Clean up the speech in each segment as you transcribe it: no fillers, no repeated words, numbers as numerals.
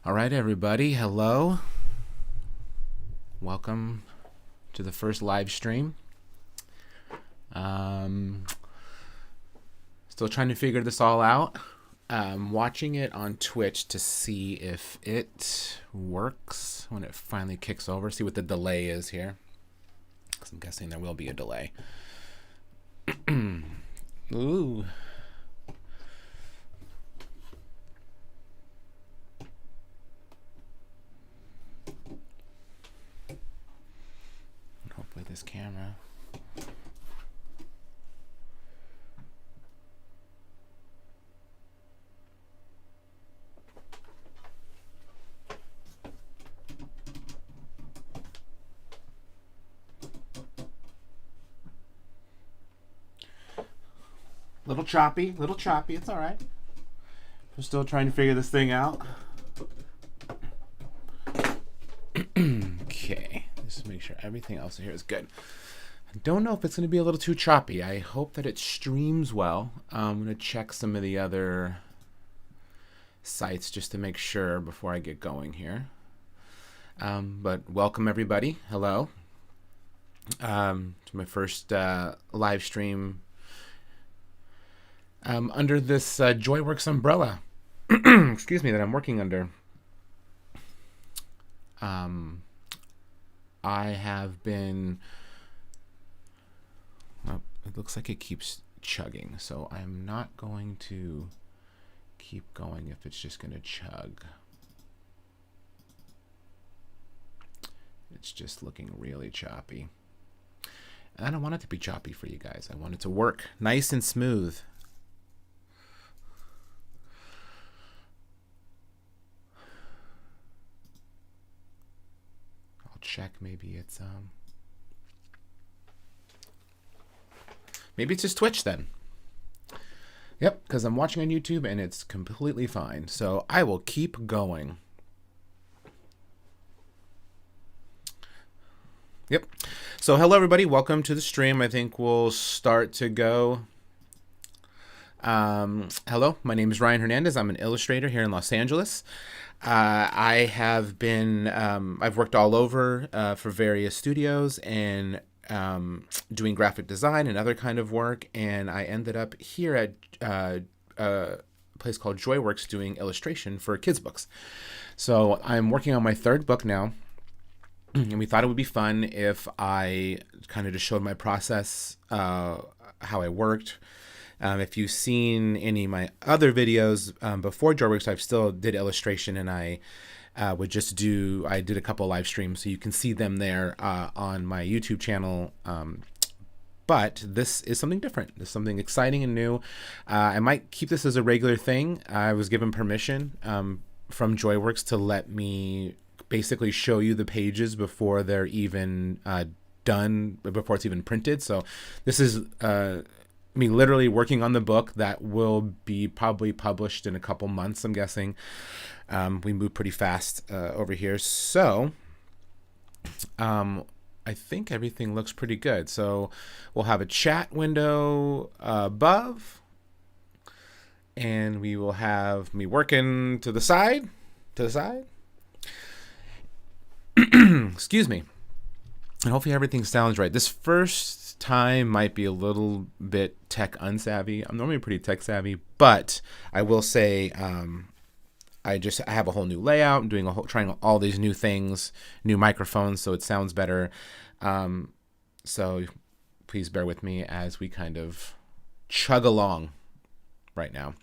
All right, everybody. Hello. Welcome to the first live stream. Still trying to figure this all out. Watching it on Twitch to see if it works when it finally kicks over. See what the delay is here. Because I'm guessing there will be a delay. Ooh. Hopefully this camera. Little choppy, it's all right. We're still trying to figure this thing out. Okay, just make sure everything else here is good. I don't know if it's going to be a little too choppy. I hope that it streams well. I'm going to check some of the other sites just to make sure before I get going here. But welcome everybody. Hello. To my first live stream under this JoyWorks umbrella. Excuse me, that I'm working under. I have been... Well, it looks like it keeps chugging, so I'm not going to keep going if it's just going to chug. It's just looking really choppy. And I don't want it to be choppy for you guys. I want it to work nice and smooth. Check, maybe it's just Twitch then. Yep, because I'm watching on YouTube and it's completely fine. So I will keep going. Yep. So hello everybody, welcome to the stream. I think we'll start to go. Hello, my name is Ryan Hernandez. I'm an illustrator here in Los Angeles. I have been, I've worked all over for various studios and doing graphic design and other kind of work. And I ended up here at a place called JoyWorks doing illustration for kids' books. So I'm working on my third book now. And we thought it would be fun if I kind of just showed my process, how I worked. If you've seen any of my other videos before JoyWorks, I've still did illustration, and I did a couple live streams, so you can see them there on my YouTube channel. But this is something different. This is something exciting and new. I might keep this as a regular thing. I was given permission from JoyWorks to let me basically show you the pages before they're even done, before it's even printed. So this is... me literally working on the book that will be probably published in a couple months, I'm guessing. We move pretty fast over here. So I think everything looks pretty good. So we'll have a chat window above, and we will have me working to the side. Excuse me. And hopefully everything sounds right. This first time might be a little bit tech unsavvy. I'm normally pretty tech savvy, but I will say I have a whole new layout. I'm doing trying all these new things, new microphones, so it sounds better. So please bear with me as we kind of chug along right now.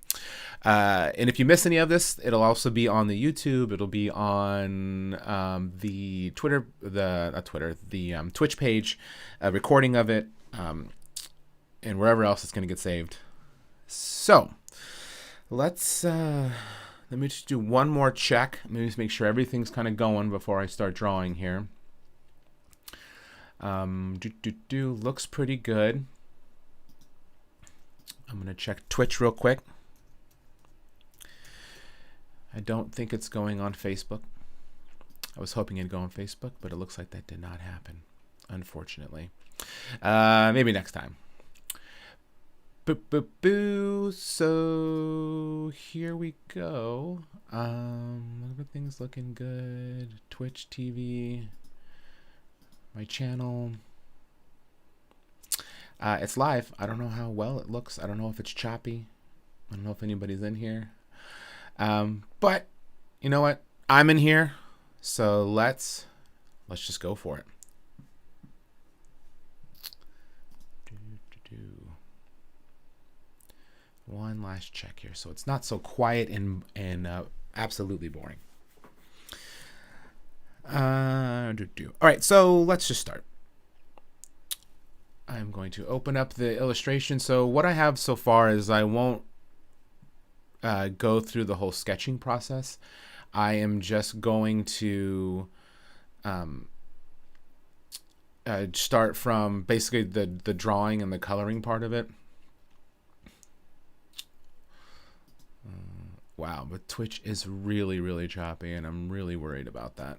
And if you miss any of this, it'll also be on the YouTube. It'll be on the Twitter, the Twitch page, a recording of it, and wherever else it's going to get saved. So let me just do one more check. Let me just make sure everything's kind of going before I start drawing here. Looks pretty good. I'm going to check Twitch real quick. I don't think it's going on Facebook. I was hoping it'd go on Facebook, but it looks like that did not happen, unfortunately. Maybe next time. Boo, boo, boo. So here we go. Everything's looking good. Twitch TV, my channel. It's live. I don't know how well it looks. I don't know if it's choppy. I don't know if anybody's in here. But you know what? I'm in here. So let's just go for it. One last check here, so it's not so quiet and absolutely boring. All right, so let's just start. I'm going to open up the illustration. So what I have so far is I won't go through the whole sketching process. I am just going to start from basically the drawing and the coloring part of it. Wow, but Twitch is really, really choppy, and I'm really worried about that.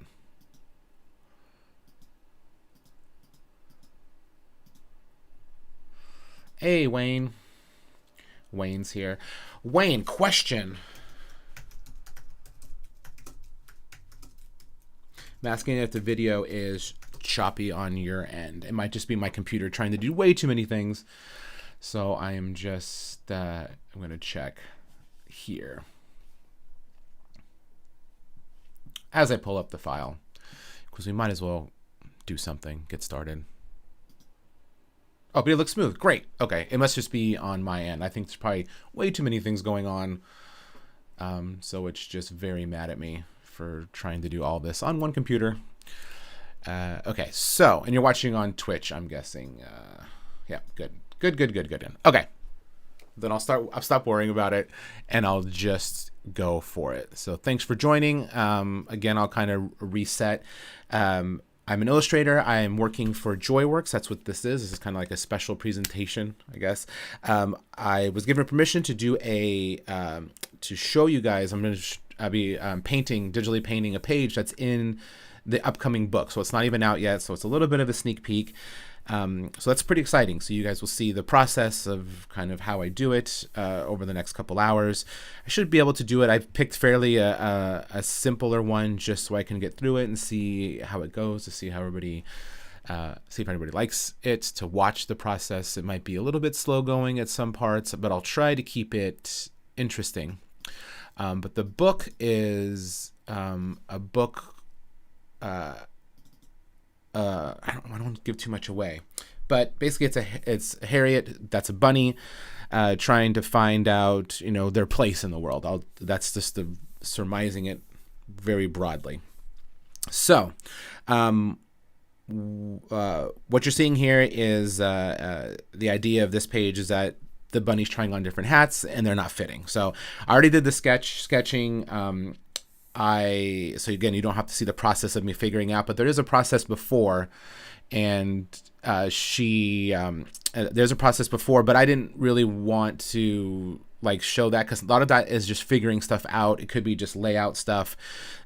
Hey, Wayne. Wayne's here. Wayne, question. I'm asking if the video is choppy on your end. It might just be my computer trying to do way too many things. So I am just, I'm going to check here as I pull up the file, because we might as well do something, get started. Oh, but it looks smooth. Great. Okay. It must just be on my end. I think there's probably way too many things going on. So it's just very mad at me for trying to do all this on one computer. Okay. So, and you're watching on Twitch, I'm guessing. Yeah, good. Okay. Then I'll stop worrying about it, and I'll just go for it. So thanks for joining. Again, I'll kind of reset. I'm an illustrator. I am working for JoyWorks. That's what this is. This is kind of like a special presentation, I guess. I was given permission to do to show you guys. I'll be digitally painting a page that's in the upcoming book. So it's not even out yet. So it's a little bit of a sneak peek. So that's pretty exciting. So you guys will see the process of kind of how I do it over the next couple hours. I should be able to do it. I've picked fairly a simpler one just so I can get through it and see how it goes, to see how everybody, see if anybody likes it, to watch the process. It might be a little bit slow going at some parts, but I'll try to keep it interesting. But the book is a book. I don't give too much away, but basically it's Harriet, that's a bunny, trying to find out, their place in the world. That's just surmising it very broadly. So, what you're seeing here is the idea of this page is that the bunny's trying on different hats and they're not fitting. So I already did the sketching. So again, you don't have to see the process of me figuring out, but there is a process before, and there's a process before, but I didn't really want to show that, because a lot of that is just figuring stuff out. It could be just layout stuff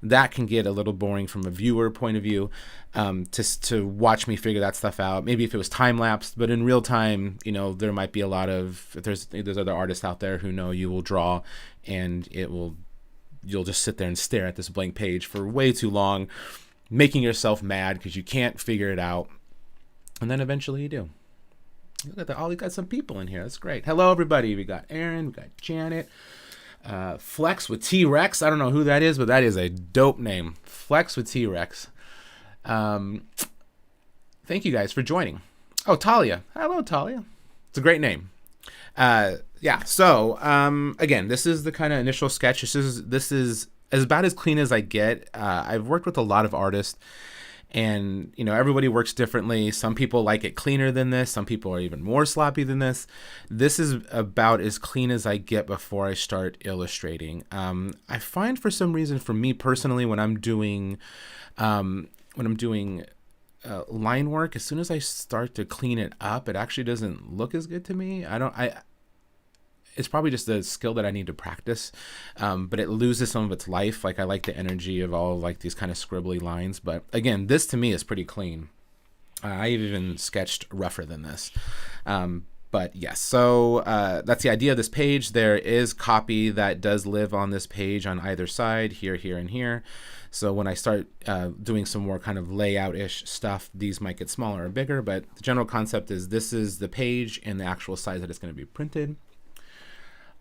that can get a little boring from a viewer point of view, to watch me figure that stuff out. Maybe if it was time lapsed, but in real time, there might be a lot of, if there's other artists out there who know you will draw, and you'll just sit there and stare at this blank page for way too long, making yourself mad because you can't figure it out. And then eventually you do. Look at that. Oh, we got some people in here. That's great. Hello, everybody. We got Aaron. We got Janet. Flex with T-Rex. I don't know who that is, but that is a dope name. Flex with T-Rex. Thank you guys for joining. Oh, Talia. Hello, Talia. It's a great name. Yeah, so again, this is the kind of initial sketch. This is as about as clean as I get. I've worked with a lot of artists, and everybody works differently. Some people like it cleaner than this. Some people are even more sloppy than this. This is about as clean as I get before I start illustrating. I find, for some reason, for me personally, when I'm doing line work, as soon as I start to clean it up, it actually doesn't look as good to me. It's probably just a skill that I need to practice, but it loses some of its life. I like the energy of all these kind of scribbly lines. But again, this to me is pretty clean. I've even sketched rougher than this. But yes, so that's the idea of this page. There is copy that does live on this page on either side, here, here, and here. So when I start doing some more kind of layout-ish stuff, these might get smaller or bigger, but the general concept is this is the page and the actual size that it's going to be printed.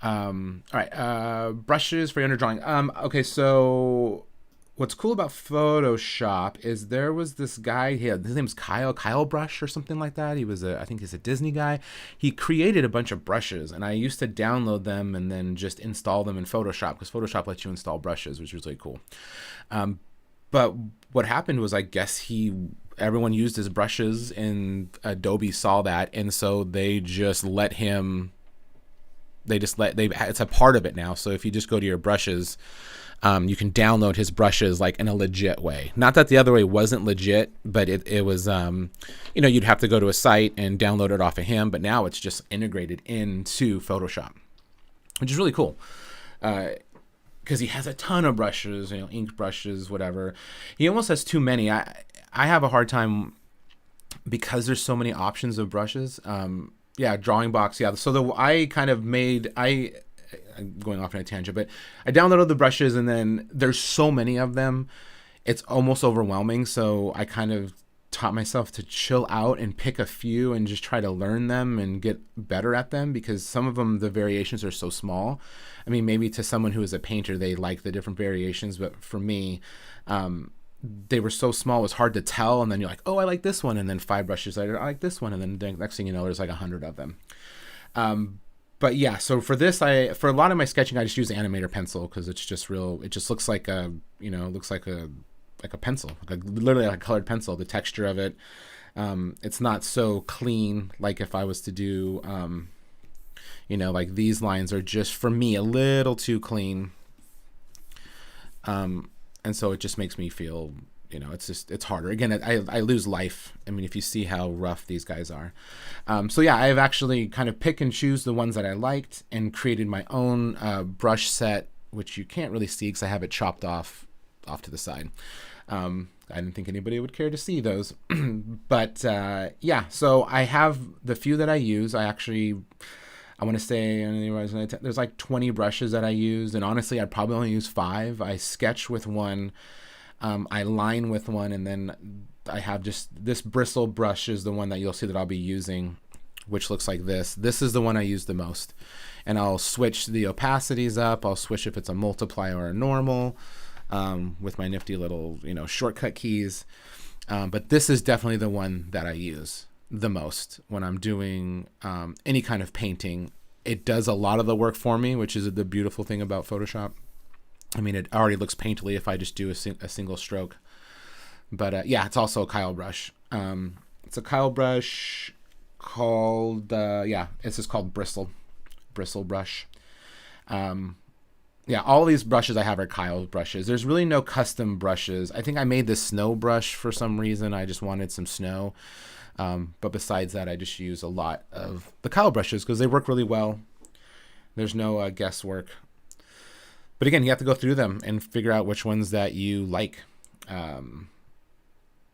All right, brushes for your underdrawing. Okay, so what's cool about Photoshop is there was this guy, his name's Kyle Brush or something like that. He was I think he's a Disney guy. He created a bunch of brushes, and I used to download them and then just install them in Photoshop, because Photoshop lets you install brushes, which was really cool. But what happened was, I guess everyone used his brushes, and Adobe saw that, and so they just let him. It's a part of it now. So if you just go to your brushes, you can download his brushes like in a legit way. Not that the other way wasn't legit, but it was, you'd have to go to a site and download it off of him. But now it's just integrated into Photoshop, which is really cool. Because he has a ton of brushes, ink brushes, whatever. He almost has too many. I have a hard time because there's so many options of brushes. Drawing box. Yeah. So I'm going off on a tangent, but I downloaded the brushes, and then there's so many of them, it's almost overwhelming. So I kind of taught myself to chill out and pick a few and just try to learn them and get better at them, because some of them, the variations are so small. I mean, maybe to someone who is a painter, they like the different variations, but for me, they were so small, it was hard to tell. And then you're like, oh, I like this one. And then 5 brushes later, I like this one. And then the next thing you know, there's like 100 of them. But yeah, so for this, for a lot of my sketching, I just use the animator pencil, because it's just it just looks like a pencil, literally like a colored pencil, the texture of it. It's not so clean. Like if I was to do, like these lines are just, for me, a little too clean. And so it just makes me feel, it's harder. Again, I lose life. I mean, if you see how rough these guys are. So yeah, I've actually kind of pick and choose the ones that I liked and created my own brush set, which you can't really see because I have it chopped off to the side. I didn't think anybody would care to see those. But yeah, so I have the few that I use. I want to say there's like 20 brushes that I use, and honestly, I'd probably only use 5. I sketch with one, I line with one, and then I have just this bristle brush is the one that you'll see that I'll be using, which looks like this. This is the one I use the most, and I'll switch the opacities up. I'll switch if it's a multiply or a normal, with my nifty little shortcut keys. But this is definitely the one that I use the most when I'm doing any kind of painting. It does a lot of the work for me, which is the beautiful thing about Photoshop. I mean, it already looks painterly if I just do a single stroke. But yeah, it's also a Kyle brush. It's a Kyle brush called it's just called bristle brush. Yeah, all these brushes I have are Kyle's brushes. There's really no custom brushes. I think I made this snow brush for some reason. I just wanted some snow. But besides that, I just use a lot of the Kyle brushes because they work really well. There's no guesswork. But again, you have to go through them and figure out which ones that you like. Then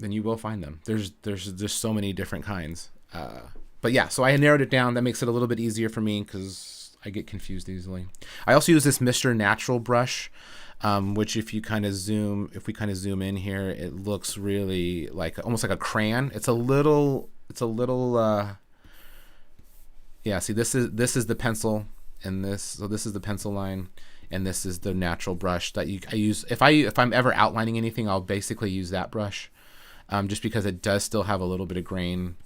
you will find them. There's so many different kinds. But yeah, so I narrowed it down. That makes it a little bit easier for me because I get confused easily. I also use this Mr. Natural brush, which if we kind of zoom in here, it looks really like almost like a crayon. It's a little yeah, see, this is the pencil, and so this is the pencil line, and this is the natural brush that I use if I'm ever outlining anything. I'll basically use that brush, just because it does still have a little bit of grain,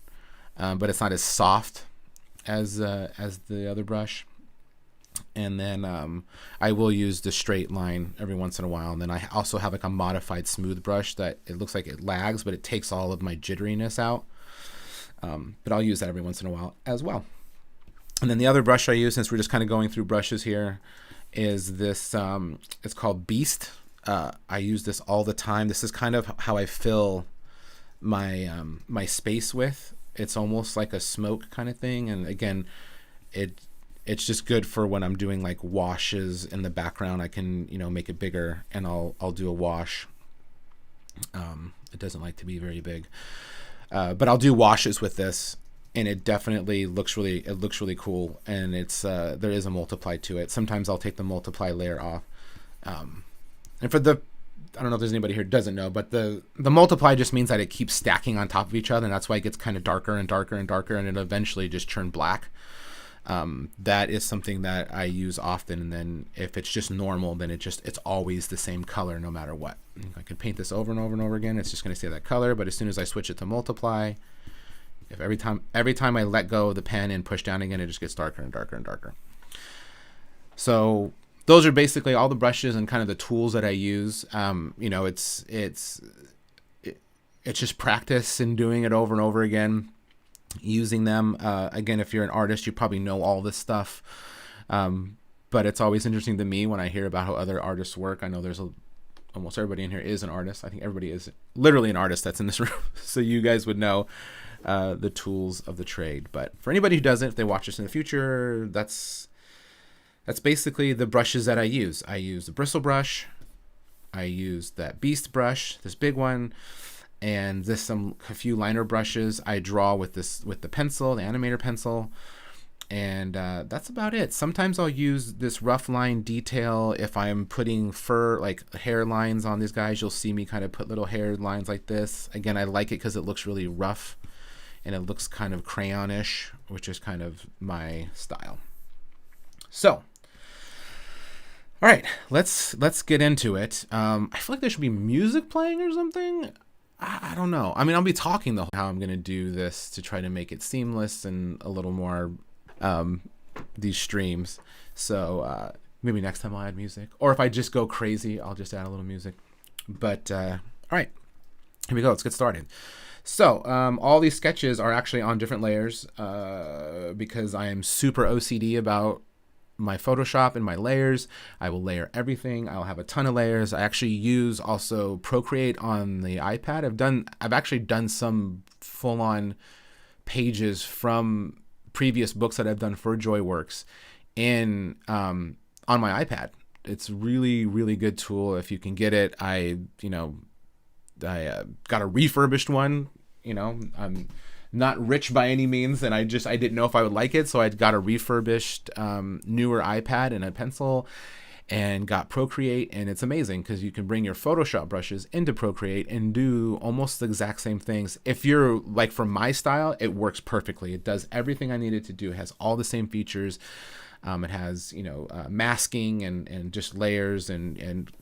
but it's not as soft as the other brush. And then I will use the straight line every once in a while. And then I also have like a modified smooth brush that it looks like it lags, but it takes all of my jitteriness out. But I'll use that every once in a while as well. And then the other brush I use, since we're just kind of going through brushes here, is this. It's called Beast. I use this all the time. This is kind of how I fill my my space with. It's almost like a smoke kind of thing. And again, it's just good for when I'm doing like washes in the background. I can, make it bigger, and I'll do a wash. It doesn't like to be very big, but I'll do washes with this, and it definitely looks really cool, and it's there is a multiply to it. Sometimes I'll take the multiply layer off, and for the, I don't know if there's anybody here who doesn't know, but the multiply just means that it keeps stacking on top of each other, and that's why it gets kind of darker and darker and darker, and it'll eventually just turn black. That is something that I use often, and then if it's just normal, then it's always the same color no matter what. I can paint this over and over and over again, it's just going to stay that color, but as soon as I switch it to multiply, if every time I let go of the pen and push down again, it just gets darker and darker and darker. So those are basically all the brushes and kind of the tools that I use. It's just practice and doing it over and over again, using them. Again, if you're an artist, you probably know all this stuff. But it's always interesting to me when I hear about how other artists work. I know there's almost everybody in here is an artist. I think everybody is literally an artist that's in this room. So you guys would know the tools of the trade. But for anybody who doesn't, if they watch this in the future, that's basically the brushes that I use. I use the bristle brush. I use that beast brush, this big one, and a few liner brushes. I draw with the pencil, the animator pencil, and that's about it. Sometimes I'll use this rough line detail if I'm putting fur, like hair lines on these guys. You'll see me kind of put little hair lines like this. Again, I like it because it looks really rough and it looks kind of crayonish, which is kind of my style. So, all right, let's get into it. I feel like there should be music playing or something. I don't know. I mean, I'll be talking how I'm going to do this to try to make it seamless and a little more these streams. So maybe next time I'll add music. Or if I just go crazy, I'll just add a little music. But all right, here we go. Let's get started. So all these sketches are actually on different layers because I am super OCD about my Photoshop and my layers. I will layer everything. I'll have a ton of layers. I actually use also Procreate on the iPad. I've actually done some full-on pages from previous books that I've done for JoyWorks on my iPad. It's really, really good tool if you can get it. I got a refurbished one. I'm not rich by any means, and I didn't know if I would like it, so I got a refurbished newer iPad and a pencil and got Procreate, and it's amazing because you can bring your Photoshop brushes into Procreate and do almost the exact same things. If you're like from my style, it works perfectly. It does everything I needed to do. It has all the same features. It has masking and just layers and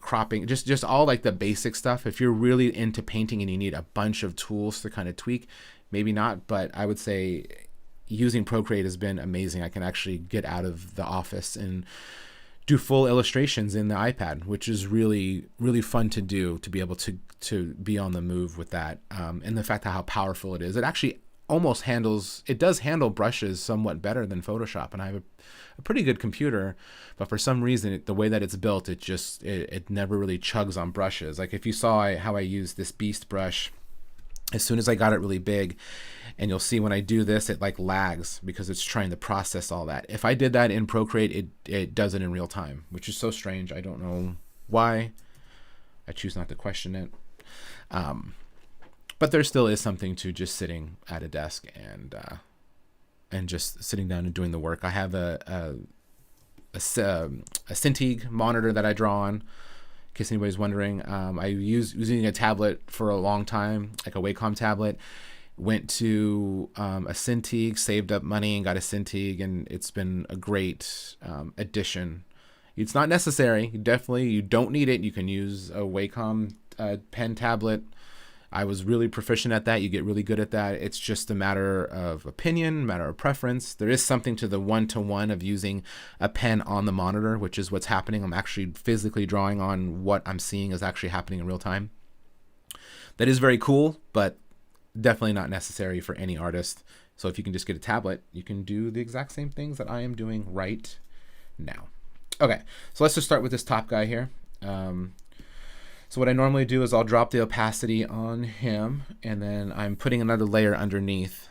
cropping, just all like the basic stuff. If you're really into painting and you need a bunch of tools to kind of tweak, maybe not, but I would say using Procreate has been amazing. I can actually get out of the office and do full illustrations in the iPad, which is really, really fun to do, to be able to be on the move with that. And the fact how powerful it is. It actually does handle brushes somewhat better than Photoshop, and I have a pretty good computer, but for some reason the way that it's built, it never really chugs on brushes. Like if you saw how I use this beast brush, as soon as I got it really big, and you'll see when I do this, it like lags because it's trying to process all that. If I did that in Procreate, it does it in real time, which is so strange. I don't know why. I choose not to question it. But there still is something to just sitting at a desk and just sitting down and doing the work. I have a Cintiq monitor that I draw on, in case anybody's wondering. I was using a tablet for a long time, like a Wacom tablet. Went to a Cintiq, saved up money and got a Cintiq, and it's been a great addition. It's not necessary. You don't need it. You can use a Wacom pen tablet. I was really proficient at that. You get really good at that. It's just a matter of opinion, matter of preference. There is something to the one-to-one of using a pen on the monitor, which is what's happening. I'm actually physically drawing on what I'm seeing is actually happening in real time. That is very cool, but definitely not necessary for any artist. So if you can just get a tablet, you can do the exact same things that I am doing right now. Okay, so let's just start with this top guy here. So what I normally do is I'll drop the opacity on him, and then I'm putting another layer underneath.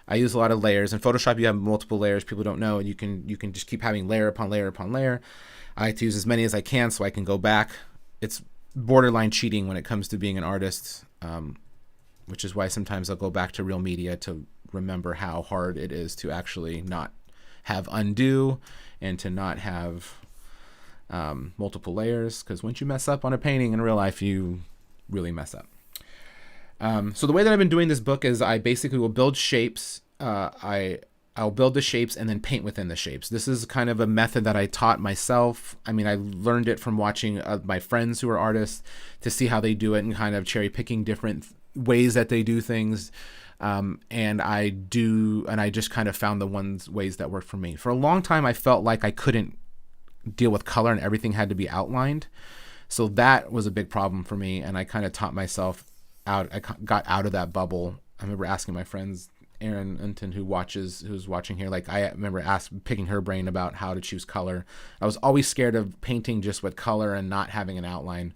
I use a lot of layers. In Photoshop, you have multiple layers. People don't know, and you can just keep having layer upon layer upon layer. I like to use as many as I can so I can go back. It's borderline cheating when it comes to being an artist, which is why sometimes I'll go back to real media to remember how hard it is to actually not have undo and to not have multiple layers, because once you mess up on a painting in real life, you really mess up. So the way that I've been doing this book is I basically will build shapes. I'll build the shapes and then paint within the shapes. This is kind of a method that I taught myself. I mean, I learned it from watching my friends who are artists to see how they do it and kind of cherry picking different ways that they do things. And I just kind of found the ways that work for me. For a long time, I felt like I couldn't deal with color and everything had to be outlined. So that was a big problem for me. And I kind of taught myself out. I got out of that bubble. I remember asking my friends, Erin Unton, who's watching here, like I remember picking her brain about how to choose color. I was always scared of painting just with color and not having an outline.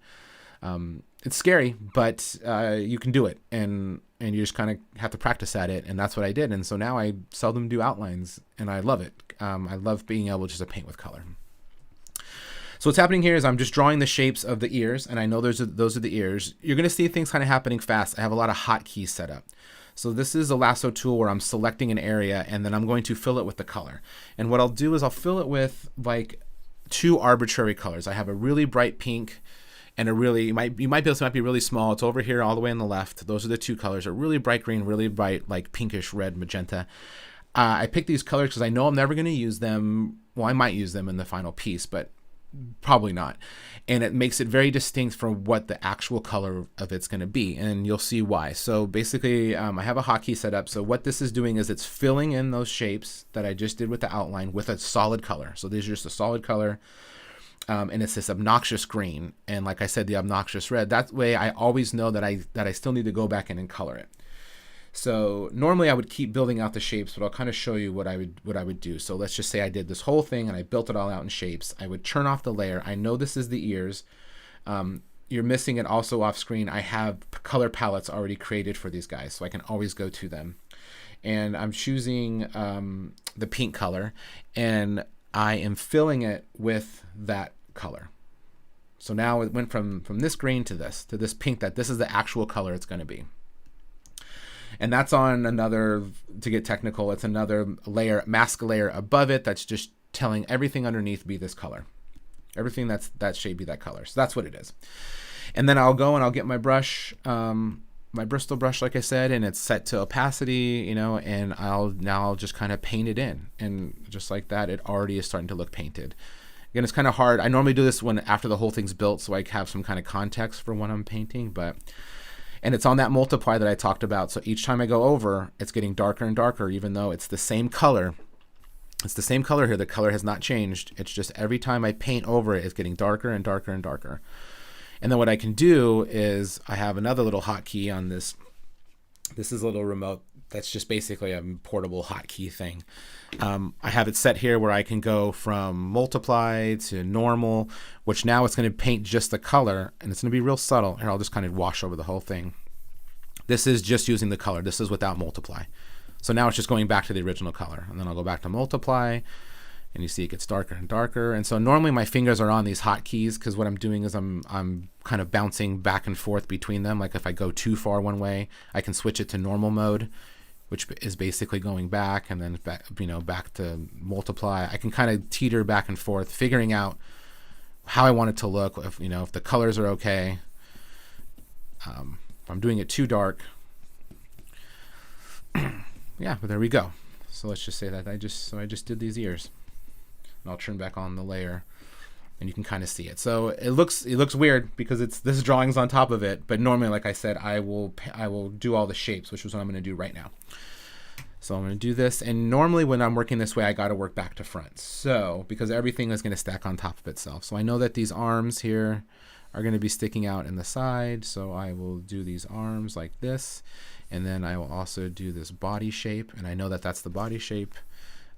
It's scary, but you can do it, and you just kind of have to practice at it, and that's what I did. And so now I seldom do outlines, and I love it. I love being able just to paint with color. So what's happening here is I'm just drawing the shapes of the ears, and I know those are the ears. You're going to see things kind of happening fast. I have a lot of hotkeys set up. So this is a lasso tool where I'm selecting an area and then I'm going to fill it with the color. And what I'll do is I'll fill it with like 2 arbitrary colors. I have a really bright pink and you might be able to, it might be really small. It's over here all the way on the left. Those are the 2 colors. A really bright green, really bright like pinkish red magenta. I picked these colors because I know I'm never going to use them. Well, I might use them in the final piece, but probably not. And it makes it very distinct from what the actual color of it's going to be, and you'll see why. So basically I have a hotkey set up. So what this is doing is it's filling in those shapes that I just did with the outline with a solid color. So these are just a solid color, and it's this obnoxious green, and like I said, the obnoxious red. That way I always know that I still need to go back in and color it. So normally I would keep building out the shapes, but I'll kind of show you what I would do. So let's just say I did this whole thing and I built it all out in shapes. I would turn off the layer. I know this is the ears. You're missing it also off screen. I have color palettes already created for these guys, so I can always go to them. And I'm choosing the pink color, and I am filling it with that color. So now it went from this green to this pink, that this is the actual color it's going to be. And that's on another, to get technical, it's another layer, mask layer above it that's just telling everything underneath be this color. Everything that's that shade be that color. So that's what it is. And then I'll go and I'll get my brush, my Bristol brush, like I said, and it's set to opacity, and I'll just kind of paint it in. And just like that, it already is starting to look painted. Again, it's kind of hard. I normally do this after the whole thing's built, so I have some kind of context for what I'm painting, and it's on that multiply that I talked about. So each time I go over, it's getting darker and darker, even though it's the same color. It's the same color here. The color has not changed. It's just every time I paint over it, it's getting darker and darker and darker. And then what I can do is I have another little hotkey on this. This is a little remote. That's just basically a portable hotkey thing. I have it set here where I can go from multiply to normal, which now it's going to paint just the color, and it's going to be real subtle. Here, I'll just kind of wash over the whole thing. This is just using the color. This is without multiply. So now it's just going back to the original color. And then I'll go back to multiply, and you see it gets darker and darker. And so normally my fingers are on these hotkeys because what I'm doing is I'm kind of bouncing back and forth between them. Like if I go too far one way, I can switch it to normal mode, which is basically going back, and then back to multiply. I can kind of teeter back and forth, figuring out how I want it to look. If the colors are okay. If I'm doing it too dark, yeah, but there we go. So let's just say that I just did these ears, and I'll turn back on the layer, and you can kind of see it. So it looks weird because this drawing's on top of it, but normally, like I said, I will do all the shapes, which is what I'm going to do right now. So I'm going to do this, and normally when I'm working this way, I got to work back to front. So because everything is going to stack on top of itself. So I know that these arms here are going to be sticking out in the side, so I will do these arms like this, and then I will also do this body shape, and I know that that's the body shape.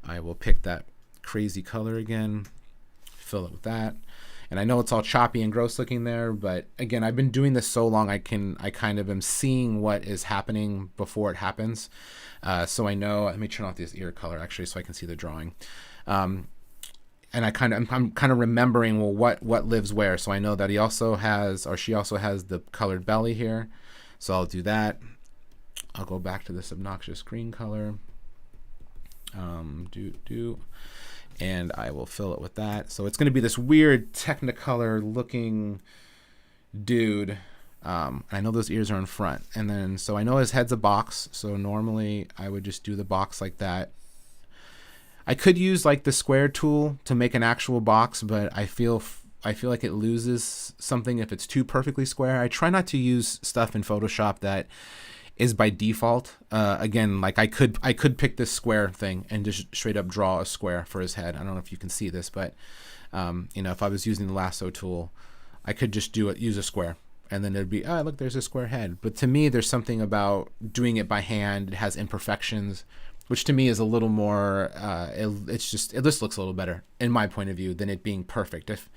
I will pick that crazy color again, fill it with that. And I know it's all choppy and gross looking there, but again, I've been doing this so long, I kind of am seeing what is happening before it happens. So I know, let me turn off this ear color actually so I can see the drawing. And I'm kind of remembering, well, what lives where. So I know that she also has the colored belly here. So I'll do that. I'll go back to this obnoxious green color. And I will fill it with that. So it's going to be this weird Technicolor looking dude. I know those ears are in front. And then, so I know his head's a box. So normally I would just do the box like that. I could use like the square tool to make an actual box, but I feel like it loses something if it's too perfectly square. I try not to use stuff in Photoshop that is by default. Again, like I could pick this square thing and just straight up draw a square for his head. I don't know if you can see this, but if I was using the lasso tool, I could just use a square, and then it'd be, oh, look, there's a square head. But to me, there's something about doing it by hand. It has imperfections, which to me is a little more, it just looks a little better in my point of view than it being perfect. If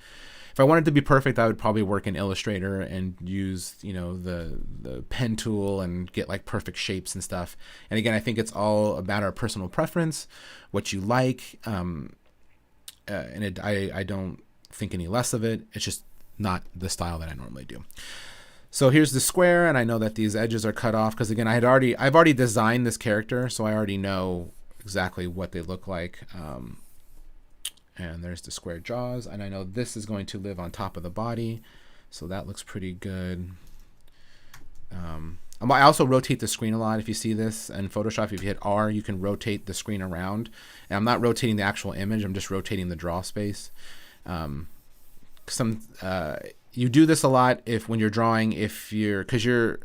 I wanted to be perfect, I would probably work in Illustrator and use, the pen tool and get like perfect shapes and stuff. And again, I think it's all about our personal preference, what you like. I don't think any less of it. It's just not the style that I normally do. So here's the square, and I know that these edges are cut off because again, I've already designed this character, so I already know exactly what they look like. And there's the square jaws, and I know this is going to live on top of the body, so that looks pretty good. I also rotate the screen a lot. If you see this in Photoshop, if you hit R, you can rotate the screen around. And I'm not rotating the actual image, I'm just rotating the draw space. You do this a lot when you're drawing, for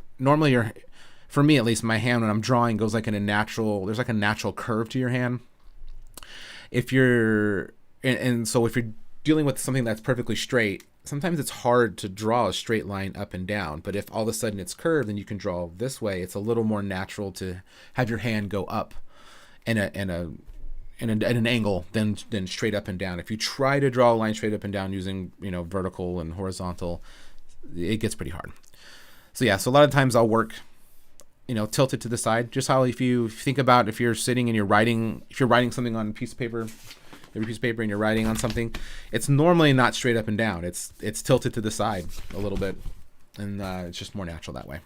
me at least, my hand when I'm drawing goes like there's like a natural curve to your hand. So if you're dealing with something that's perfectly straight, sometimes it's hard to draw a straight line up and down. But if all of a sudden it's curved and you can draw this way, it's a little more natural to have your hand go up in an angle than straight up and down. If you try to draw a line straight up and down using vertical and horizontal, it gets pretty hard. So yeah, so a lot of times I'll work tilted to the side. Just how if you think about if you're sitting and if you're writing something on a piece of paper, every piece of paper, and you're writing on something, it's normally not straight up and down. It's tilted to the side a little bit, and it's just more natural that way.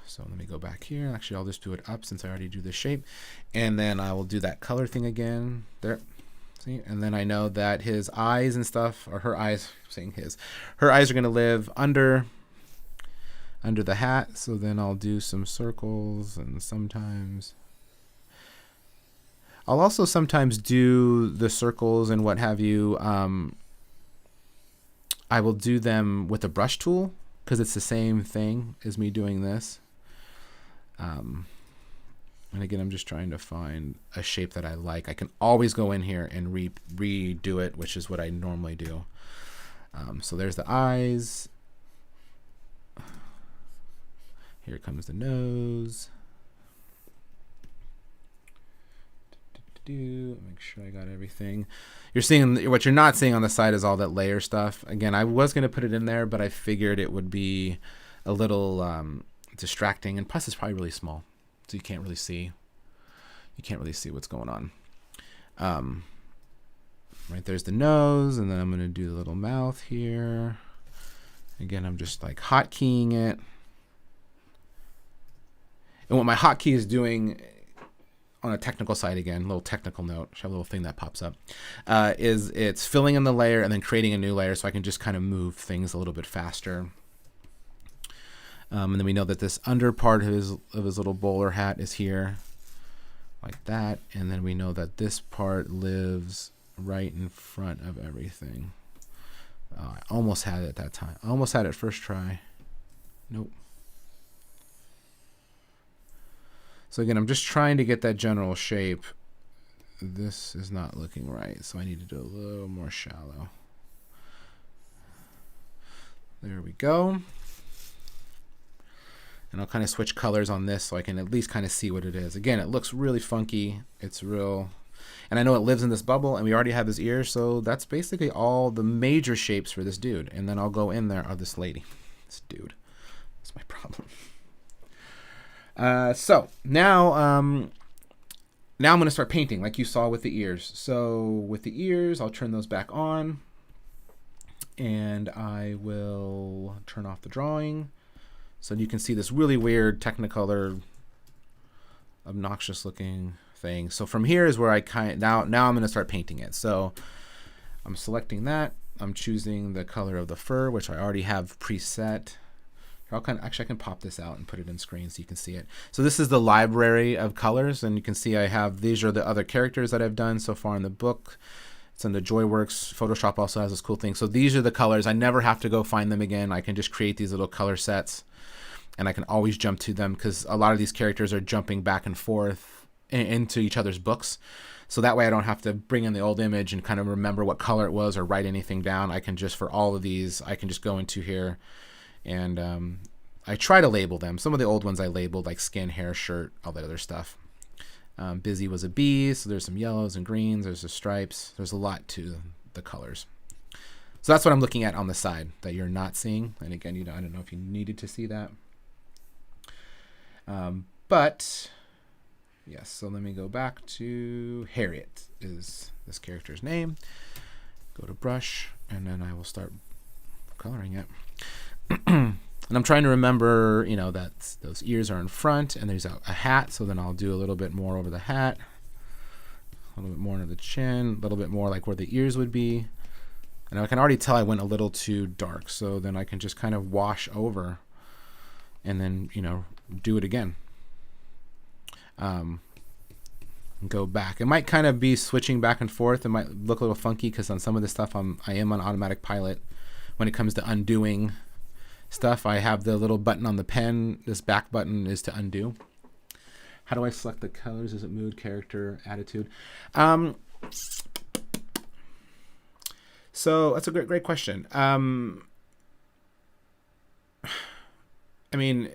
So let me go back here. Actually, I'll just do it up since I already do this shape, and then I will do that color thing again there. See, and then I know that his eyes and stuff, or her eyes, her eyes are going to live under the hat. So then I'll do some circles, and I'll also sometimes do the circles and what have you. I will do them with a brush tool because it's the same thing as me doing this. And again, I'm just trying to find a shape that I like. I can always go in here and redo it, which is what I normally do. So there's the eyes. Here comes the nose. Make sure I got everything. What you're not seeing on the side is all that layer stuff. Again, I was going to put it in there, but I figured it would be a little distracting, and plus it's probably really small, so you can't really see what's going on. Right there's the nose, and then I'm going to do the little mouth here. Again, I'm just like hotkeying it, and what my hotkey is doing on a technical side, again, a little technical note, a little thing that pops up, is it's filling in the layer and then creating a new layer, so I can just kind of move things a little bit faster. And then we know that this under part of his little bowler hat is here, like that. And then we know that this part lives right in front of everything. I almost had it that time. I almost had it first try. Nope. So again, I'm just trying to get that general shape. This is not looking right, so I need to do a little more shallow. There we go. And I'll kind of switch colors on this so I can at least kind of see what it is. Again, it looks really funky. It's real. And I know it lives in this bubble, and we already have his ears, so that's basically all the major shapes for this dude. And then I'll go in there, or this lady. This dude. That's my problem. So now I'm going to start painting like you saw with the ears. So with the ears, I'll turn those back on, and I will turn off the drawing. So you can see this really weird Technicolor, obnoxious looking thing. So from here is where I now I'm going to start painting it. So I'm selecting that. I'm choosing the color of the fur, which I already have preset. Actually, I can pop this out and put it in screen so you can see it. So this is the library of colors, and you can see these are the other characters that I've done so far in the book. It's in the JoyWorks. Photoshop also has this cool thing. So these are the colors. I never have to go find them again. I can just create these little color sets, and I can always jump to them because a lot of these characters are jumping back and forth into each other's books. So that way I don't have to bring in the old image and kind of remember what color it was or write anything down. I can just, for all of these, I can just go into here and I try to label them. Some of the old ones I labeled, like skin, hair, shirt, all that other stuff. Busy was a bee, so there's some yellows and greens, there's the stripes. There's a lot to the colors. So that's what I'm looking at on the side that you're not seeing. And again, I don't know if you needed to see that. But yes, so let me go back to Harriet is this character's name. Go to brush, and then I will start coloring it. And I'm trying to remember, that those ears are in front, and there's a hat, so then I'll do a little bit more over the hat, a little bit more under the chin, a little bit more like where the ears would be. And I can already tell I went a little too dark, so then I can just kind of wash over and then, do it again. Go back. It might kind of be switching back and forth. It might look a little funky because on some of this stuff I am on automatic pilot. When it comes to undoing stuff, I have the little button on the pen. This back button is to undo. How do I select the colors? Is it mood, character, attitude? So that's a great question. I mean,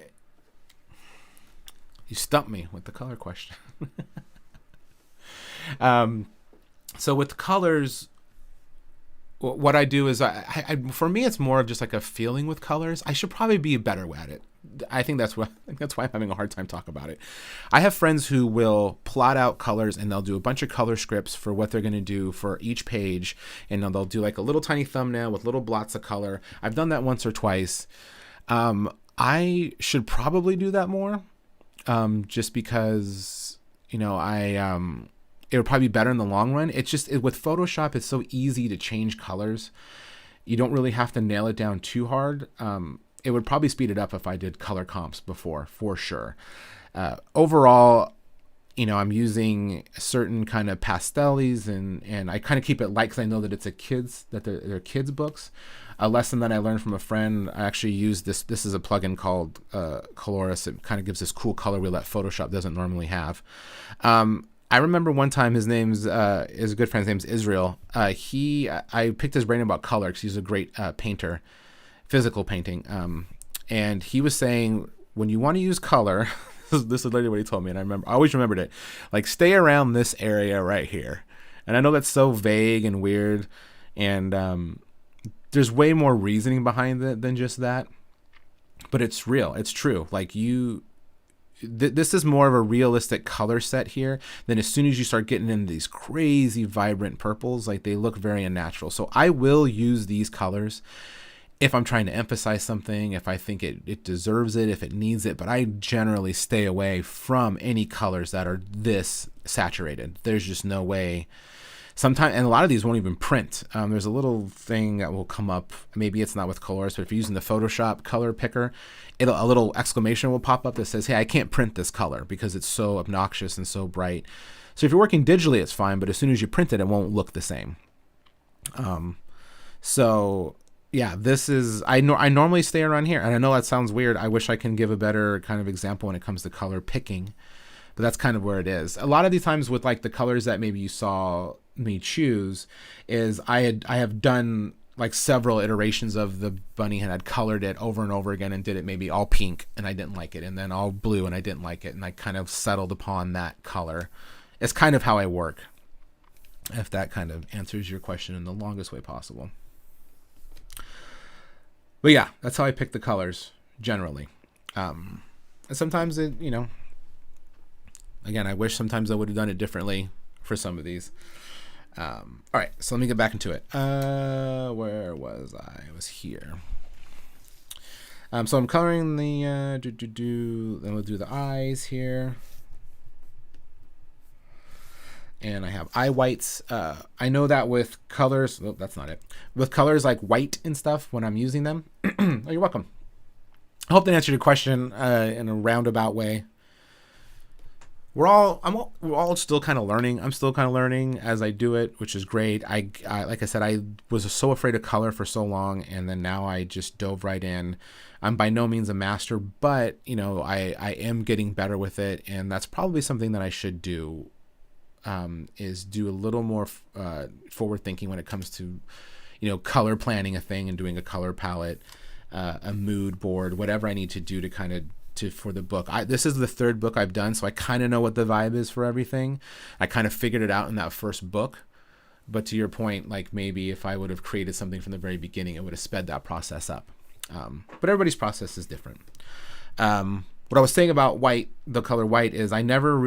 you stumped me with the color question. So with colors, what I do is for me, it's more of just like a feeling with colors. I should probably be better at it. I think that's why I'm having a hard time talking about it. I have friends who will plot out colors and they'll do a bunch of color scripts for what they're going to do for each page. And they'll do like a little tiny thumbnail with little blots of color. I've done that once or twice. I should probably do that more. Just because, it would probably be better in the long run. It's just with Photoshop, it's so easy to change colors. You don't really have to nail it down too hard. It would probably speed it up if I did color comps before, for sure. Overall, I'm using certain kind of pastels and I kind of keep it light because I know that it's they're kids books. A lesson that I learned from a friend, I actually used this. This is a plugin called Coloris. It kind of gives this cool color wheel that Photoshop doesn't normally have. I remember one time his a good friend's name's Israel. I picked his brain about color because he's a great painter, physical painting. And he was saying when you want to use color, this is literally what he told me, and I always remembered it. Like stay around this area right here. And I know that's so vague and weird, and there's way more reasoning behind it than just that. But it's real. It's true. Like this is more of a realistic color set here. Then as soon as you start getting into these crazy vibrant purples, like they look very unnatural. So I will use these colors if I'm trying to emphasize something, if I think it deserves it, if it needs it, but I generally stay away from any colors that are this saturated. There's just no way. Sometimes, and a lot of these won't even print. There's a little thing that will come up. Maybe it's not with Coloris, but if you're using the Photoshop color picker, a little exclamation will pop up that says, hey, I can't print this color because it's so obnoxious and so bright. So if you're working digitally, it's fine, but as soon as you print it, it won't look the same. So yeah, this is, I normally stay around here, and I know that sounds weird. I wish I can give a better kind of example when it comes to color picking, but that's kind of where it is. A lot of these times with like the colors that maybe you saw me choose is I have done like several iterations of the bunny and I'd colored it over and over again and did it maybe all pink and I didn't like it, and then all blue and I didn't like it, and I kind of settled upon that color. It's kind of how I work, if that kind of answers your question in the longest way possible. But yeah, that's how I pick the colors generally. And sometimes it, again, I wish sometimes I would have done it differently for some of these. All right, so let me get back into it. Where was I? I was here. So I'm coloring the, then we'll do the eyes here. And I have eye whites. I know that with colors, oh, that's not it. With colors like white and stuff, when I'm using them. Oh, you're welcome. I hope that answered your question in a roundabout way. We're all still kind of learning. I'm still kind of learning as I do it, which is great. I like I said, I was so afraid of color for so long, and then now I just dove right in. I'm by no means a master, but I am getting better with it, and that's probably something that I should do. Is do a little more forward thinking when it comes to, color planning a thing and doing a color palette, a mood board, whatever I need to do to kind of for the book. This is the third book I've done, so I kind of know what the vibe is for everything. I kind of figured it out in that first book. But to your point, like maybe if I would have created something from the very beginning, it would have sped that process up. But everybody's process is different. What I was saying about white, the color white, is I never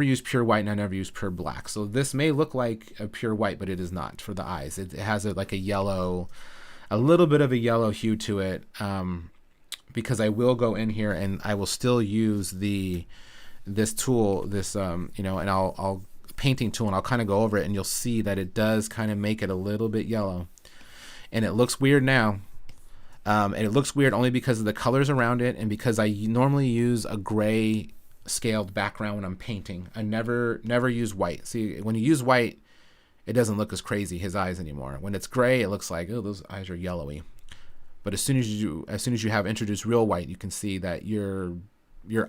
use pure white and I never use pure black. So this may look like a pure white, but it is not for the eyes. It has like a yellow, a little bit of a yellow hue to it. Because I will go in here and I will still use this tool, and I'll painting tool, and I'll kind of go over it, and you'll see that it does kind of make it a little bit yellow, and it looks weird now. And it looks weird only because of the colors around it, and because I normally use a gray scaled background when I'm painting. I never use white. See, when you use white, it doesn't look as crazy, his eyes, anymore. When it's gray, it looks like, oh, those eyes are yellowy. But as soon as you have introduced real white, you can see that your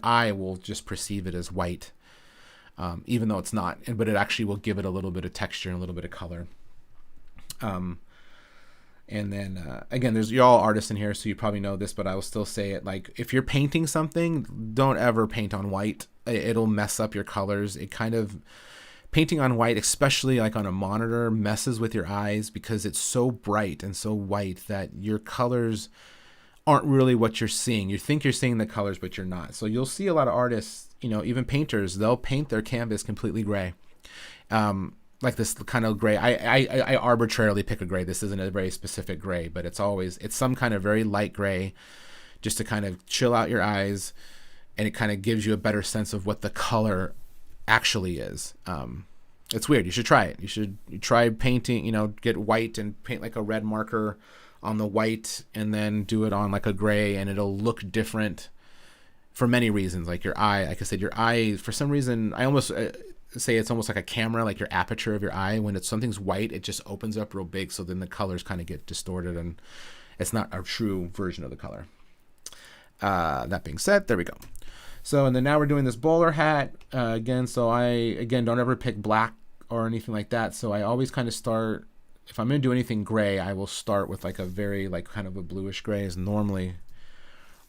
eye will just perceive it as white, even though it's not. But it actually will give it a little bit of texture and a little bit of color. And then again, you're all artists in here, so you probably know this, but I will still say it. Like, if you're painting something, don't ever paint on white. It'll mess up your colors. Painting on white, especially like on a monitor, messes with your eyes because it's so bright and so white that your colors aren't really what you're seeing. You think you're seeing the colors, but you're not. So you'll see a lot of artists, even painters, they'll paint their canvas completely gray. Like this kind of gray. I arbitrarily pick a gray. This isn't a very specific gray, but it's some kind of very light gray just to kind of chill out your eyes, and it kind of gives you a better sense of what the color actually is. It's weird. You should try it. You try painting, get white and paint like a red marker on the white and then do it on like a gray, and it'll look different for many reasons. Like your eye, like I said, your eye, for some reason, I almost say it's almost like a camera, like your aperture of your eye. When something's white, it just opens up real big, so then the colors kind of get distorted and it's not a true version of the color. That being said, there we go. So, and then now we're doing this bowler hat again. So I don't ever pick black or anything like that. So I always kind of start, if I'm going to do anything gray, I will start with like a very kind of a bluish gray is normally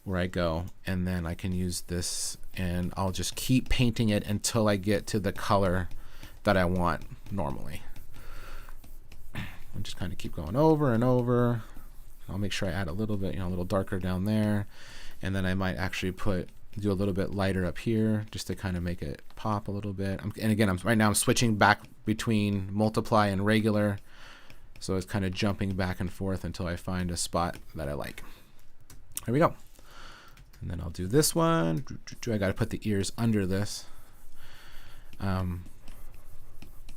where I go. And then I can use this and I'll just keep painting it until I get to the color that I want normally. I'll just kind of keep going over and over. I'll make sure I add a little bit, a little darker down there. And then I might actually do a little bit lighter up here just to kind of make it pop a little bit. And again, right now I'm switching back between multiply and regular. So it's kind of jumping back and forth until I find a spot that I like. There we go. And then I'll do this one. I got to put the ears under this. But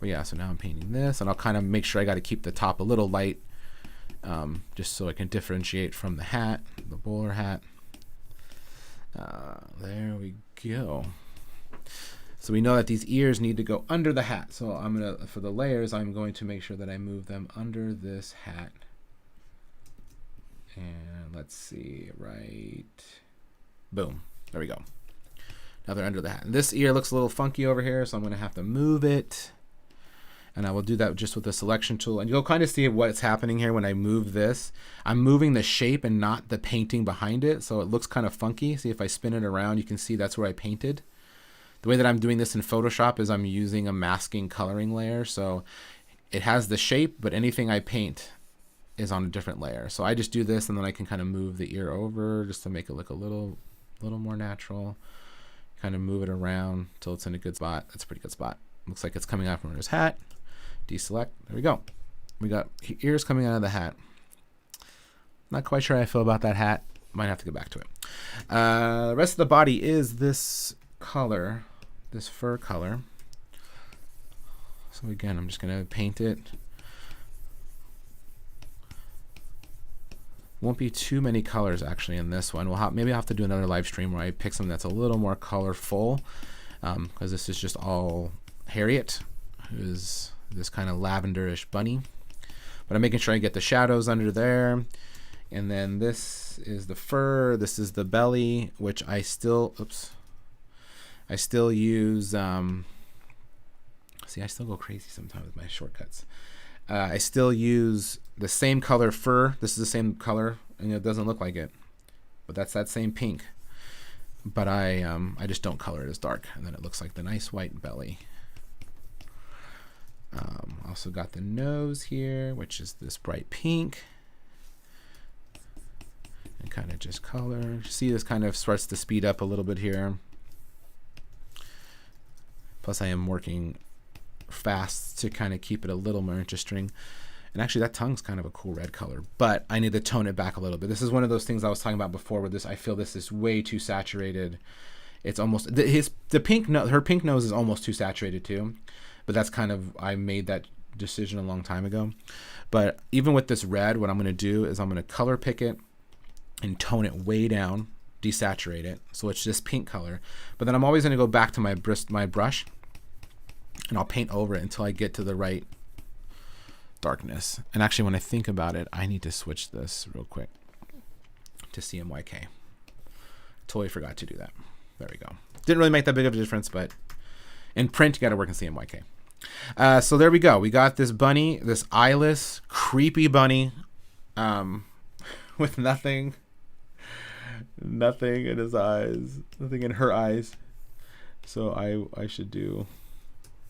yeah, so now I'm painting this, and I'll kind of make sure I got to keep the top a little light, just so I can differentiate from the hat, the bowler hat. There we go. So we know that these ears need to go under the hat. So for the layers, I'm going to make sure that I move them under this hat. And let's see, right, boom, there we go. Now they're under the hat. And this ear looks a little funky over here, so I'm going to have to move it. And I will do that just with the selection tool. And you'll kind of see what's happening here when I move this. I'm moving the shape and not the painting behind it, so it looks kind of funky. See, if I spin it around, you can see that's where I painted. The way that I'm doing this in Photoshop is I'm using a masking coloring layer. So it has the shape, but anything I paint is on a different layer. So I just do this, and then I can kind of move the ear over just to make it look a little more natural. Kind of move it around until it's in a good spot. That's a pretty good spot. Looks like it's coming out from his hat. Deselect. There we go. We got ears coming out of the hat. Not quite sure how I feel about that hat. might have to go back to it. The rest of the body is this color, this fur color. So again, I'm just going to paint it. Won't be too many colors actually in this one. Maybe I'll have to do another live stream where I pick something that's a little more colorful, because this is just all Harriet, who's this kind of lavenderish bunny. But I'm making sure I get the shadows under there. And then this is the fur, this is the belly, which I still use, see, I still go crazy sometimes with my shortcuts. I still use the same color fur. This is the same color, and it doesn't look like it, but that's that same pink. But I just don't color it as dark, and then it looks like the nice white belly. Also got the nose here, which is this bright pink. And kind of just color. See, this kind of starts to speed up a little bit here. Plus I am working fast to kind of keep it a little more interesting. And actually that tongue's kind of a cool red color, but I need to tone it back a little bit. This is one of those things I was talking about before where I feel this is way too saturated. It's almost, her pink nose is almost too saturated too, but that's kind of, I made that decision a long time ago. But even with this red, what I'm going to do is I'm going to color pick it and tone it way down, desaturate it, so it's just pink color. But then I'm always going to go back to my brush, and I'll paint over it until I get to the right darkness. And actually, when I think about it, I need to switch this real quick to CMYK. Totally forgot to do that. There we go. Didn't really make that big of a difference, but in print, you got to work in CMYK. So there we go. We got this bunny, this eyeless, creepy bunny, with nothing in his eyes, nothing in her eyes. So I should do,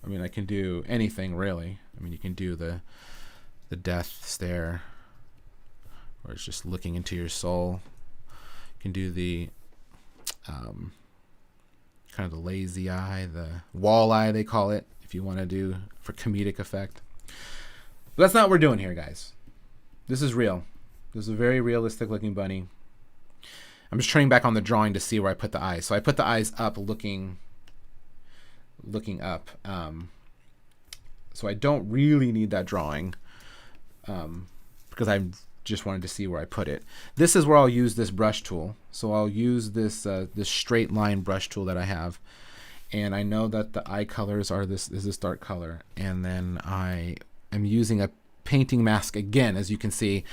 I mean, I can do anything really. I mean, you can do the death stare, or it's just looking into your soul. You can do the kind of the lazy eye, the wall eye they call it, if you want to do for comedic effect. But that's not what we're doing here, guys. This is real. This is a very realistic looking bunny. I'm just turning back on the drawing to see where I put the eyes. So I put the eyes up, looking up. So I don't really need that drawing, because I just wanted to see where I put it. This is where I'll use this brush tool. So I'll use this straight line brush tool that I have, and I know that the eye colors are this dark color, and then I am using a painting mask again. As you can see,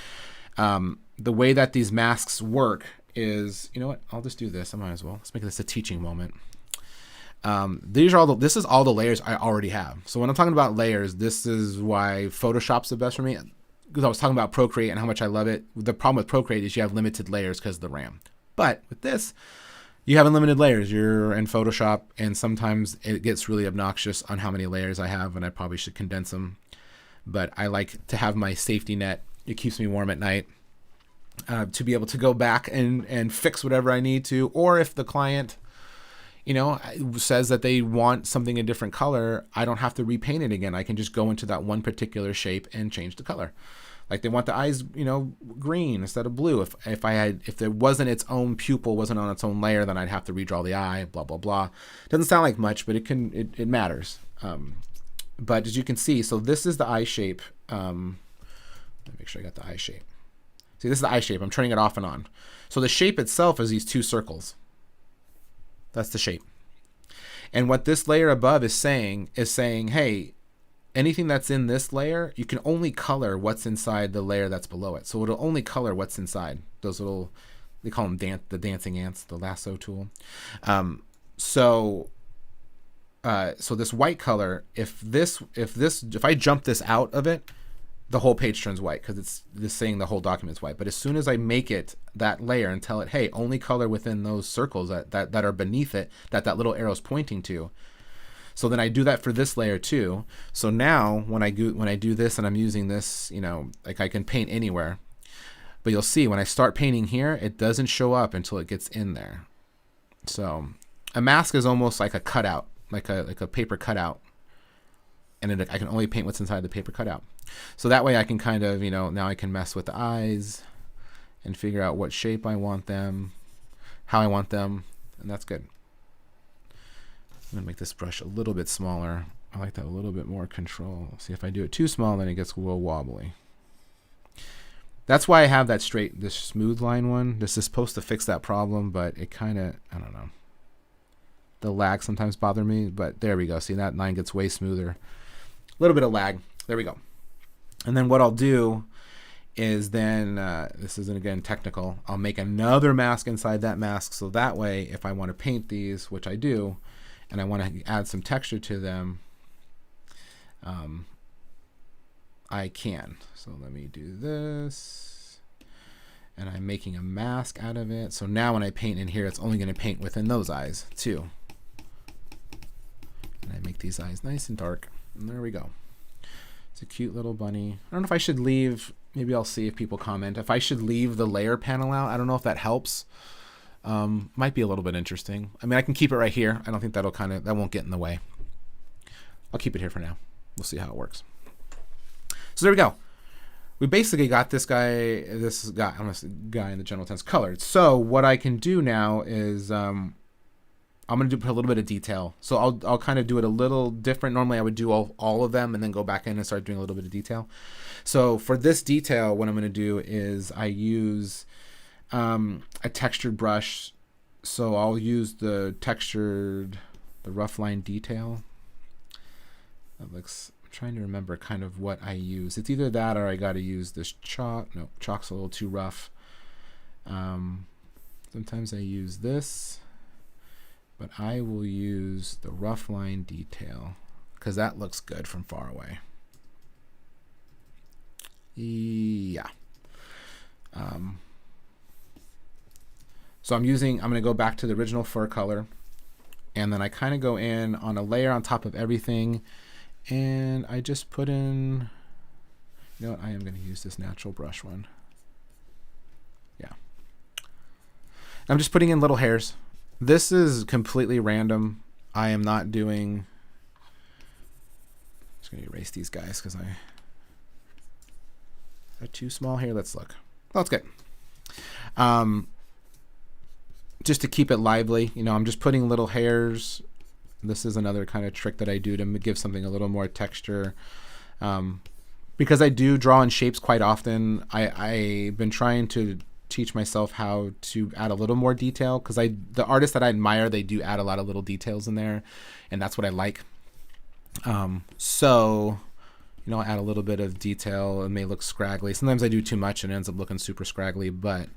the way that these masks work is, you know what? I'll just do this. I might as well. Let's make this a teaching moment. This is all the layers I already have. So when I'm talking about layers, this is why Photoshop's the best for me, because I was talking about Procreate and how much I love it. The problem with Procreate is you have limited layers because of the RAM. But with this, you have unlimited layers. You're in Photoshop, and sometimes it gets really obnoxious on how many layers I have, and I probably should condense them. But I like to have my safety net. It keeps me warm at night, to be able to go back and fix whatever I need to. Or if the client, you know, says that they want something a different color, I don't have to repaint it again. I can just go into that one particular shape and change the color. Like they want the eyes, you know, green instead of blue. If there wasn't its own pupil, wasn't on its own layer, then I'd have to redraw the eye, blah, blah, blah. Doesn't sound like much, but it matters. But as you can see, so this is the eye shape. Let me make sure I got the eye shape. See, this is the eye shape. I'm turning it off and on. So the shape itself is these two circles. That's the shape. And what this layer above is saying, hey, anything that's in this layer, you can only color what's inside the layer that's below it. So it'll only color what's inside. Those little, they call them the dancing ants, the lasso tool. So this white color, if I jump this out of it, the whole page turns white because it's just saying the whole document's white. But as soon as I make it that layer and tell it, hey, only color within those circles that are beneath it, that little arrow's pointing to. So then I do that for this layer too. So now when I do this and I'm using this, you know, like I can paint anywhere. But you'll see when I start painting here, it doesn't show up until it gets in there. So a mask is almost like a cutout, like a paper cutout. And then I can only paint what's inside the paper cutout. So that way I can kind of, you know, now I can mess with the eyes and figure out what shape I want them, how I want them, and that's good. I'm gonna make this brush a little bit smaller. I like that a little bit more control. See, if I do it too small, then it gets a little wobbly. That's why I have that this smooth line one. This is supposed to fix that problem, but it kind of, I don't know. The lag sometimes bother me, but there we go. See, that line gets way smoother. A little bit of lag. There we go. And then what I'll do is then, this isn't again technical, I'll make another mask inside that mask, so that way if I want to paint these, which I do, and I want to add some texture to them, I can. So let me do this, and I'm making a mask out of it. So now when I paint in here, it's only going to paint within those eyes too. And I make these eyes nice and dark, and there we go. It's a cute little bunny. I don't know if I should leave, maybe I'll see if people comment, if I should leave the layer panel out. I don't know if that helps. Might be a little bit interesting. I mean, I can keep it right here. I don't think that won't get in the way. I'll keep it here for now. We'll see how it works. So there we go. We basically got this guy in the general sense colored. So what I can do now is I'm going to put a little bit of detail. So I'll kind of do it a little different. Normally I would do all of them and then go back in and start doing a little bit of detail. So for this detail, what I'm going to do is I use a textured brush. So I'll use the rough line detail. That looks, I'm trying to remember kind of what I use. It's either that or I got to use this chalk. No, chalk's a little too rough. Sometimes I use this, but I will use the rough line detail because that looks good from far away. Yeah. So I'm going to go back to the original fur color, and then I kind of go in on a layer on top of everything, and I just put in, you know what, I am going to use this natural brush one. Yeah. I'm just putting in little hairs. This is completely random. I am not doing, just going to erase these guys because they're too small here. Let's look. Oh, it's good. Just to keep it lively, you know, I'm just putting little hairs. This is another kind of trick that I do to give something a little more texture. Because I do draw in shapes quite often, I've been trying to teach myself how to add a little more detail, because the artists that I admire, they do add a lot of little details in there, and that's what I like. So, you know, I'll add a little bit of detail. It may look scraggly. Sometimes I do too much and it ends up looking super scraggly, but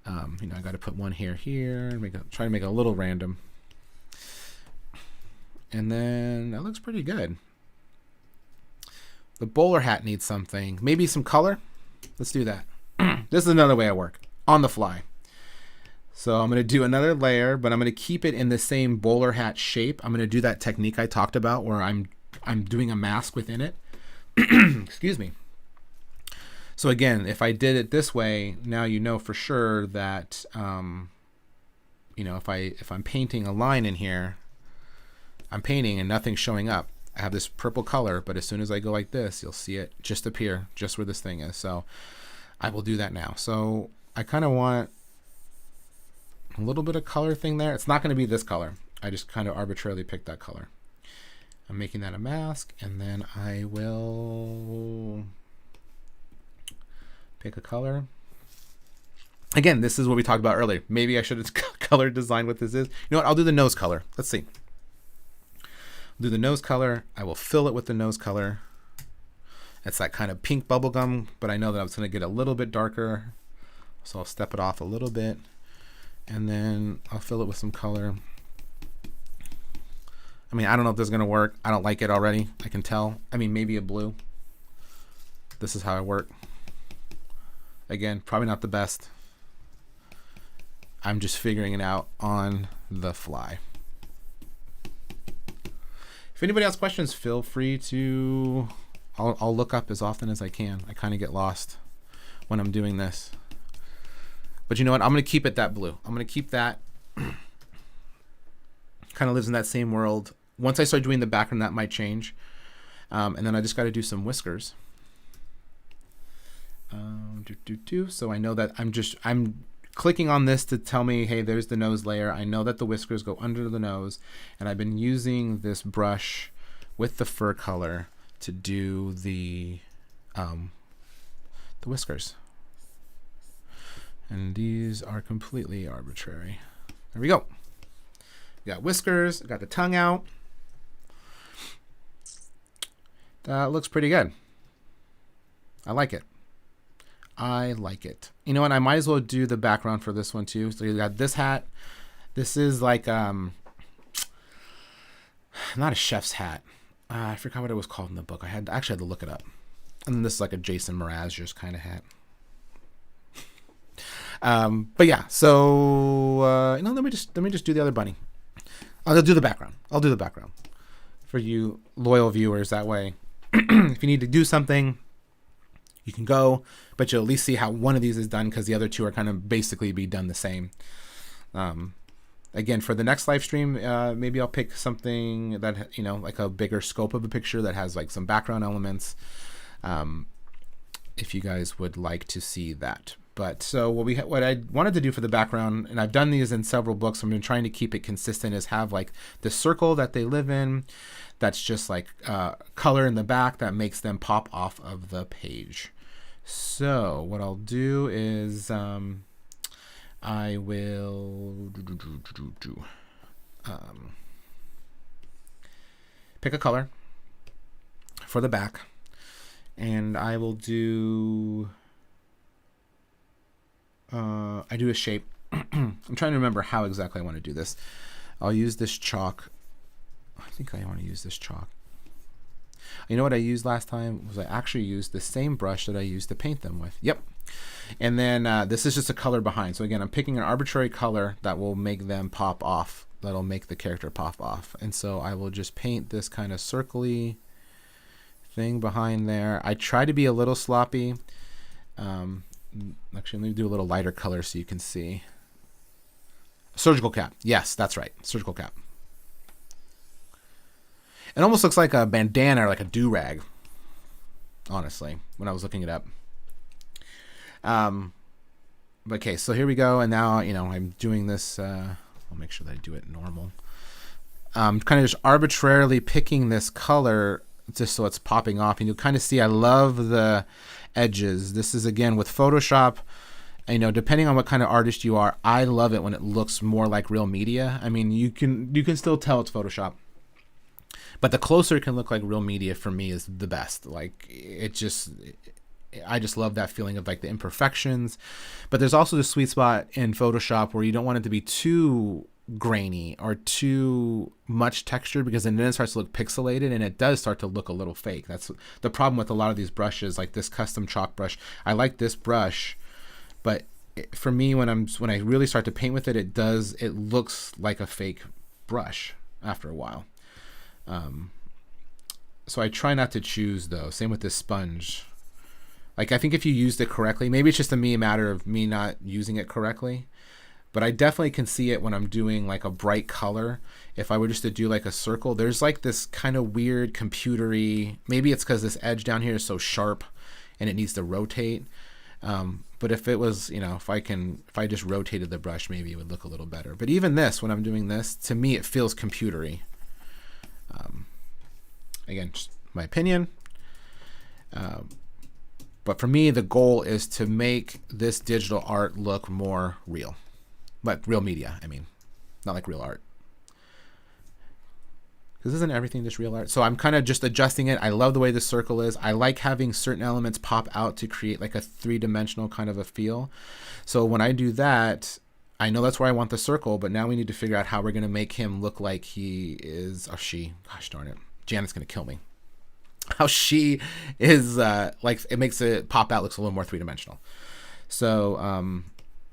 you know, I got to put one here, and try to make it a little random. And then that looks pretty good. The bowler hat needs something, maybe some color. Let's do that. This is another way I work on the fly. So I'm going to do another layer, but I'm going to keep it in the same bowler hat shape. I'm going to do that technique I talked about where I'm doing a mask within it. Excuse me. So again, if I did it this way, now you know for sure that you know, if I'm painting a line in here, I'm painting and nothing's showing up. I have this purple color, but as soon as I go like this, you'll see it just appear just where this thing is. So I will do that now. So I kind of want a little bit of color thing there. It's not going to be this color. I just kind of arbitrarily picked that color. I'm making that a mask, and then I will pick a color. Again, this is what we talked about earlier. Maybe I should have color designed what this is. You know what? I'll do the nose color. Let's see. I'll do the nose color. I will fill it with the nose color. It's that kind of pink bubblegum, but I know that I was going to get a little bit darker. So I'll step it off a little bit, and then I'll fill it with some color. I mean, I don't know if this is going to work. I don't like it already. I can tell. I mean, maybe a blue. This is how I work. Again, probably not the best. I'm just figuring it out on the fly. If anybody has questions, feel free to, I'll look up as often as I can. I kind of get lost when I'm doing this. But you know what? I'm going to keep it that blue. I'm going to keep that. Kind of lives in that same world. Once I start doing the background, that might change. And then I just got to do some whiskers. So I know that I'm clicking on this to tell me, hey, there's the nose layer. I know that the whiskers go under the nose, and I've been using this brush with the fur color to do the whiskers. And these are completely arbitrary. There we go. We got whiskers, got the tongue out. That looks pretty good. I like it. I like it. You know what? I might as well do the background for this one too. So you got this hat. This is like not a chef's hat. I forgot what it was called in the book. I actually had to look it up. And then this is like a Jason Mraz's kind of hat. But yeah, so let me just do the other bunny. I'll do the background. For you loyal viewers. That way, if you need to do something, you can go, but you'll at least see how one of these is done, because the other two are kind of basically be done the same. Again, for the next live stream, maybe I'll pick something that, like a bigger scope of a picture that has like some background elements, if you guys would like to see that. But so what I wanted to do for the background, and I've done these in several books, I've been trying to keep it consistent, is have like the circle that they live in, that's just like color in the back that makes them pop off of the page. So what I'll do is I will pick a color for the back, and I will do I do a shape. I'm trying to remember how exactly I want to do this. I'll use this chalk. I think I want to use this chalk. You know what I used last time was I actually used the same brush that I used to paint them with. Yep. And then this is just a color behind. So again, I'm picking an arbitrary color that will make them pop off. That'll make the character pop off. And so I will just paint this kind of circly thing behind there. I try to be a little sloppy. Actually, let me do a little lighter color so you can see. Surgical cap. Yes, that's right. Surgical cap. It almost looks like a bandana or like a do-rag, honestly, when I was looking it up. Okay, so here we go. And now, I'm doing this. I'll make sure that I do it normal. I'm kind of just arbitrarily picking this color just so it's popping off. And you'll kind of see I love the edges. This is, again, with Photoshop. Depending on what kind of artist you are, I love it when it looks more like real media. I mean, you can still tell it's Photoshop, but the closer it can look like real media for me is the best. Like I just love that feeling of like the imperfections. But there's also the sweet spot in Photoshop where you don't want it to be too grainy or too much texture, because then it starts to look pixelated and it does start to look a little fake. That's the problem with a lot of these brushes, like this custom chalk brush. I like this brush, but for me, when I really start to paint with it, it looks like a fake brush after a while. So I try not to choose, though. Same with this sponge. Like, I think if you used it correctly, maybe it's just a matter of me not using it correctly, but I definitely can see it when I'm doing like a bright color. If I were just to do like a circle, there's like this kind of weird computery, maybe it's because this edge down here is so sharp and it needs to rotate. But if it was, if I just rotated the brush, maybe it would look a little better. But even this, when I'm doing this, to me, it feels computery. Again, just my opinion. But for me, the goal is to make this digital art look more real. But real media, I mean, not like real art. Because isn't everything just real art? So I'm kind of just adjusting it. I love the way the circle is. I like having certain elements pop out to create like a three-dimensional kind of a feel. So when I do that, I know that's where I want the circle, but now we need to figure out how we're going to make him look like he is, or she, gosh darn it, Janet's going to kill me. How she is, like, it makes it pop out, looks a little more three-dimensional. So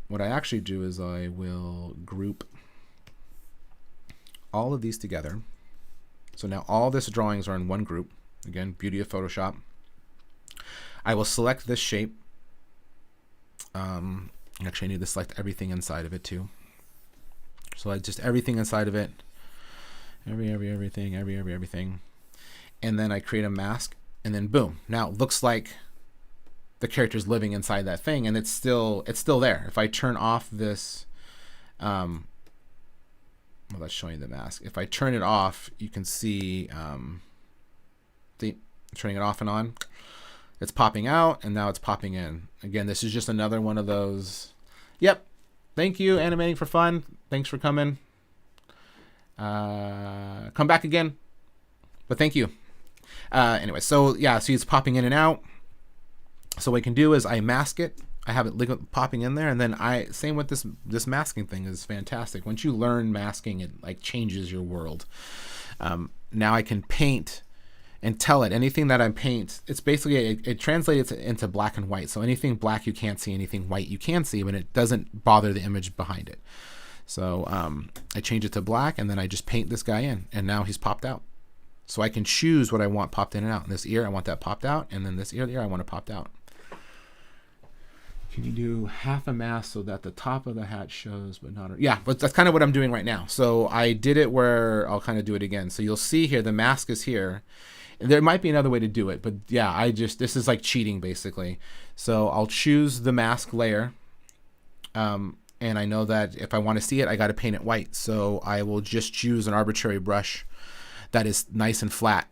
what I actually do is I will group all of these together. So now all these drawings are in one group. Again, beauty of Photoshop. I will select this shape. Actually, I need to select everything inside of it too. So I just everything inside of it. Everything. And then I create a mask, and then boom. Now it looks like the character's living inside that thing, and it's still there. If I turn off this, well, that's showing the mask. If I turn it off, you can see turning it off and on. It's popping out, and now it's popping in. Again, this is just another one of those. Yep. Thank you, Animating for Fun. Thanks for coming. Come back again. But thank you. Anyway, so yeah, see it's popping in and out. So what I can do is I mask it. I have it popping in there, and then same with this masking thing is fantastic. Once you learn masking, it like changes your world. Now I can paint and tell it anything that I paint. It's basically it translates into black and white. So anything black you can't see, anything white you can see, but it doesn't bother the image behind it. So I change it to black, and then I just paint this guy in, and now he's popped out. So I can choose what I want popped in and out. In this ear, I want that popped out, and then this ear, I want it popped out. Can you do half a mask so that the top of the hat shows, but not? Yeah, but that's kind of what I'm doing right now. So I did it where I'll kind of do it again. So you'll see here, the mask is here. There might be another way to do it, but yeah, this is like cheating basically. So I'll choose the mask layer. And I know that if I want to see it, I got to paint it white. So I will just choose an arbitrary brush that is nice and flat.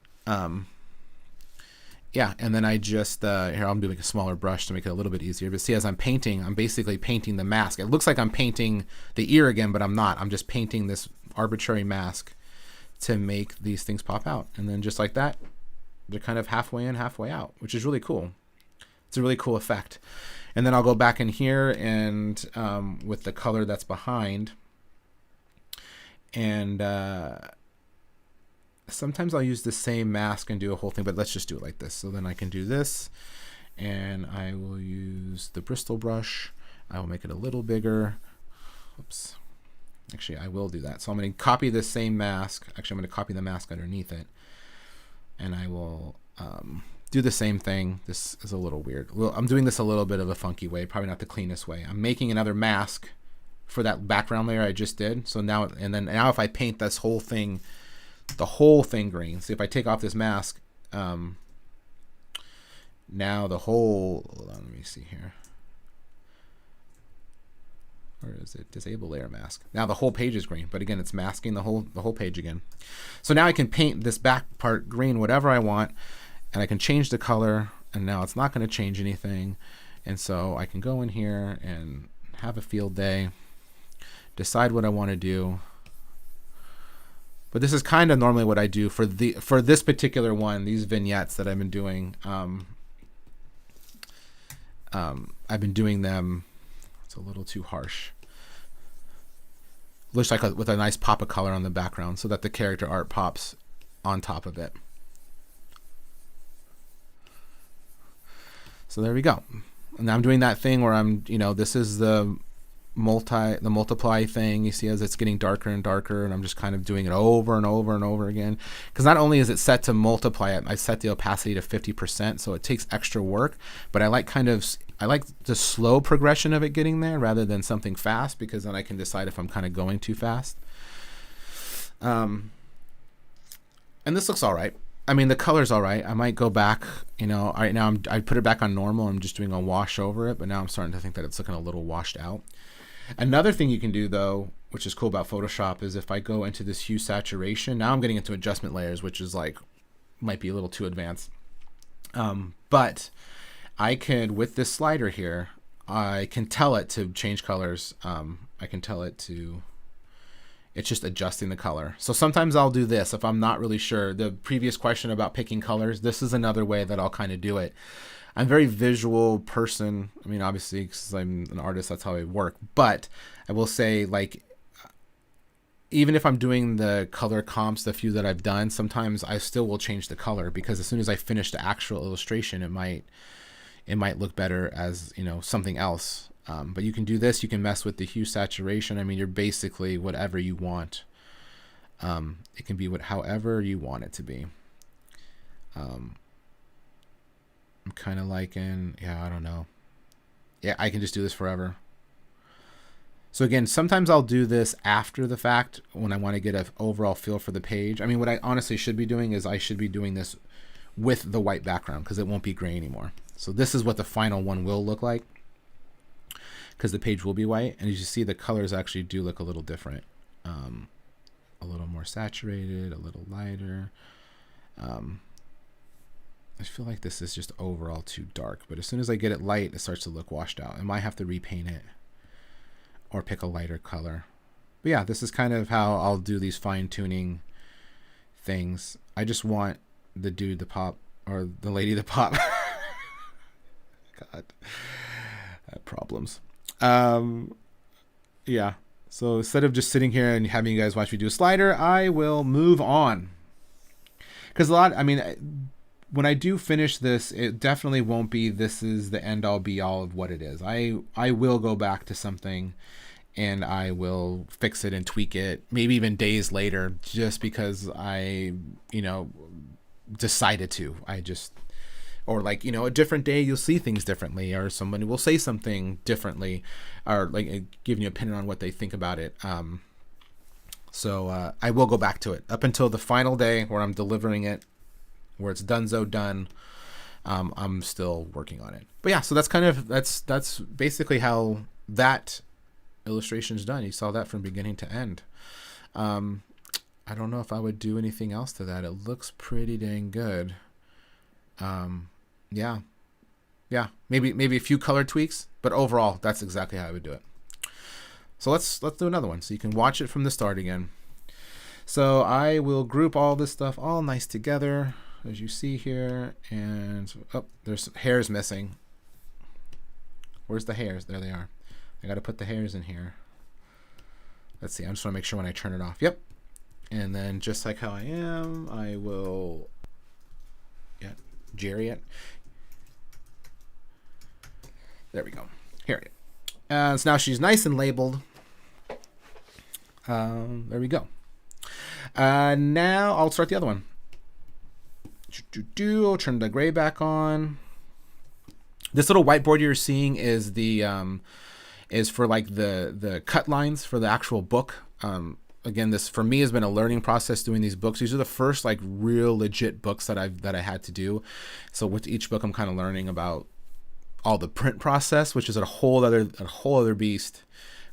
Yeah, and then I just, here I'm doing a smaller brush to make it a little bit easier. But see, as I'm painting, I'm basically painting the mask. It looks like I'm painting the ear again, but I'm not. I'm just painting this arbitrary mask to make these things pop out. And then just like that, they're kind of halfway in, halfway out, which is really cool. It's a really cool effect. And then I'll go back in here and with the color that's behind. And sometimes I'll use the same mask and do a whole thing, but let's just do it like this. So then I can do this, and I will use the Bristol brush. I will make it a little bigger. Oops. Actually, I will do that. So I'm going to copy the same mask. Actually, I'm going to copy the mask underneath it. And I will do the same thing. This is a little weird. Well, I'm doing this a little bit of a funky way, probably not the cleanest way. I'm making another mask for that background layer I just did. So now, now if I paint this whole thing, the whole thing green. See, if I take off this mask, now the whole, hold on, let me see here. Or is it disable layer mask? Now the whole page is green, but again, it's masking the whole page again. So now I can paint this back part green, whatever I want, and I can change the color, and now it's not going to change anything. And so I can go in here and have a field day, decide what I want to do. But this is kind of normally what I do for this particular one, these vignettes that I've been doing. I've been doing them. It's a little too harsh. Looks like with a nice pop of color on the background so that the character art pops on top of it. So there we go. And now I'm doing that thing where I'm, this is the multiply thing. You see as it's getting darker and darker, and I'm just kind of doing it over and over and over again. Because not only is it set to multiply it, I set the opacity to 50%, so it takes extra work. But I like the slow progression of it getting there rather than something fast, because then I can decide if I'm kind of going too fast. And this looks all right. I mean, the color's all right. I might go back, right now I put it back on normal. I'm just doing a wash over it, but now I'm starting to think that it's looking a little washed out. Another thing you can do, though, which is cool about Photoshop, is if I go into this hue saturation, now I'm getting into adjustment layers, which is might be a little too advanced. But I could, with this slider here, I can tell it to change colors. I can tell it to, it's just adjusting the color. So sometimes I'll do this if I'm not really sure. The previous question about picking colors, this is another way that I'll kind of do it. I'm a very visual person. I mean, obviously, because I'm an artist, that's how I work. But I will say, even if I'm doing the color comps, the few that I've done, sometimes I still will change the color, because as soon as I finish the actual illustration, it might look better as, something else. But you can do this. You can mess with the hue saturation. I mean, you're basically whatever you want. It can be however you want it to be. I'm kind of liking, I don't know. Yeah, I can just do this forever. So again, sometimes I'll do this after the fact when I want to get an overall feel for the page. I mean, what I honestly should be doing is I should be doing this with the white background, because it won't be gray anymore. So this is what the final one will look like, because the page will be white. And as you see, the colors actually do look a little different. A little more saturated, a little lighter. I feel like this is just overall too dark, but as soon as I get it light, it starts to look washed out. I might have to repaint it or pick a lighter color. But yeah, this is kind of how I'll do these fine-tuning things. I just want the dude to pop, or the lady to pop. God, I have problems. Yeah, so instead of just sitting here and having you guys watch me do a slider, I will move on. Because when I do finish this, it definitely won't be this is the end all be all of what it is. I will go back to something and I will fix it and tweak it, maybe even days later, just because I, decided to. Or like, a different day you'll see things differently, or somebody will say something differently, or like giving you an opinion on what they think about it. So I will go back to it up until the final day where I'm delivering it, where it's done. I'm still working on it. But yeah, so that's basically how that illustration is done. You saw that from beginning to end. I don't know if I would do anything else to that. It looks pretty dang good. Yeah, maybe a few color tweaks, but overall, that's exactly how I would do it. So let's do another one so you can watch it from the start again. So I will group all this stuff all nice together, as you see here, and there's hairs missing. Where's the hairs? There they are. I got to put the hairs in here. Let's see. I just want to make sure when I turn it off. Yep. And then just like how I am, I will Jerry it. There we go. Here it is. So now she's nice and labeled. There we go. Now I'll start the other one. I'll turn the gray back on. This little whiteboard you're seeing is is for like the cut lines for the actual book. Again, this for me has been a learning process doing these books. These are the first like real legit books that I had to do. So with each book, I'm kind of learning about all the print process, which is a whole other beast.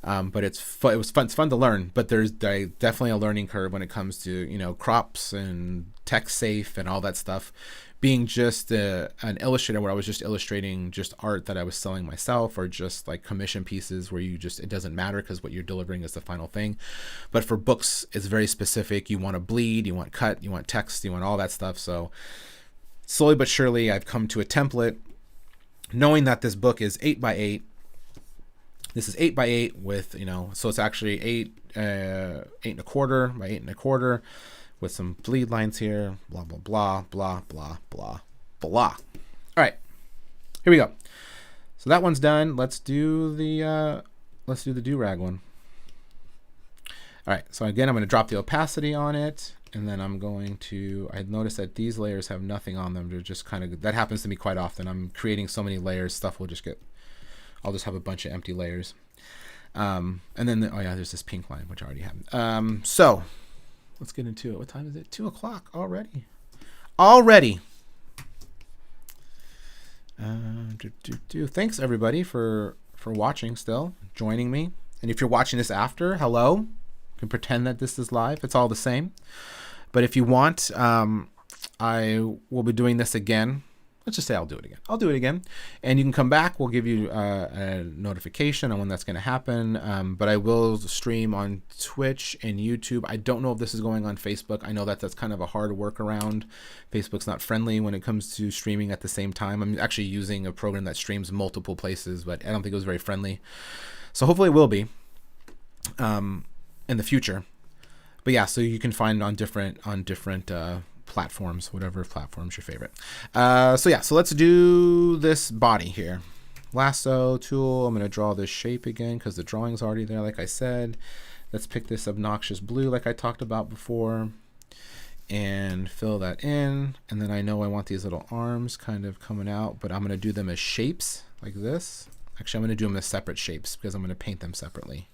But it's fun to learn. But there's definitely a learning curve when it comes to crops and text safe and all that stuff. Being just an illustrator where I was just illustrating just art that I was selling myself, or just like commission pieces where it doesn't matter because what you're delivering is the final thing. But for books, it's very specific. You want to bleed, you want cut, you want text, you want all that stuff. So slowly but surely, I've come to a template, knowing that this book is 8x8. This is 8x8 with, so it's actually 8.25 by 8.25 with some bleed lines here, blah, blah, blah, blah, blah, blah, blah. All right, here we go. So that one's done. Let's do the do-rag one. All right, so again, I'm going to drop the opacity on it, and then I'm going to, I noticed that these layers have nothing on them. They're just kind of, that happens to me quite often. I'm creating so many layers, stuff will just I'll just have a bunch of empty layers. And then, there's this pink line, which I already have. So let's get into it. What time is it? 2:00 already. Thanks everybody for watching still, joining me. And if you're watching this after, hello. You can pretend that this is live. It's all the same. But if you want, I will be doing this again. Let's just say I'll do it again. And you can come back. We'll give you a notification on when that's going to happen. But I will stream on Twitch and YouTube. I don't know if this is going on Facebook. I know that's kind of a hard workaround. Facebook's not friendly when it comes to streaming at the same time. I'm actually using a program that streams multiple places, but I don't think it was very friendly. So hopefully it will be in the future. But yeah, so you can find it on different platforms, whatever platform's your favorite. So let's do this body here. Lasso tool. I'm going to draw this shape again because the drawing's already there, like I said. Let's pick this obnoxious blue like I talked about before and fill that in. And then I know I want these little arms kind of coming out, but I'm going to do them as shapes like this. Actually, I'm going to do them as separate shapes because I'm going to paint them separately.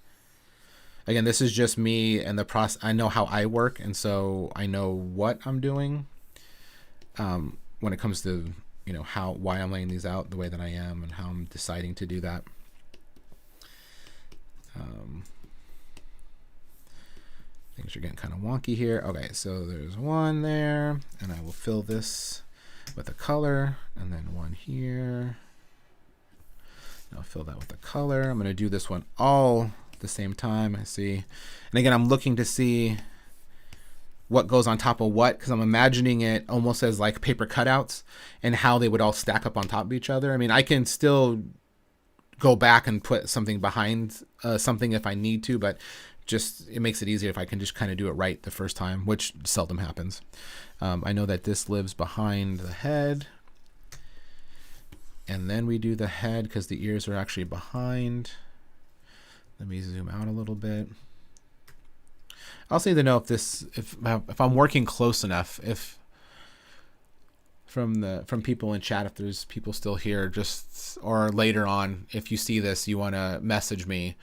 Again, this is just me and the process. I know how I work, and so I know what I'm doing when it comes to why I'm laying these out the way that I am and how I'm deciding to do that. Things are getting kind of wonky here. Okay, so there's one there, and I will fill this with a color, and then one here. I'll fill that with a color. I'm going to do this one all at the same time. I see. And again, I'm looking to see what goes on top of what, because I'm imagining it almost as like paper cutouts and how they would all stack up on top of each other. I mean, I can still go back and put something behind something if I need to, but just it makes it easier if I can just kind of do it right the first time, which seldom happens. I know that this lives behind the head. And then we do the head because the ears are actually behind. Let me zoom out a little bit. I also need to know if I'm working close enough, if from people in chat, if there's people still here, or later on, if you see this, you want to message me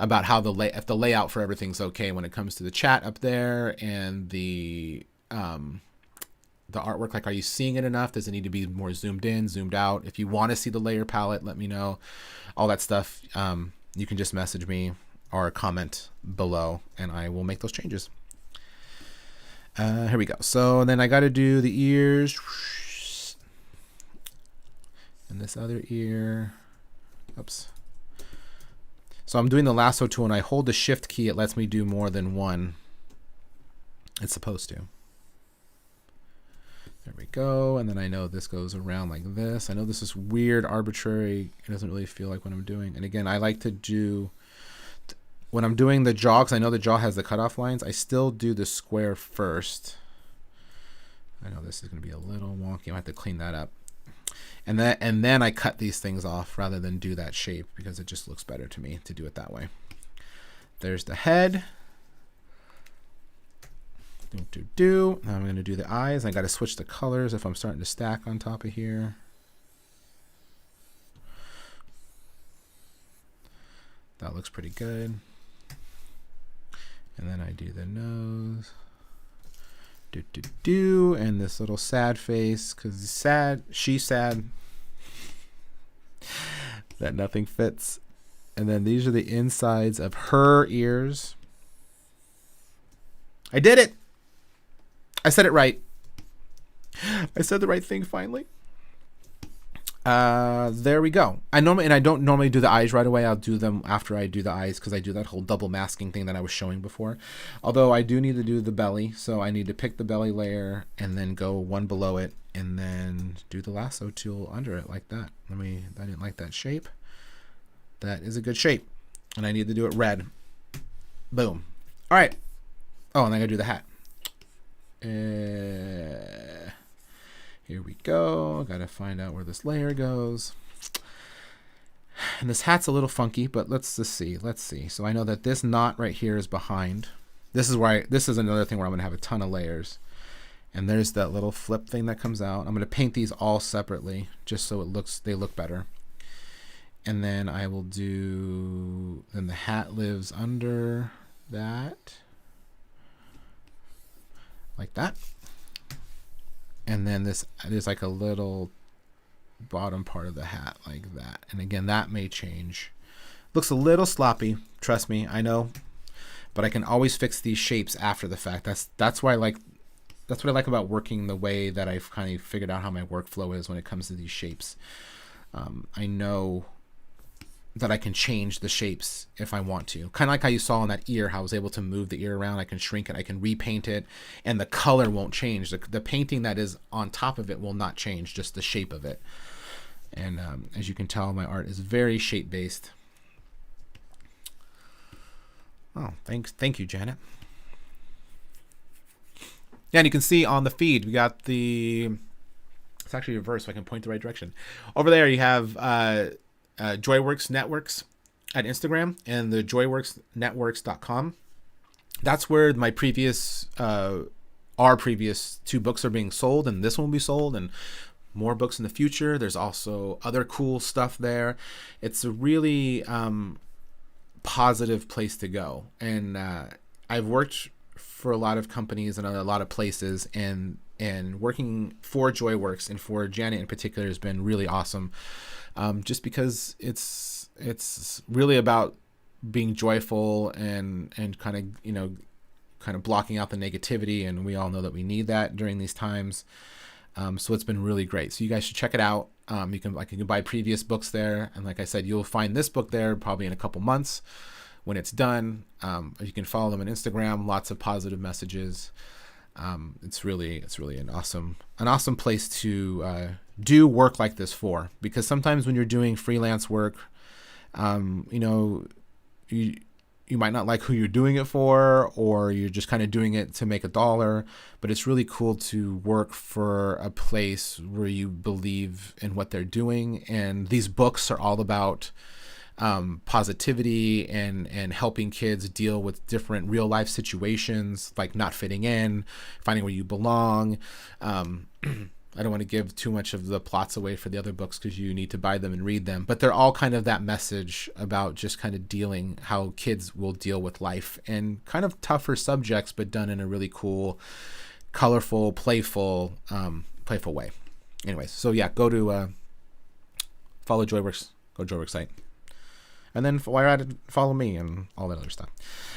about how if the layout for everything's okay when it comes to the chat up there and the artwork. Like, are you seeing it enough? Does it need to be more zoomed in, zoomed out? If you want to see the layer palette, let me know. All that stuff, you can just message me or comment below, and I will make those changes. Here we go. So then I got to do the ears. And this other ear. Oops. So I'm doing the lasso tool, and I hold the shift key. It lets me do more than one. It's supposed to. There we go. And then I know this goes around like this. I know this is weird, arbitrary. It doesn't really feel like what I'm doing. And again, I like to do, when I'm doing the jaw, because I know the jaw has the cutoff lines, I still do the square first. I know this is going to be a little wonky. I have to clean that up. And then I cut these things off rather than do that shape, because it just looks better to me to do it that way. There's the head. Now I'm going to do the eyes. I got to switch the colors if I'm starting to stack on top of here. That looks pretty good. And then I do the nose. And this little sad face, because she's sad that nothing fits. And then these are the insides of her ears. I did it. I said it right. I said the right thing finally. There we go. I don't normally do the eyes right away. I'll do them after I do the eyes, because I do that whole double masking thing that I was showing before. Although I do need to do the belly, so I need to pick the belly layer and then go one below it and then do the lasso tool under it like that. I didn't like that shape. That is a good shape. And I need to do it red. Boom. All right. Oh, and I gotta do the hat. Here we go. Gotta find out where this layer goes. And this hat's a little funky, but let's just see. Let's see. So I know that this knot right here is behind. This is another thing where I'm gonna have a ton of layers. And there's that little flip thing that comes out. I'm gonna paint these all separately just so they look better. And then I will do. Then the hat lives under that. Like that. And then this is like a little bottom part of the hat like that. And again, that may change. Looks a little sloppy, trust me, I know. But I can always fix these shapes after the fact. That's what I like about working the way that I've kind of figured out how my workflow is when it comes to these shapes. I know that I can change the shapes if I want to. Kind of like how you saw in that ear, how I was able to move the ear around. I can shrink it, I can repaint it, and the color won't change. The painting that is on top of it will not change, just the shape of it. And as you can tell, my art is very shape-based. Oh, thank you, Janet. Yeah, and you can see on the feed, we got it's actually reversed, so I can point the right direction. Over there, you have JoyWorks Networks at Instagram and the JoyWorksNetworks.com. That's where our previous two books are being sold, and this one will be sold, and more books in the future. There's also other cool stuff there. It's a really positive place to go. And I've worked for a lot of companies and a lot of places, and and working for JoyWorks and for Janet in particular has been really awesome. Just because it's really about being joyful and kind of, you know, kind of blocking out the negativity, and we all know that we need that during these times. So it's been really great. So you guys should check it out. You can buy previous books there, and like I said, you'll find this book there probably in a couple months when it's done. You can follow them on Instagram. Lots of positive messages. It's really an awesome place to do work like this for, because sometimes when you're doing freelance work, you know, you might not like who you're doing it for, or you're just kind of doing it to make a dollar, but it's really cool to work for a place where you believe in what they're doing. And these books are all about positivity and helping kids deal with different real life situations, like not fitting in, finding where you belong. I don't want to give too much of the plots away for the other books because you need to buy them and read them, but they're all kind of that message about just kind of dealing, how kids will deal with life and kind of tougher subjects, but done in a really cool, colorful, playful way. Anyways, so yeah, go to follow JoyWorks, go to JoyWorks site. And then while you're at it, follow me and all that other stuff.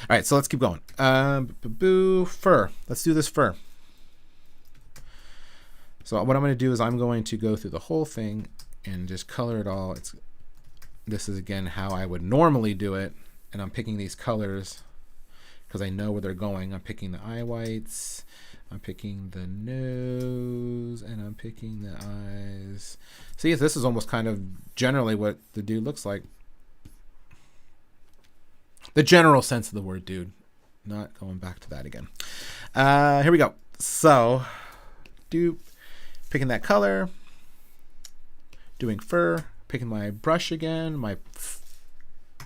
All right, so let's keep going. Fur. Let's do this fur. So what I'm going to do is I'm going to go through the whole thing and just color it all. This is, again, how I would normally do it. And I'm picking these colors because I know where they're going. I'm picking the eye whites. I'm picking the nose. And I'm picking the eyes. See, this is almost kind of generally what the dude looks like. The general sense of the word dude. Not going back to that again. Here we go. So, picking that color. Doing fur. Picking my brush again. My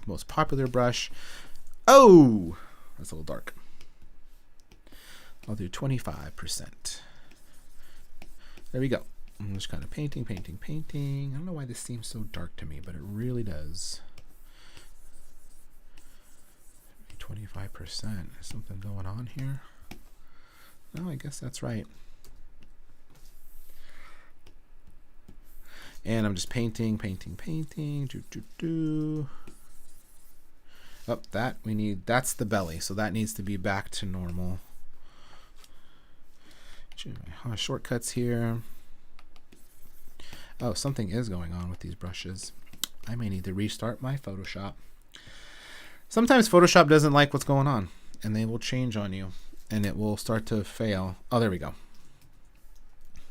most popular brush. Oh! That's a little dark. I'll do 25%. There we go. I'm just kind of painting. I don't know why this seems so dark to me, but it really does. 25%. There's something going on here. No, I guess that's right. And I'm just painting. Oh, that's the belly, so that needs to be back to normal. Shortcuts here. Oh, something is going on with these brushes. I may need to restart my Photoshop. Sometimes Photoshop doesn't like what's going on, and they will change on you, and it will start to fail. Oh, there we go.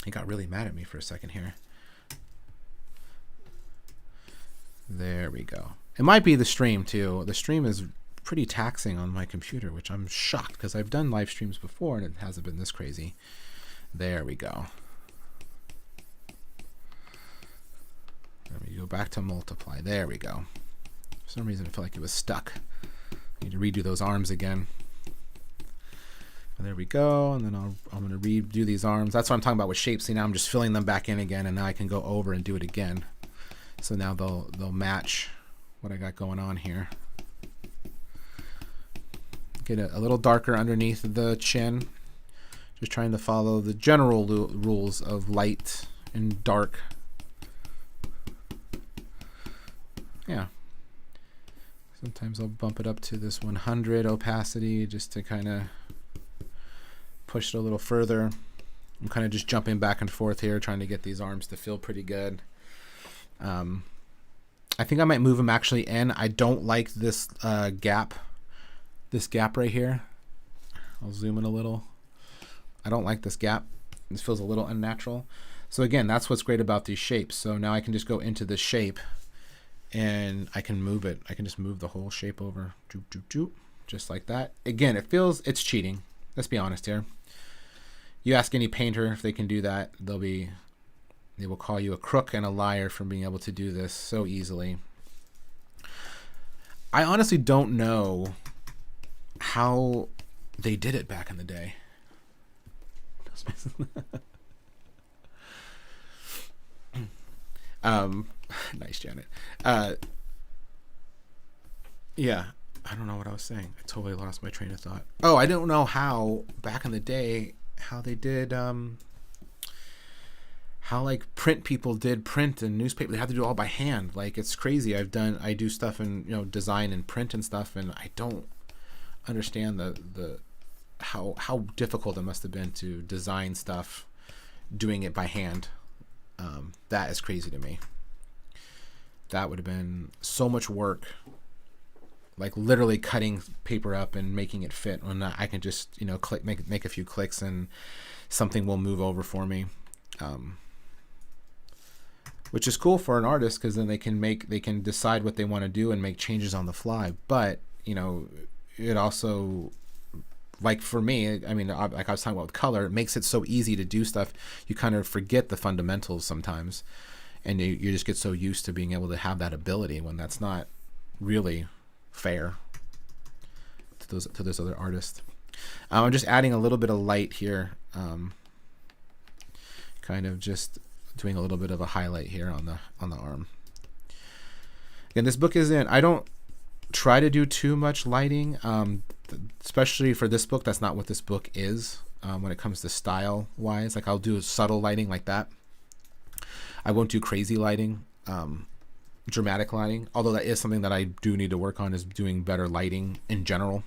He got really mad at me for a second here. There we go. It might be the stream, too. The stream is pretty taxing on my computer, which I'm shocked, because I've done live streams before, and it hasn't been this crazy. There we go. Let me go back to multiply. There we go. For some reason, I felt like it was stuck. I need to redo those arms again. And there we go. And then I'm going to redo these arms. That's what I'm talking about with shapes. See, now I'm just filling them back in again, and now I can go over and do it again. So now they'll match what I got going on here. Get a little darker underneath the chin. Just trying to follow the general rules of light and dark. Yeah. Sometimes I'll bump it up to this 100 opacity just to kind of push it a little further. I'm kind of just jumping back and forth here, trying to get these arms to feel pretty good. I think I might move them actually in. I don't like this gap right here. I'll zoom in a little. I don't like this gap. This feels a little unnatural. So again, that's what's great about these shapes. So now I can just go into the shape and I can move it. I can just move the whole shape over, just like that. Again, it's cheating. Let's be honest here. You ask any painter if they can do that, they will call you a crook and a liar for being able to do this so easily. I honestly don't know how they did it back in the day. Nice, Janet. Yeah, I don't know what I was saying. I totally lost my train of thought. Oh, I don't know how back in the day how they did how like print people did print and newspaper. They had to do it all by hand. Like, it's crazy. I do stuff in, design and print and stuff, and I don't understand the how difficult it must have been to design stuff doing it by hand. That is crazy to me. That would have been so much work, like literally cutting paper up and making it fit when I can just make a few clicks and something will move over for me, which is cool for an artist, because then they can decide what they want to do and make changes on the fly. But it also, like for me, I mean, like I was talking about with color, it makes it so easy to do stuff. You kind of forget the fundamentals sometimes, and you just get so used to being able to have that ability when that's not really fair to those other artists. I'm just adding a little bit of light here, kind of just doing a little bit of a highlight here on the arm. Again, this book I don't try to do too much lighting, especially for this book. That's not what this book is. When it comes to style wise, like I'll do subtle lighting like that. I won't do crazy lighting, dramatic lighting, although that is something that I do need to work on, is doing better lighting in general.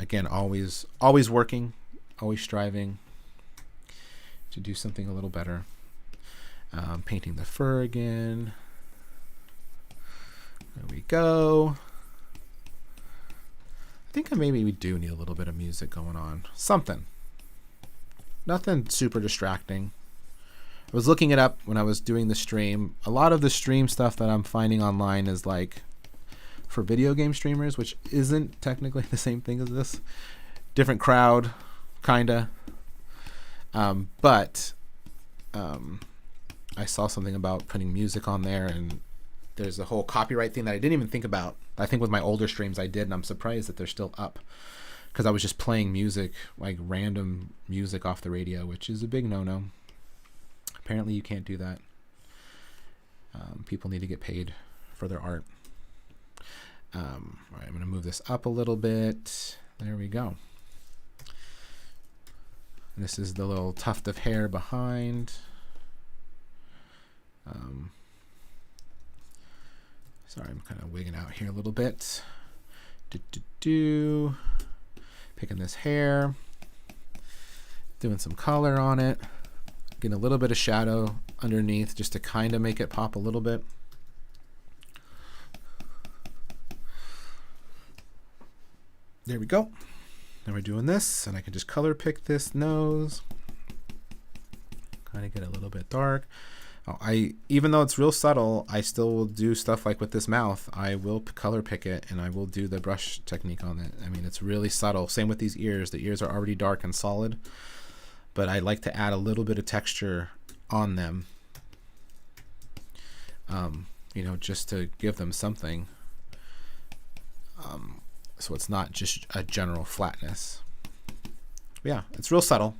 Again, always working, always striving to do something a little better. Painting the fur again. There we go. I think maybe we do need a little bit of music going on. Something. Nothing super distracting. I was looking it up when I was doing the stream. A lot of the stream stuff that I'm finding online is like for video game streamers, which isn't technically the same thing as this. Different crowd, kinda. But I saw something about putting music on there, and there's a whole copyright thing that I didn't even think about. I think with my older streams I did, and I'm surprised that they're still up, because I was just playing music, like random music off the radio, which is a big no-no. Apparently you can't do that. People need to get paid for their art. All right, I'm going to move this up a little bit. There we go. This is the little tuft of hair behind. Sorry, I'm kind of wigging out here a little bit. Picking this hair. Doing some color on it. Getting a little bit of shadow underneath just to kind of make it pop a little bit. There we go. Now we're doing this, and I can just color pick this nose. Kind of get a little bit dark. Even though it's real subtle, I still will do stuff like with this mouth. I will color pick it, and I will do the brush technique on it. I mean, it's really subtle. Same with these ears. The ears are already dark and solid, but I like to add a little bit of texture on them, just to give them something. So it's not just a general flatness. Yeah, it's real subtle.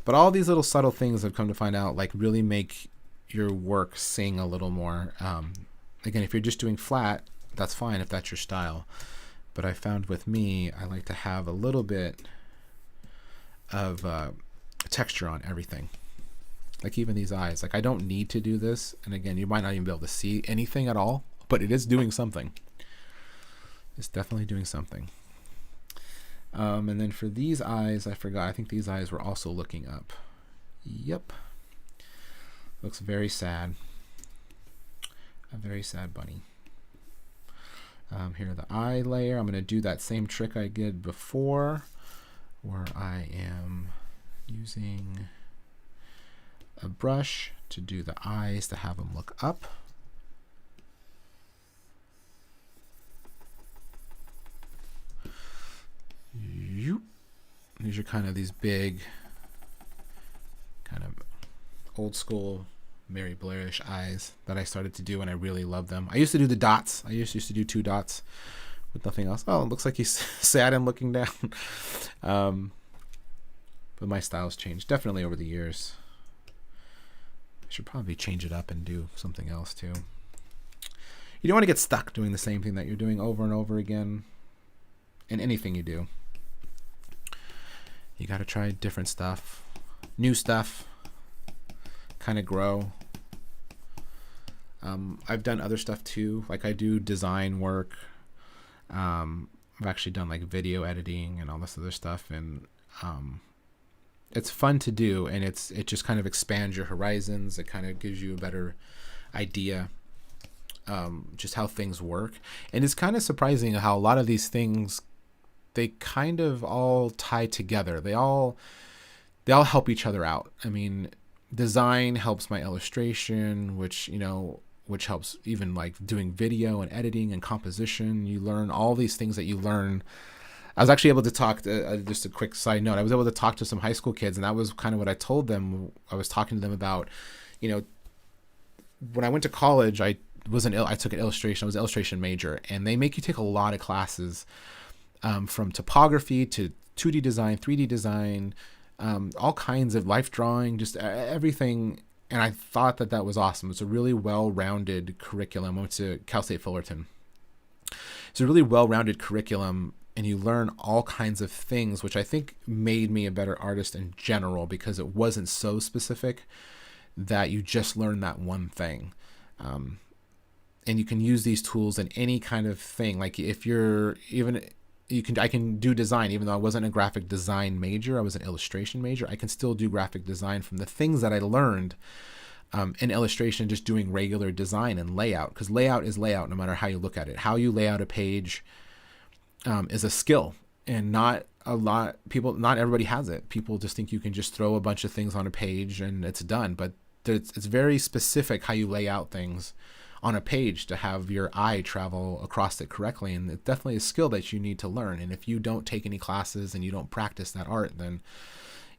But all these little subtle things I've come to find out, like, really make your work sing a little more. Again, if you're just doing flat, that's fine if that's your style. But I found with me, I like to have a little bit of texture on everything. Like even these eyes. Like, I don't need to do this. And again, you might not even be able to see anything at all, but it is doing something. It's definitely doing something. And then for these eyes, I forgot. I think these eyes were also looking up. Yep. Looks very sad. A very sad bunny. Here, the eye layer. I'm going to do that same trick I did before, where I am using a brush to do the eyes to have them look up. These are kind of these big, kind of old school Mary Blairish eyes that I started to do, and I really love them. I used to do the dots. I used to do 2 dots with nothing else. Oh, it looks like he's sad and looking down. But my style's changed definitely over the years. I should probably change it up and do something else too. You don't want to get stuck doing the same thing that you're doing over and over again in anything you do. You got to try different stuff, new stuff. kind of grow. I've done other stuff too. Like I do design work. I've actually done like video editing and all this other stuff, and it's fun to do, and it just kind of expands your horizons. It kind of gives you a better idea just how things work. And it's kind of surprising how a lot of these things, they kind of all tie together. They all help each other out. I mean, design helps my illustration, which helps even like doing video and editing and composition. You learn all these things that you learn. I was actually able to talk to, just a quick side note, I was able to talk to some high school kids, and that was kind of what I told them. I was talking to them about, when I went to college, I took an illustration. I was an illustration major, and they make you take a lot of classes, from typography to 2D design, 3D design, all kinds of life drawing, just everything. And I thought that was awesome. It's a really well-rounded curriculum. I went to Cal State Fullerton. It's a really well-rounded curriculum, and you learn all kinds of things, which I think made me a better artist in general, because it wasn't so specific that you just learn that one thing. And you can use these tools in any kind of thing. Like if I can do design, even though I wasn't a graphic design major, I was an illustration major. I can still do graphic design from the things that I learned in illustration, just doing regular design and layout, because layout is layout no matter how you look at it. How you lay out a page is a skill, and not everybody has it. People just think you can just throw a bunch of things on a page and it's done, but it's very specific how you lay out things on a page to have your eye travel across it correctly. And it's definitely a skill that you need to learn. And if you don't take any classes and you don't practice that art, then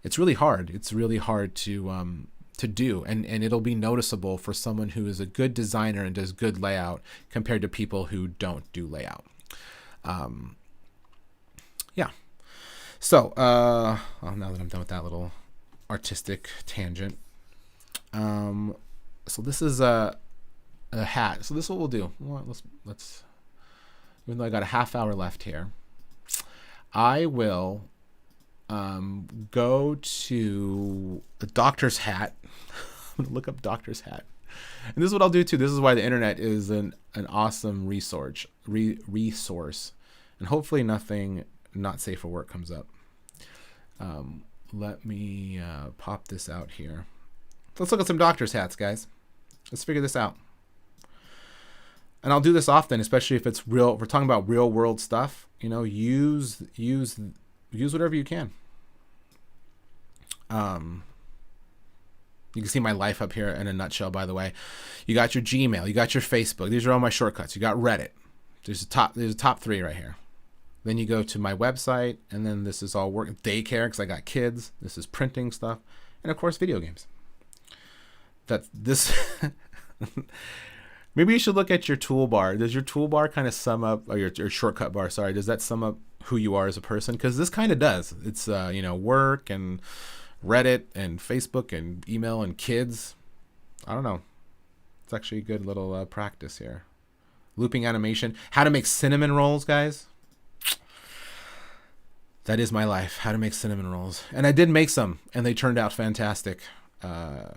it's really hard. It's really hard to do. And it'll be noticeable for someone who is a good designer and does good layout compared to people who don't do layout. Yeah. So, now that I'm done with that little artistic tangent, so this is a hat. So this is what we'll do. Let's even though I got a half hour left here, I will go to a doctor's hat. I'm gonna look up doctor's hat, and this is what I'll do too. This is why the internet is an awesome resource, and hopefully nothing not safe for work comes up. Let me pop this out here. Let's look at some doctor's hats, guys. Let's figure this out. And I'll do this often, especially if it's real. If we're talking about real world stuff, use whatever you can. You can see my life up here in a nutshell, by the way. You got your Gmail, you got your Facebook. These are all my shortcuts. You got Reddit. There's a top 3 right here. Then you go to my website, and then this is all work. Daycare, because I got kids. This is printing stuff. And of course, video games. Maybe you should look at your toolbar. Does your toolbar kind of sum up, or your shortcut bar, sorry, does that sum up who you are as a person? Because this kind of does. It's, work and Reddit and Facebook and email and kids. I don't know. It's actually a good little practice here. Looping animation. How to make cinnamon rolls, guys. That is my life. How to make cinnamon rolls. And I did make some, and they turned out fantastic.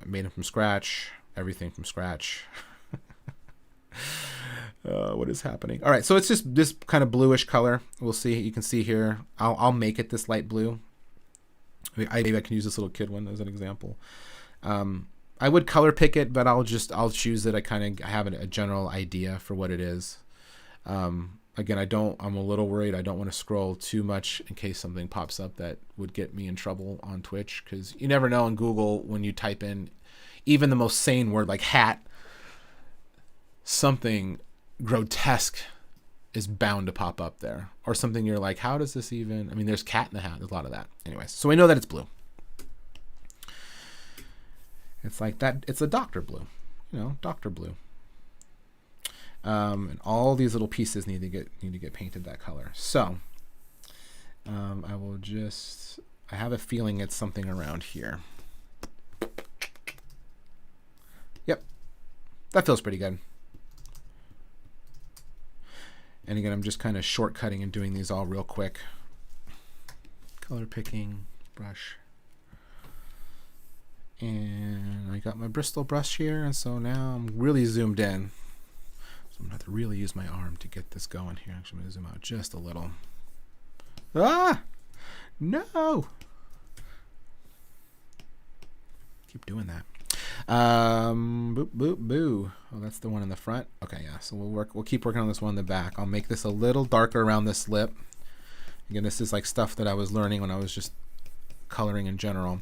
Made them from scratch. Everything from scratch. What is happening? All right, so it's just this kind of bluish color. We'll see. You can see here. I'll make it this light blue. Maybe I can use this little kid one as an example. I would color pick it, but I'll choose it. I have a general idea for what it is. Again, I'm a little worried. I don't want to scroll too much in case something pops up that would get me in trouble on Twitch, because you never know in Google when you type in even the most sane word like hat, something grotesque is bound to pop up there, or something you're like, how does this even, there's cat in the hat. There's a lot of that. Anyways, so we know that it's blue. It's like that. It's a doctor blue, doctor blue. And all these little pieces need to get painted that color. So I have a feeling it's something around here. Yep, that feels pretty good. And again, I'm just kind of shortcutting and doing these all real quick. Color picking, brush. And I got my Bristol brush here, and so now I'm really zoomed in. So I'm gonna have to really use my arm to get this going here. Actually, I'm gonna zoom out just a little. Ah! No! Keep doing that. Boop, boop, boo. Oh, that's the one in the front. Okay, yeah. So we'll keep working on this one in the back. I'll make this a little darker around this lip. Again, this is like stuff that I was learning when I was just coloring in general.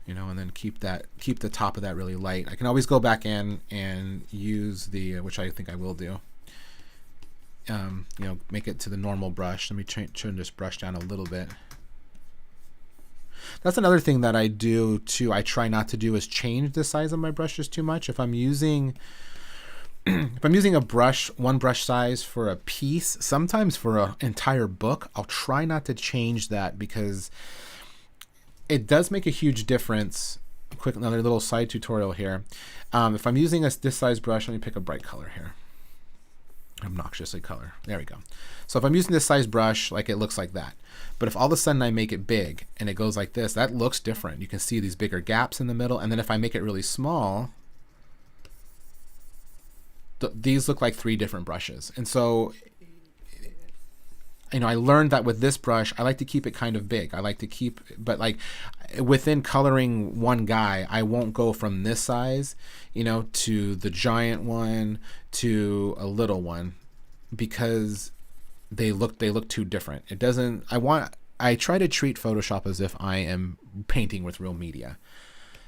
You know, and then keep the top of that really light. I can always go back in and use the, which I think I will do. You know, make it to the normal brush. Let me turn this brush down a little bit. That's another thing that I do too. I try not to do is change the size of my brushes too much. If I'm using a brush, one brush size for a piece, sometimes for an entire book, I'll try not to change that because it does make a huge difference. Quick, another little side tutorial here. If I'm using this size brush, let me pick a bright color here. Obnoxiously color. There we go. So if I'm using this size brush, like it looks like that. But if all of a sudden I make it big and it goes like this, that looks different. You can see these bigger gaps in the middle. And then if I make it really small, these look like 3 different brushes. And so, you know, I learned that with this brush, I like to keep it kind of big. I like to keep, but like within coloring one guy, I won't go from this size, you know, to the giant one to a little one because they look too different. It doesn't, I try to treat Photoshop as if I am painting with real media.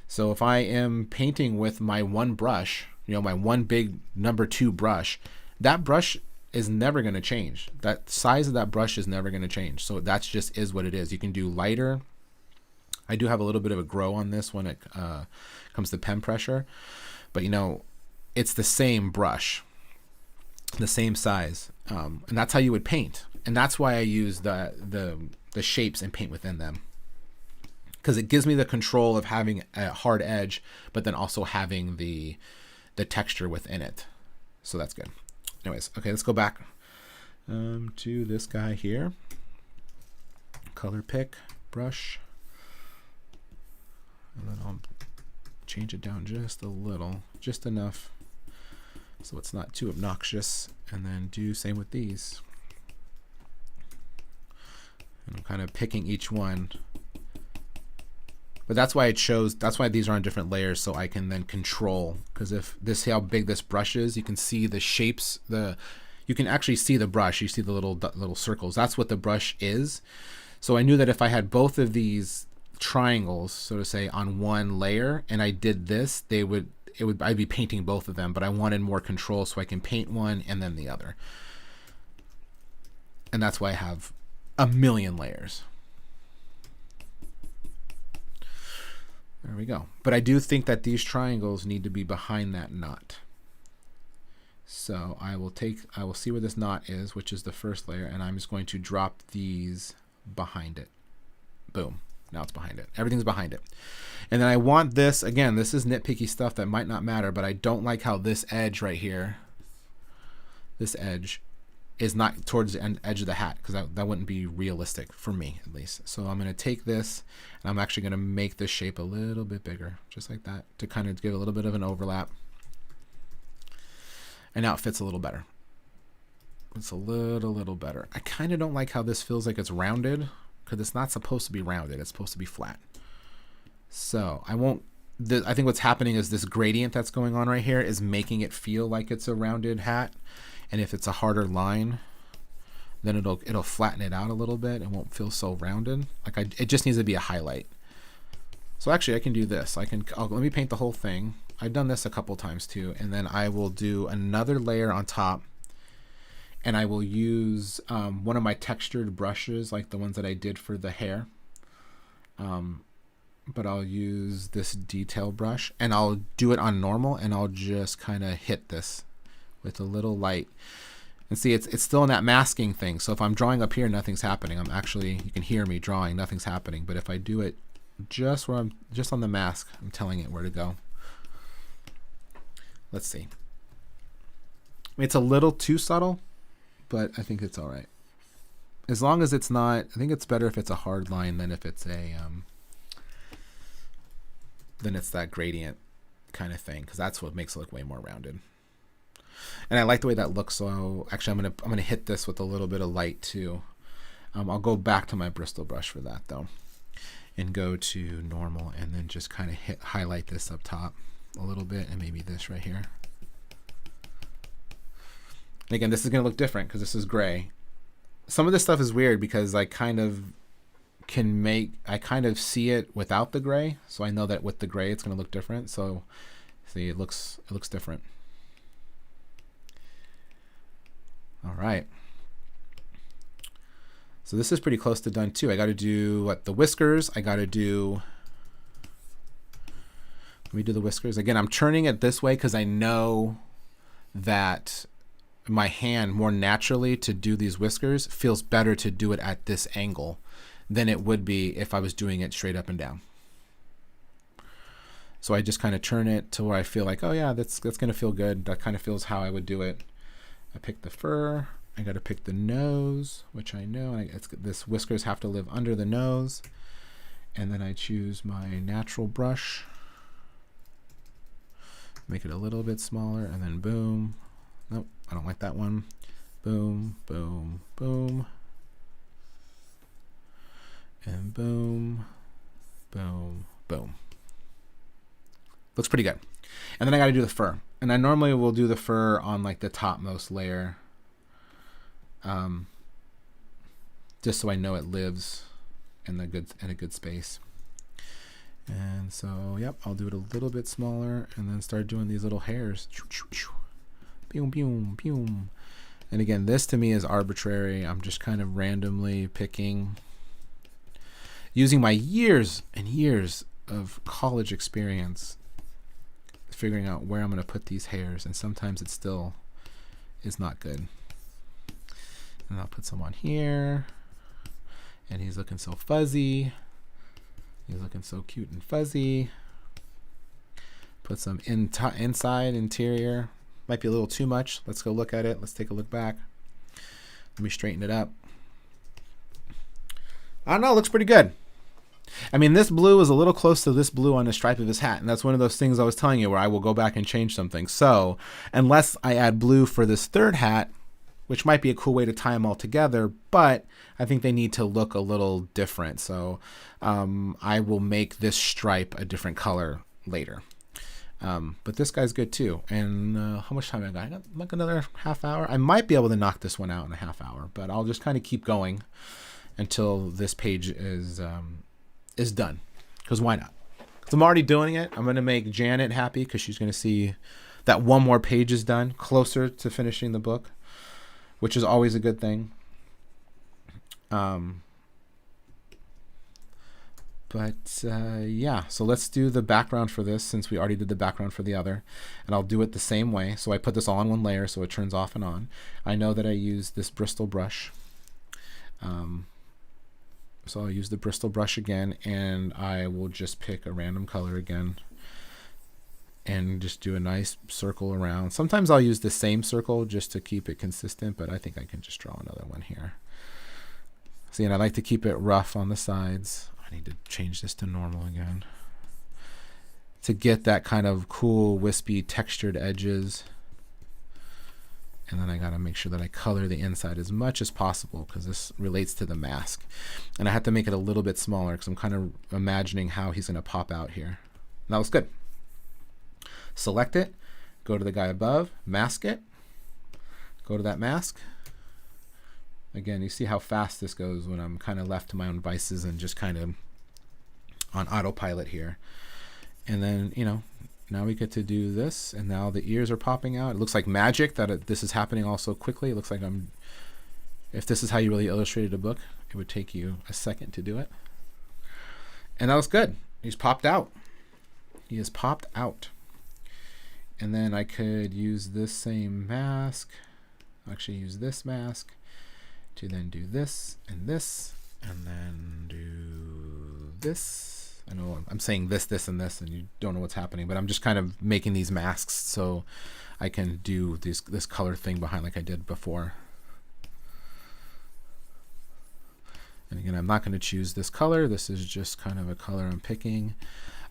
So if I am painting with my one brush, you know, my one big number 2 brush, that brush is never going to change. That size of that brush is never going to change. So that's just is what it is. You can do lighter. I do have a little bit of a grow on this when it comes to pen pressure, but you know, it's the same brush, the same size, and that's how you would paint. And that's why I use the shapes and paint within them, because it gives me the control of having a hard edge, but then also having the texture within it. So that's good. Anyways, okay, let's go back to this guy here. Color pick, brush, and then I'll change it down just a little, just enough so it's not too obnoxious, and then do same with these. And I'm kind of picking each one. But that's why that's why these are on different layers, so I can then control, because if this, see how big this brush is, you can see the shapes, you can actually see the brush, you see the little circles. That's what the brush is. So I knew that if I had both of these triangles, so to say, on one layer, and I did this, I'd be painting both of them, but I wanted more control so I can paint one and then the other. And that's why I have a million layers. There we go. But I do think that these triangles need to be behind that knot. So I will see where this knot is, which is the first layer, and I'm just going to drop these behind it. Boom. Now it's behind it. Everything's behind it. And then I want this, again, this is nitpicky stuff that might not matter, but I don't like how this edge right here, this edge, is not towards the edge of the hat, because that wouldn't be realistic for me, at least. So I'm going to take this, and I'm actually going to make this shape a little bit bigger, just like that, to kind of give a little bit of an overlap. And now it fits a little better. It's a little better. I kind of don't like how this feels like it's rounded, because it's not supposed to be rounded. It's supposed to be flat. So I think what's happening is this gradient that's going on right here is making it feel like it's a rounded hat. And if it's a harder line, then it'll flatten it out a little bit. It won't feel so rounded. It just needs to be a highlight. So actually I can do this. Let me paint the whole thing. I've done this a couple times too. And then I will do another layer on top, and I will use one of my textured brushes, like the ones that I did for the hair. But I'll use this detail brush, and I'll do it on normal, and I'll just kind of hit this with a little light. And see, it's still in that masking thing. So if I'm drawing up here, nothing's happening. You can hear me drawing, nothing's happening. But if I do it just on the mask, I'm telling it where to go. Let's see. It's a little too subtle, but I think it's all right. As long as it's not, I think it's better if it's a hard line than if it's a then it's that gradient kind of thing, because that's what makes it look way more rounded. And I like the way that looks. So actually, I'm gonna hit this with a little bit of light too. I'll go back to my Bristol brush for that though, and go to normal, and then just kind of highlight this up top a little bit, and maybe this right here. And again, this is gonna look different because this is gray. Some of this stuff is weird because I kind of see it without the gray, so I know that with the gray it's gonna look different. So see, it looks different. All right. So this is pretty close to done too. I got to do the whiskers. Let me do the whiskers. Again, I'm turning it this way because I know that my hand more naturally to do these whiskers feels better to do it at this angle than it would be if I was doing it straight up and down. So I just kind of turn it to where I feel like, oh yeah, that's going to feel good. That kind of feels how I would do it. I pick the fur. I got to pick the nose, which I know this whiskers have to live under the nose. And then I choose my natural brush, make it a little bit smaller, and then boom. Nope, I don't like that one. Boom, boom, boom. And boom, boom, boom. Looks pretty good. And then I got to do the fur. And I normally will do the fur on like the topmost layer. Just so I know it lives in a good space. And so, yep, I'll do it a little bit smaller and then start doing these little hairs. Boom, boom, boom. And again, this to me is arbitrary. I'm just kind of randomly picking, using my years and years of college experience, figuring out where I'm going to put these hairs. And sometimes it still is not good. And I'll put some on here. And he's looking so fuzzy. He's looking so cute and fuzzy. Put some inside, interior. Might be a little too much. Let's go look at it. Let's take a look back. Let me straighten it up. I don't know, it looks pretty good. I mean, this blue is a little close to this blue on the stripe of his hat, and that's one of those things I was telling you where I will go back and change something. So unless I add blue for this third hat, which might be a cool way to tie them all together, but I think they need to look a little different. So I will make this stripe a different color later. But this guy's good too. And how much time I got? I got like another half hour. I might be able to knock this one out in a half hour, but I'll just kind of keep going until this page is done. Because why not? Because I'm already doing it. I'm going to make Janet happy because she's going to see that one more page is done, closer to finishing the book, which is always a good thing. Yeah, so let's do the background for this since we already did the background for the other. And I'll do it the same way. So I put this all on one layer so it turns off and on. I know that I use this Bristol brush. So I'll use the Bristol brush again, and I will just pick a random color again and just do a nice circle around. Sometimes I'll use the same circle just to keep it consistent, but I think I can just draw another one here. See, and I like to keep it rough on the sides. I need to change this to normal again to get that kind of cool, wispy, textured edges. And then I got to make sure that I color the inside as much as possible because this relates to the mask. And I have to make it a little bit smaller because I'm kind of imagining how he's going to pop out here. And that looks good. Select it, go to the guy above, mask it, go to that mask. Again, you see how fast this goes when I'm kind of left to my own devices and just kind of on autopilot here. And then, you know, now we get to do this, and now the ears are popping out. It looks like magic that this is happening all so quickly. It looks like if this is how you really illustrated a book, it would take you a second to do it. And that looks good. He's popped out. He has popped out. And then I could use this same mask. Actually use this mask to then do this, and then do this. I know I'm saying this, and this, and you don't know what's happening, but I'm just kind of making these masks so I can do this color thing behind like I did before. And again, I'm not going to choose this color. This is just kind of a color I'm picking.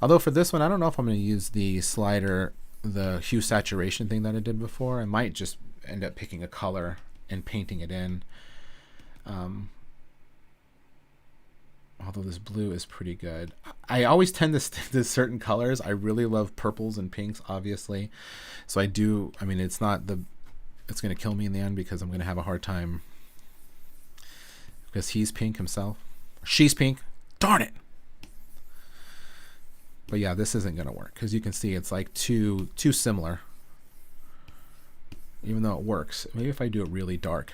Although for this one, I don't know if I'm going to use the slider, the hue saturation thing that I did before. I might just end up picking a color and painting it in. Although this blue is pretty good. I always tend to stick to certain colors. I really love purples and pinks, obviously. So I do, I mean, it's going to kill me in the end because I'm going to have a hard time because he's pink himself. She's pink. Darn it. But yeah, this isn't going to work because you can see it's like too similar. Even though it works. Maybe if I do it really dark,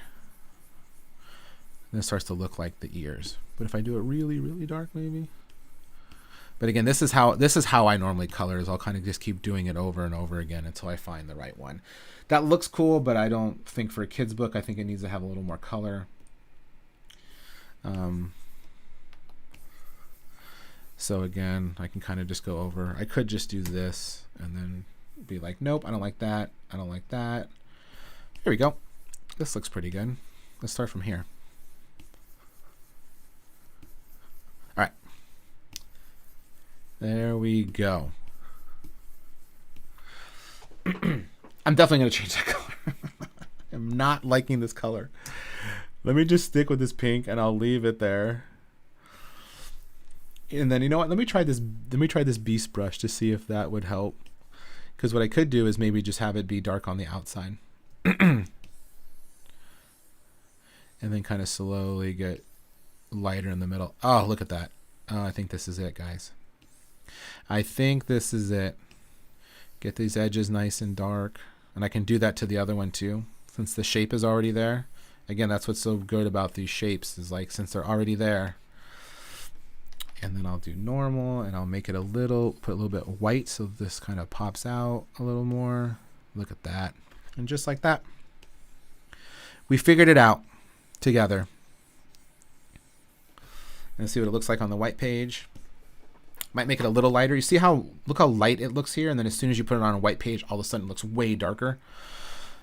then it starts to look like the ears. But if I do it really, really dark, maybe. But again, this is how I normally color. Is I'll kind of just keep doing it over and over again until I find the right one. That looks cool, but I don't think for a kid's book, I think it needs to have a little more color. So again, I can kind of just go over. I could just do this and then be like, nope, I don't like that. I don't like that. Here we go. This looks pretty good. Let's start from here. All right. There we go. I'm definitely going to change that color. I'm not liking this color. Let me just stick with this pink and I'll leave it there. And then, you know what? Let me try this beast brush to see if that would help. Because what I could do is maybe just have it be dark on the outside. And then kind of slowly get lighter in the middle. Oh, look at that. Oh, I think this is it, guys. I think this is it. Get these edges nice and dark. And I can do that to the other one too. Since the shape is already there. Again, that's what's so good about these shapes. Is like, since they're already there. And then I'll do normal and I'll make it put a little bit white so this kind of pops out a little more. Look at that. And just like that, we figured it out together. And see what it looks like on the white page. Might make it a little lighter. You see look how light it looks here, and then as soon as you put it on a white page, all of a sudden it looks way darker.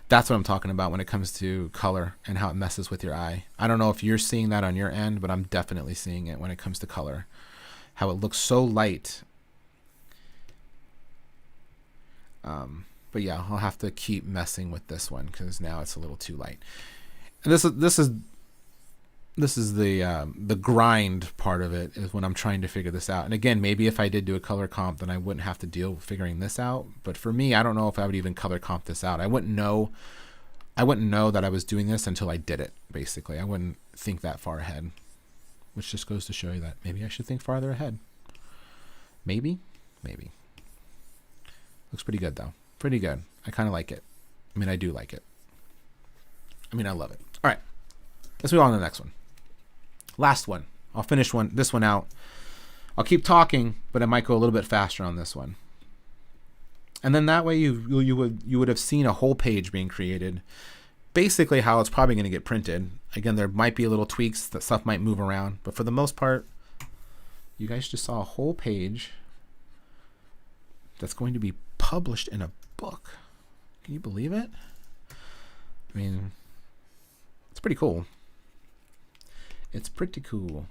That's what I'm talking about when it comes to color and how it messes with your eye. I don't know if you're seeing that on your end, but I'm definitely seeing it when it comes to color. How it looks so light. But yeah, I'll have to keep messing with this one because now it's a little too light. And this is the grind part of it, is when I'm trying to figure this out. And again, maybe if I did do a color comp, then I wouldn't have to deal with figuring this out. But for me, I don't know if I would even color comp this out. I wouldn't know that I was doing this until I did it, basically. I wouldn't think that far ahead. Which just goes to show you that maybe I should think farther ahead. Maybe. Looks pretty good though. Pretty good. I kind of like it. I mean, I do like it. I mean, I love it. All right. Let's move on to the next one. Last one. I'll finish this one out. I'll keep talking, but I might go a little bit faster on this one. And then that way you would have seen a whole page being created. Basically how it's probably going to get printed. Again, there might be little tweaks, that stuff might move around, but for the most part, you guys just saw a whole page that's going to be published in a book. Can you believe it? I mean, it's pretty cool. It's pretty cool.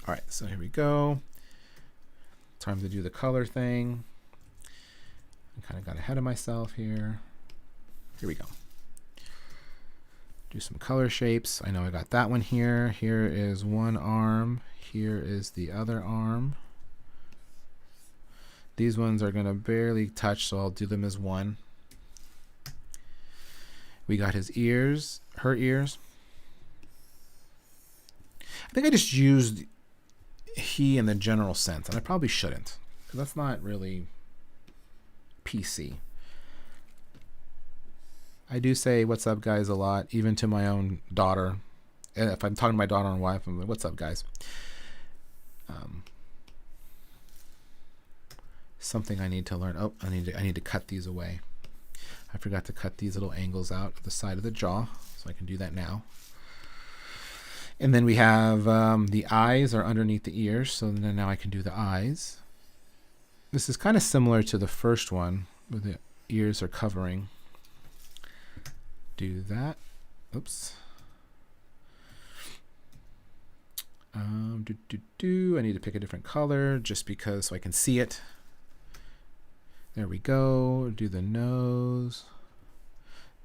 All right, so here we go. Time to do the color thing. I kind of got ahead of myself here. Here we go. Do some color shapes. I know I got that one here. Here is one arm. Here is the other arm. These ones are going to barely touch, so I'll do them as one. We got his ears, her ears. I think I just used he in the general sense, and I probably shouldn't, because that's not really PC. I do say what's up guys a lot, even to my own daughter. If I'm talking to my daughter and wife, I'm like, what's up guys? Something I need to learn. Oh, I need to cut these away. I forgot to cut these little angles out at the side of the jaw, so I can do that now. And then we have the eyes are underneath the ears, so then now I can do the eyes. This is kind of similar to the first one, where the ears are covering. Do that. Oops. I need to pick a different color just because so I can see it. There we go. Do the nose.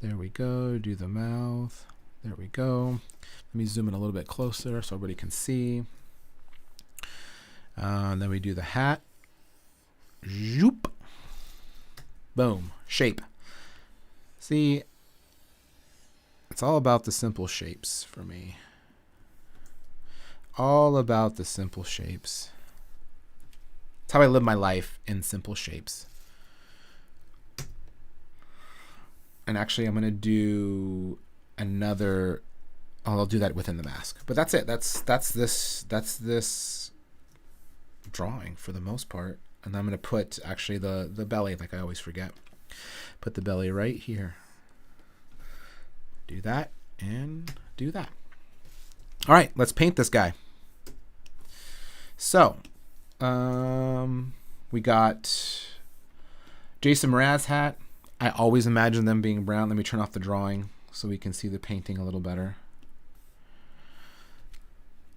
There we go. Do the mouth. There we go. Let me zoom in a little bit closer so everybody can see. And then we do the hat. Zoop. Boom. Shape. See, it's all about the simple shapes for me. All about the simple shapes. It's how I live my life, in simple shapes. And actually, I'm going to do another. Oh, I'll do that within the mask. But that's it. That's this drawing for the most part. And I'm going to put actually the belly, like I always forget. Put the belly right here. Do that and do that. All right, let's paint this guy. So, we got Jason Mraz hat. I always imagine them being brown. Let me turn off the drawing so we can see the painting a little better.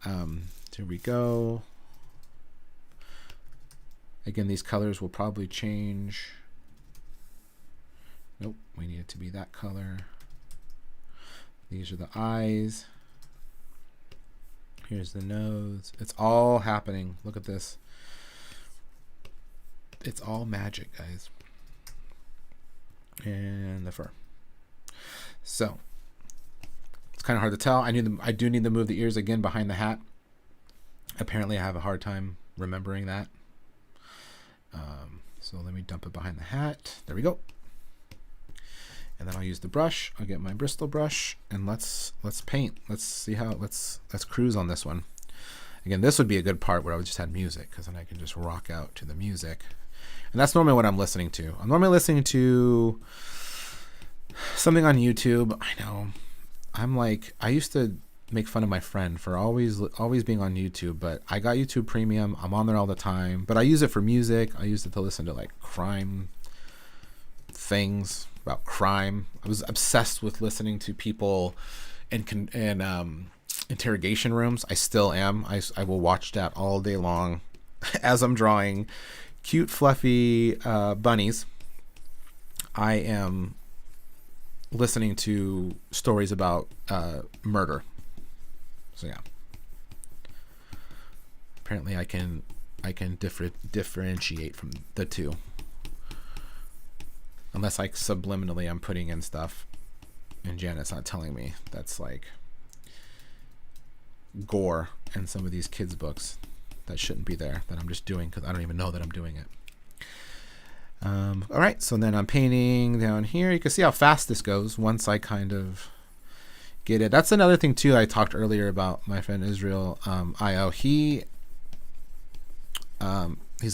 Here we go. Again, these colors will probably change. Nope, we need it to be that color. These are the eyes. Here's the nose. It's all happening. Look at this. It's all magic, guys. And the fur. So it's kind of hard to tell. I do need to move the ears again behind the hat. Apparently I have a hard time remembering that. So let me dump it behind the hat. There we go. And then I'll use the brush. I'll get my Bristol brush and let's paint. Let's see how let's cruise on this one. Again, this would be a good part where I would just had music, because then I can just rock out to the music. And that's normally what I'm listening to. I'm normally listening to something on YouTube. I know. I used to make fun of my friend for always being on YouTube, but I got YouTube Premium. I'm on there all the time, but I use it for music. I use it to listen to like crime things about crime. I was obsessed with listening to people in interrogation rooms. I still am. I will watch that all day long as I'm drawing cute fluffy bunnies. I am listening to stories about murder. So yeah, apparently I can differentiate from the two, unless like subliminally I'm putting in stuff and Janet's not telling me. That's like gore in some of these kids books that shouldn't be there, that I'm just doing because I don't even know that I'm doing it. All right, so then I'm painting down here. You can see how fast this goes once I kind of get it. That's another thing too. I talked earlier about my friend Israel IO. He's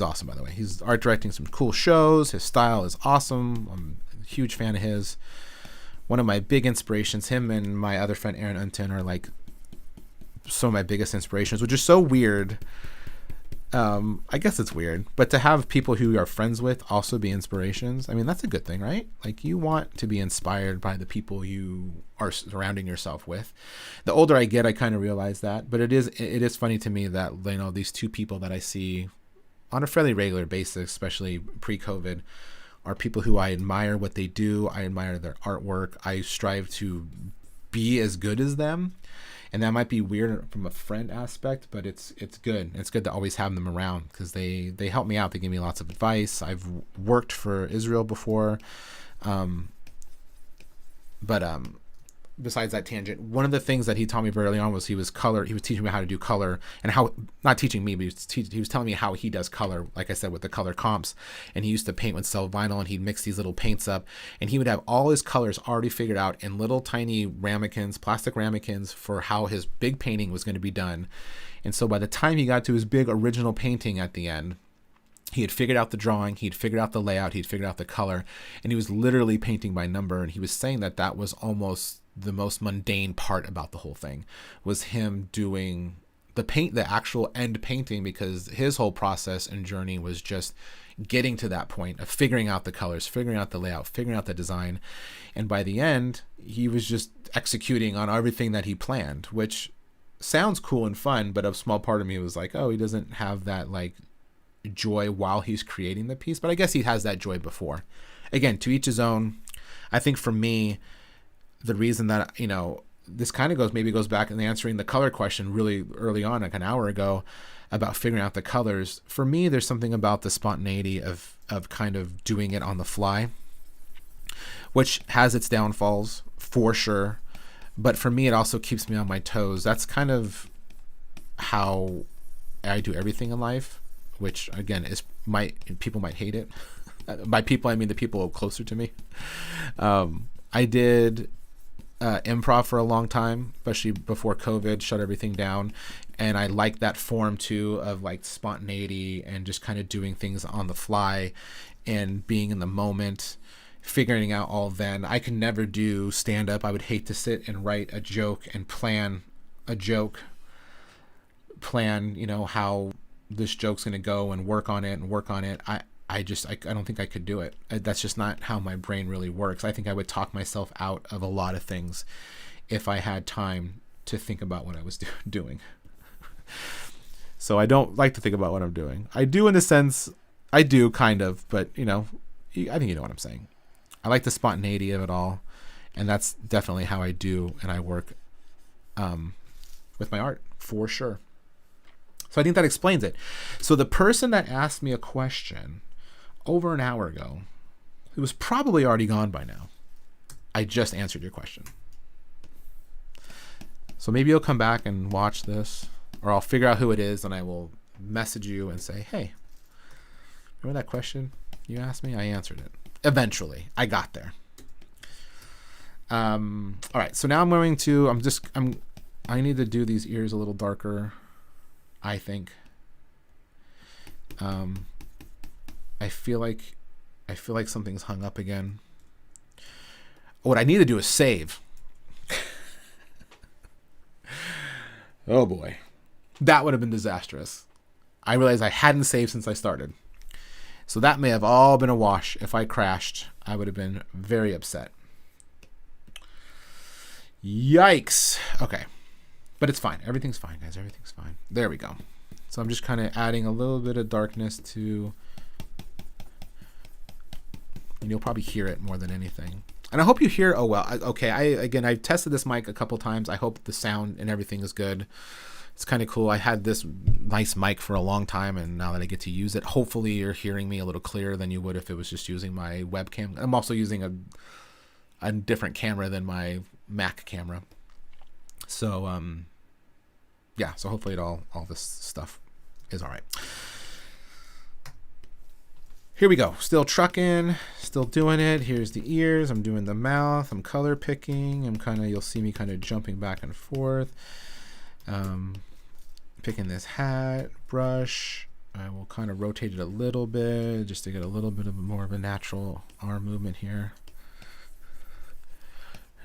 awesome, by the way. He's art directing some cool shows. His style is awesome. I'm a huge fan of his. One of my big inspirations. Him and my other friend Aaron Unton are like some of my biggest inspirations, which is so weird. I guess it's weird, but to have people who you are friends with also be inspirations, I mean, that's a good thing, right? Like, you want to be inspired by the people you are surrounding yourself with. The older I get, I kind of realize that, but it is funny to me that, you know, these two people that I see on a fairly regular basis, especially pre-COVID, are people who I admire what they do. I admire their artwork. I strive to be as good as them. And that might be weird from a friend aspect, but it's good. It's good to always have them around because they help me out. They give me lots of advice. I've worked for Israel before. Besides that tangent, one of the things that he taught me very early on was he was teaching me how to do color, and how, not teaching me, but he was telling me how he does color, like I said, with the color comps. And he used to paint with cell vinyl, and he'd mix these little paints up, and he would have all his colors already figured out in little tiny ramekins, plastic ramekins, for how his big painting was going to be done. And so by the time he got to his big original painting at the end, he had figured out the drawing, he'd figured out the layout, he'd figured out the color, and he was literally painting by number. And he was saying that that was almost the most mundane part about the whole thing, was him doing the actual end painting, because his whole process and journey was just getting to that point of figuring out the colors, figuring out the layout, figuring out the design. And by the end, he was just executing on everything that he planned, which sounds cool and fun, but a small part of me was like, oh, he doesn't have that like joy while he's creating the piece. But I guess he has that joy before. Again, to each his own. I think for me, the reason that, this kind of goes back in answering the color question really early on, like an hour ago, about figuring out the colors. For me, there's something about the spontaneity of kind of doing it on the fly, which has its downfalls for sure. But for me, it also keeps me on my toes. That's kind of how I do everything in life, which again people might hate it. By people, I mean the people closer to me. I did improv for a long time, especially before COVID shut everything down. And I like that form too, of like spontaneity and just kind of doing things on the fly and being in the moment, figuring out all then. I can never do stand up. I would hate to sit and write a joke and plan a joke, how this joke's going to go and work on it. I don't think I could do it. That's just not how my brain really works. I think I would talk myself out of a lot of things if I had time to think about what I was doing. So I don't like to think about what I'm doing. I do in a sense, I do kind of, but I think you know what I'm saying. I like the spontaneity of it all, and that's definitely how I do and I work with my art for sure. So I think that explains it. So the person that asked me a question over an hour ago, it was probably already gone by now. I just answered your question. So maybe you'll come back and watch this, or I'll figure out who it is and I will message you and say, hey, remember that question you asked me? I answered it. Eventually, I got there. All right, so now I need to do these ears a little darker, I think. I feel like something's hung up again. What I need to do is save. Oh boy. That would have been disastrous. I realized I hadn't saved since I started. So that may have all been a wash. If I crashed, I would have been very upset. Yikes. Okay. But it's fine. Everything's fine, guys. Everything's fine. There we go. So I'm just kind of adding a little bit of darkness to... And you'll probably hear it more than anything. And I hope you hear, okay, I tested this mic a couple times. I hope the sound and everything is good. It's kind of cool. I had this nice mic for a long time, and now that I get to use it, hopefully you're hearing me a little clearer than you would if it was just using my webcam. I'm also using a different camera than my Mac camera. So, so hopefully all this stuff is all right. Here we go. Still trucking, still doing it. Here's the ears. I'm doing the mouth. I'm color picking. You'll see me kind of jumping back and forth. Picking this hat, brush. I will kind of rotate it a little bit just to get a little bit of more of a natural arm movement here.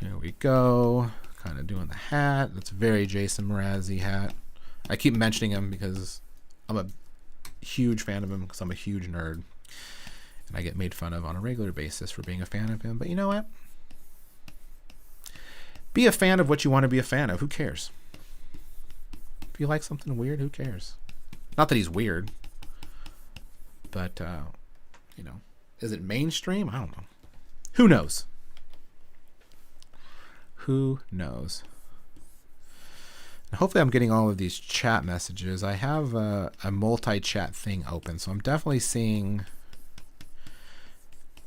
Here we go. Kind of doing the hat. That's a very Jason Mrazzi hat. I keep mentioning him because I'm a huge fan of him, because I'm a huge nerd. And I get made fun of on a regular basis for being a fan of him. But you know what? Be a fan of what you want to be a fan of. Who cares? If you like something weird, who cares? Not that he's weird. But, is it mainstream? I don't know. Who knows? Who knows? And hopefully I'm getting all of these chat messages. I have a multi-chat thing open, so I'm definitely seeing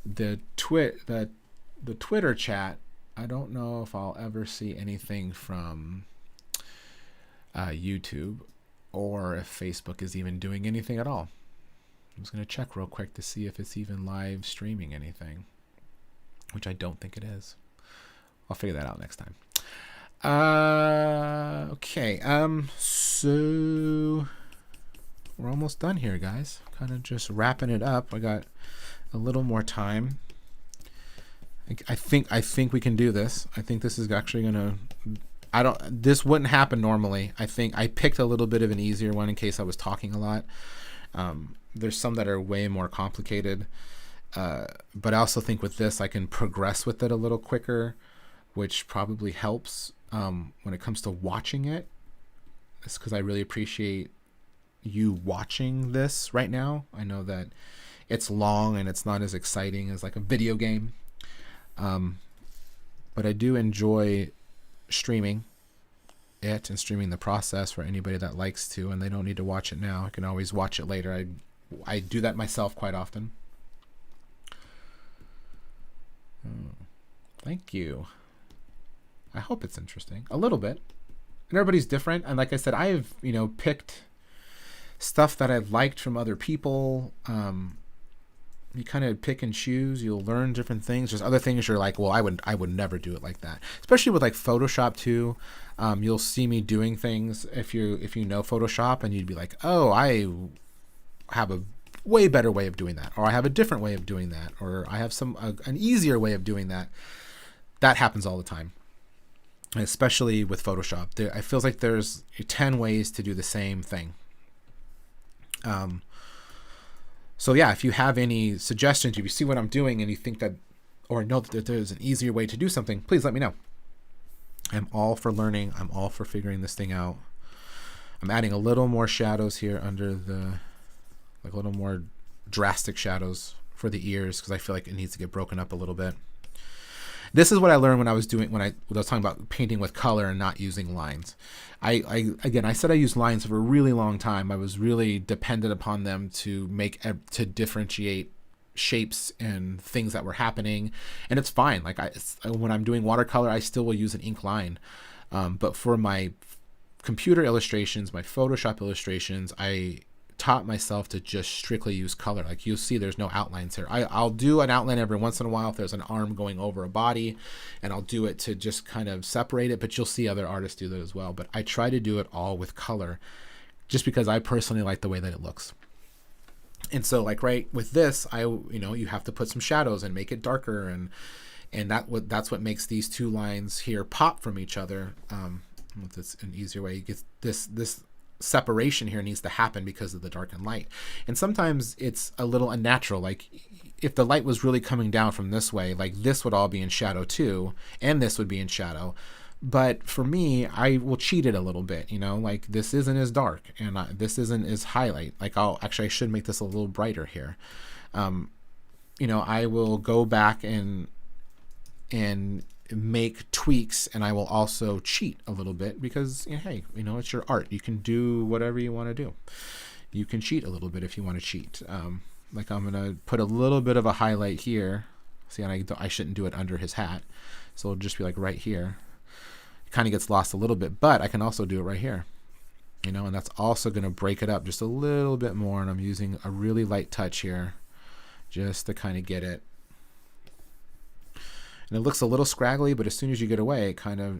the Twitter chat. I don't know if I'll ever see anything from YouTube, or if Facebook is even doing anything at all. I'm just going to check real quick to see if it's even live streaming anything, which I don't think it is. I'll figure that out next time. Okay. So we're almost done here, guys. Kind of just wrapping it up. I got a little more time. I think we can do this. I think this is actually gonna. This wouldn't happen normally. I think I picked a little bit of an easier one in case I was talking a lot. There's some that are way more complicated, but I also think with this I can progress with it a little quicker, which probably helps when it comes to watching it. It's because I really appreciate you watching this right now. I know that it's long and it's not as exciting as like a video game. But I do enjoy streaming it and streaming the process for anybody that likes to, and they don't need to watch it now. I can always watch it later. I do that myself quite often. Thank you. I hope it's interesting. A little bit. And everybody's different. And like I said, I've, picked stuff that I've liked from other people. You kind of pick and choose. You'll learn different things. There's other things you're like, well, I would never do it like that. Especially with like Photoshop too. You'll see me doing things if you know Photoshop, and you'd be like, oh, I have a way better way of doing that, or I have a different way of doing that, or I have an easier way of doing that. That happens all the time, especially with Photoshop. It feels like there's 10 ways to do the same thing. So yeah, if you have any suggestions, if you see what I'm doing and you think that, or know that there's an easier way to do something, please let me know. I'm all for learning. I'm all for figuring this thing out. I'm adding a little more shadows here under like a little more drastic shadows for the ears, because I feel like it needs to get broken up a little bit. This is what I learned when I was talking about painting with color and not using lines. I said I used lines for a really long time. I was really dependent upon them to differentiate shapes and things that were happening, and it's fine. Like when I'm doing watercolor, I still will use an ink line, but for my computer illustrations, my Photoshop illustrations, I taught myself to just strictly use color. Like you'll see there's no outlines here. I'll do an outline every once in a while if there's an arm going over a body, and I'll do it to just kind of separate it, but you'll see other artists do that as well. But I try to do it all with color just because I personally like the way that it looks. And so like right with this, you have to put some shadows and make it darker, and that's what makes these two lines here pop from each other. That's an easier way. You get this separation here needs to happen because of the dark and light, and sometimes it's a little unnatural. Like if the light was really coming down from this way, like this would all be in shadow too, and this would be in shadow. But for me, I will cheat it a little bit, like this isn't as dark, and this isn't as highlight. Like I should make this a little brighter here. I will go back and make tweaks, and I will also cheat a little bit because hey, it's your art. You can do whatever you want to do. You can cheat a little bit if you want to cheat. Like I'm gonna put a little bit of a highlight here. See, and I shouldn't do it under his hat, so it'll just be like right here. It kind of gets lost a little bit, but I can also do it right here, and that's also gonna break it up just a little bit more. And I'm using a really light touch here just to kind of get it. And it looks a little scraggly, but as soon as you get away,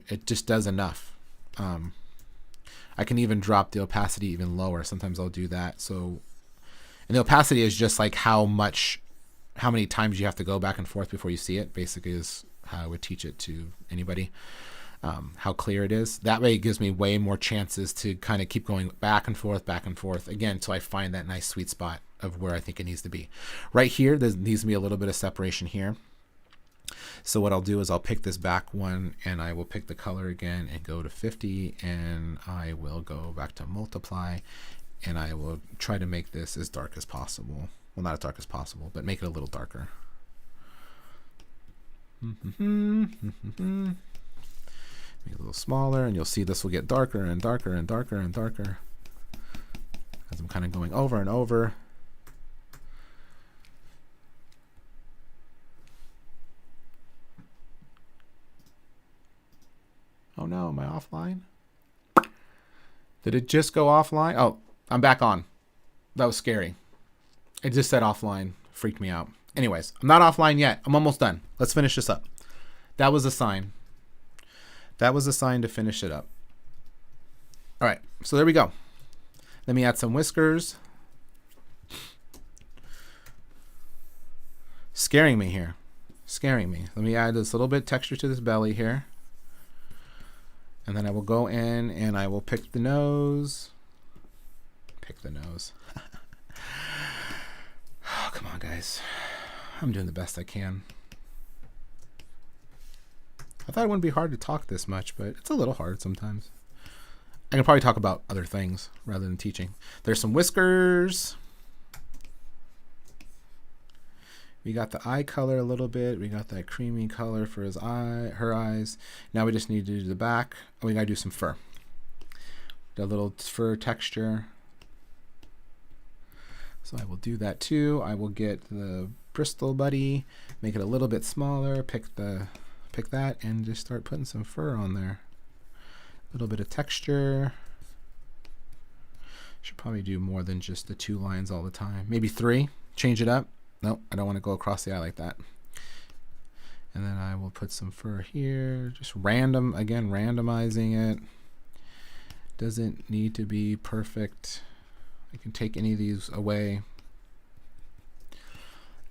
it just does enough. I can even drop the opacity even lower. Sometimes I'll do that. And the opacity is just like how many times you have to go back and forth before you see it, basically, is how I would teach it to anybody. How clear it is. That way it gives me way more chances to kind of keep going back and forth, again, until I find that nice sweet spot of where I think it needs to be. Right here, there needs to be a little bit of separation here. So what I'll do is I'll pick this back one, and I will pick the color again and go to 50, and I will go back to multiply, and I will try to make this as dark as possible. Well, not as dark as possible, but make it a little darker. Make it a little smaller, and you'll see this will get darker and darker and darker and darker as I'm kind of going over and over. Oh no, am I offline? Did it just go offline? Oh, I'm back on. That was scary. It just said offline. Freaked me out. Anyways, I'm not offline yet. I'm almost done. Let's finish this up. That was a sign. That was a sign to finish it up. All right, so there we go. Let me add some whiskers. Scaring me here. Scaring me. Let me add this little bit of texture to this belly here. And then I will go in and I will pick the nose. Pick the nose. Oh, come on, guys. I'm doing the best I can. I thought it wouldn't be hard to talk this much, but it's a little hard sometimes. I can probably talk about other things rather than teaching. There's some whiskers. We got the eye color a little bit. We got that creamy color for her eyes. Now we just need to do the back. Oh, we gotta do some fur. A little fur texture. So I will do that too. I will get the Bristol Buddy, make it a little bit smaller, pick that, and just start putting some fur on there. A little bit of texture. Should probably do more than just the 2 lines all the time. Maybe 3. Change it up. Nope, I don't want to go across the eye like that. And then I will put some fur here. Just randomizing it. Doesn't need to be perfect. I can take any of these away.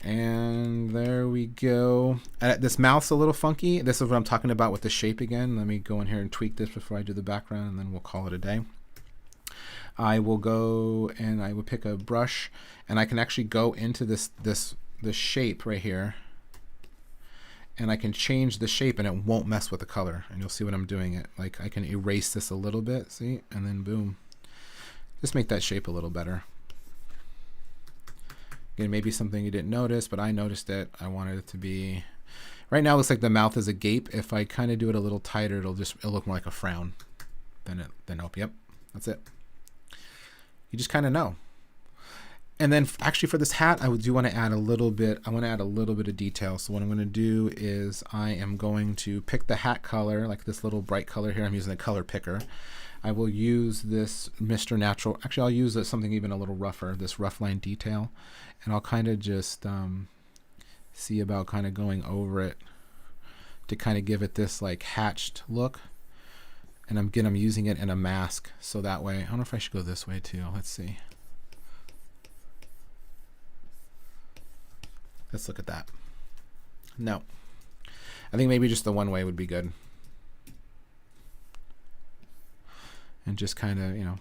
And there we go. This mouth's a little funky. This is what I'm talking about with the shape again. Let me go in here and tweak this before I do the background, and then we'll call it a day. I will go and I will pick a brush, and I can actually go into this shape right here, and I can change the shape and it won't mess with the color, and you'll see what I'm doing it. Like I can erase this a little bit, see, and then boom. Just make that shape a little better. Again, maybe something you didn't notice, but I noticed it. I wanted it to be, right now it looks like the mouth is a gape. If I kind of do it a little tighter, it'll look more like a frown. Then yep, that's it. You just kind of know. And then actually for this hat, I do want to add a little bit. I want to add a little bit of detail. So what I'm going to do is I am going to pick the hat color, like this little bright color here. I'm using a color picker. I will use this Mr. Natural. Actually, I'll use something even a little rougher, this rough line detail. And I'll kind of just see about kind of going over it to kind of give it this like hatched look. And I'm using it in a mask, so that way, I don't know if I should go this way too. Let's see. Let's look at that. No. I think maybe just the one way would be good. And just kind of, you know,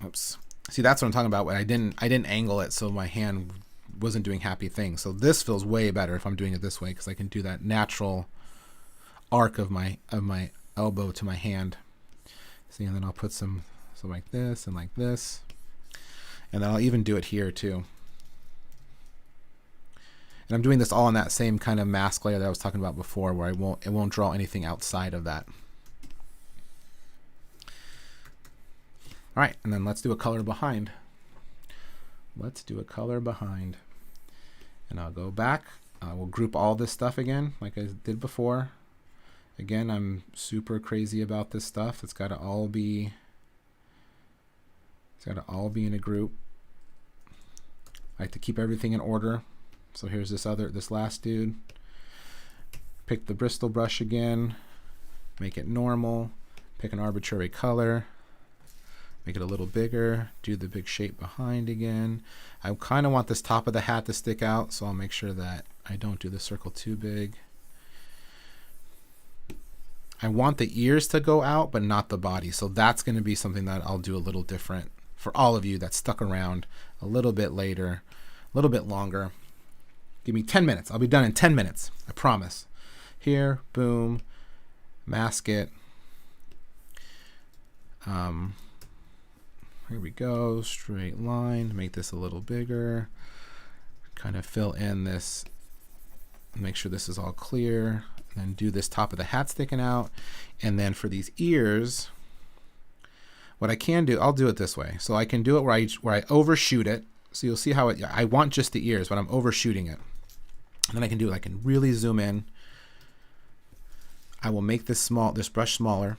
oops. See, that's what I'm talking about. I didn't angle it so my hand wasn't doing happy things. So this feels way better if I'm doing it this way, because I can do that natural arc of my elbow to my hand. See, and then I'll put some like this and like this, and then I'll even do it here too. And I'm doing this all on that same kind of mask layer that I was talking about before, where it won't draw anything outside of that. All right, and then let's do a color behind. Let's do a color behind. And I'll go back. I will group all this stuff again, like I did before. Again, I'm super crazy about this stuff. It's got to all be in a group. I like to keep everything in order. So here's this last dude. Pick the Bristol brush again, make it normal, pick an arbitrary color, make it a little bigger, do the big shape behind again. I kind of want this top of the hat to stick out, so I'll make sure that I don't do the circle too big. I want the ears to go out, but not the body. So that's going to be something that I'll do a little different for all of you that stuck around a little bit later, a little bit longer. Give me 10 minutes. I'll be done in 10 minutes. I promise. Here, boom, mask it. Here we go, straight line. Make this a little bigger. Kind of fill in this, make sure this is all clear. Then do this top of the hat sticking out. And then for these ears, what I can do, I'll do it this way. So I can do it where I overshoot it. So you'll see how I want just the ears, but I'm overshooting it. And then I can do it. I can really zoom in. I will make this brush smaller.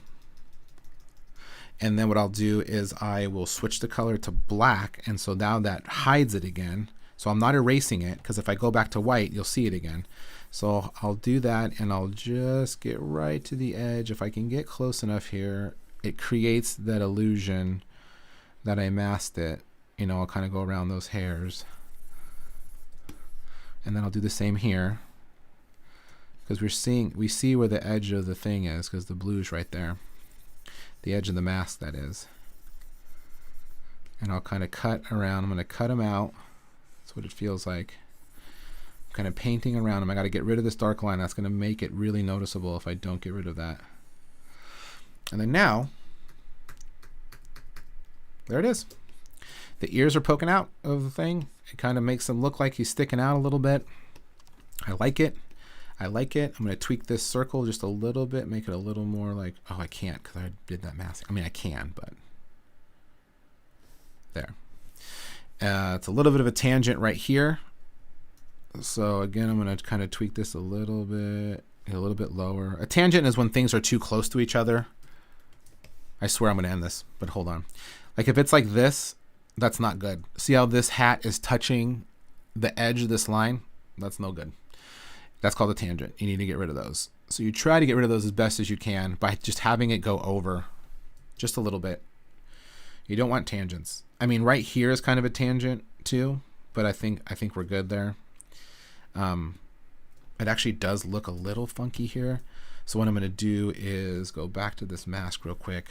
And then what I'll do is I will switch the color to black. And so now that hides it again. So I'm not erasing it, because if I go back to white, you'll see it again. So I'll do that, and I'll just get right to the edge. If I can get close enough here, it creates that illusion that I masked it. You know, I'll kind of go around those hairs. And then I'll do the same here, because we see where the edge of the thing is, because the blue's right there. The edge of the mask, that is. And I'll kind of cut around. I'm going to cut them out. That's what it feels like. I'm kind of painting around them. I got to get rid of this dark line. That's going to make it really noticeable if I don't get rid of that. And then now, there it is. The ears are poking out of the thing. It kind of makes him look like he's sticking out a little bit. I like it. I like it. I'm going to tweak this circle just a little bit, make it a little more like, oh, I can't because I did that mask. I mean, I can, but there. It's a little bit of a tangent right here. So again, I'm going to kind of tweak this a little bit lower. A tangent is when things are too close to each other. I swear I'm going to end this, but hold on. Like if it's like this, that's not good. See how this hat is touching the edge of this line? That's no good. That's called a tangent. You need to get rid of those. So you try to get rid of those as best as you can by just having it go over just a little bit. You don't want tangents. I mean, right here is kind of a tangent too, but I think we're good there. It actually does look a little funky here. So what I'm going to do is go back to this mask real quick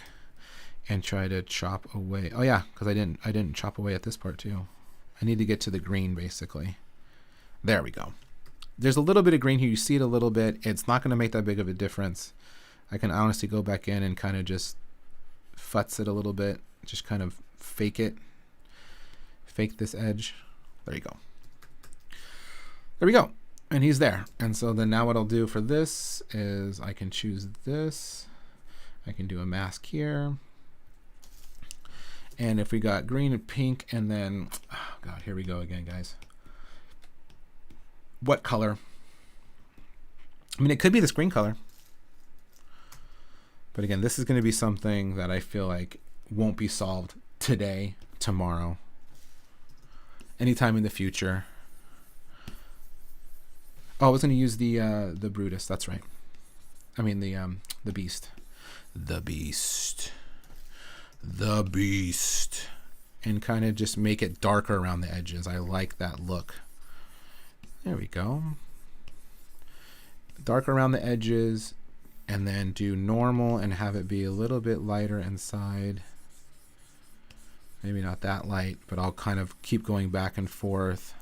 and try to chop away. Oh yeah, because I didn't chop away at this part too. I need to get to the green basically. There we go. There's a little bit of green here. You see it a little bit. It's not going to make that big of a difference. I can honestly go back in and kind of just futz it a little bit. Just kind of fake it. Fake this edge. There you go. There we go. And he's there. And so then now what I'll do for this is I can choose this. I can do a mask here. And if we got green and pink and then, oh God, here we go again, guys. What color? I mean, it could be this green color. But again, this is going to be something that I feel like won't be solved today, tomorrow, anytime in the future. Oh, I was going to use the Brutus. That's right. I mean the Beast. The Beast. The Beast. And kind of just make it darker around the edges. I like that look. There we go. Dark around the edges, and then do normal and have it be a little bit lighter inside. Maybe not that light, but I'll kind of keep going back and forth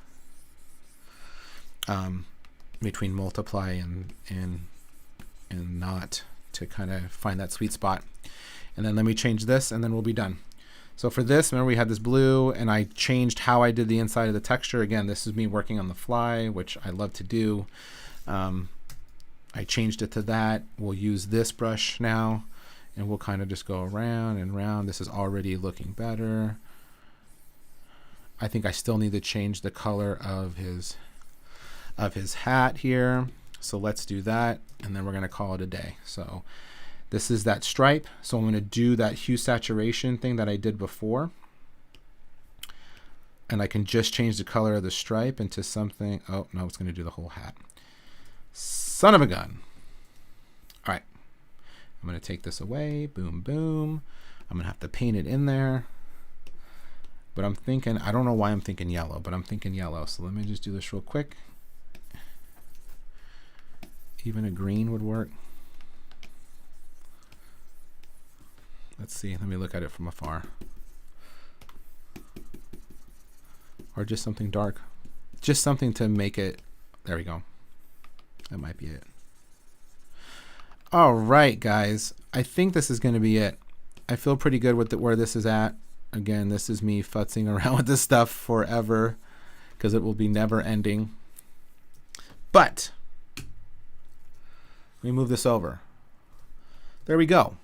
between multiply and not to kind of find that sweet spot. And then let me change this, and then we'll be done. So for this, remember we had this blue, and I changed how I did the inside of the texture. Again, this is me working on the fly, which I love to do. I changed it to that. We'll use this brush now, and we'll kind of just go around and around. This is already looking better. I think I still need to change the color of his hat here. So let's do that, and then we're going to call it a day. So this is that stripe. So I'm going to do that hue saturation thing that I did before. And I can just change the color of the stripe into something. Oh, no, it's going to do the whole hat. Son of a gun. All right. I'm going to take this away. Boom, boom. I'm going to have to paint it in there. But I'm thinking, I don't know why I'm thinking yellow, but I'm thinking yellow. So let me just do this real quick. Even a green would work. Let's see. Let me look at it from afar. Or just something dark. Just something to make it. There we go. That might be it. All right, guys. I think this is going to be it. I feel pretty good with where this is at. Again, this is me futzing around with this stuff forever because it will be never ending. But let me move this over. There we go.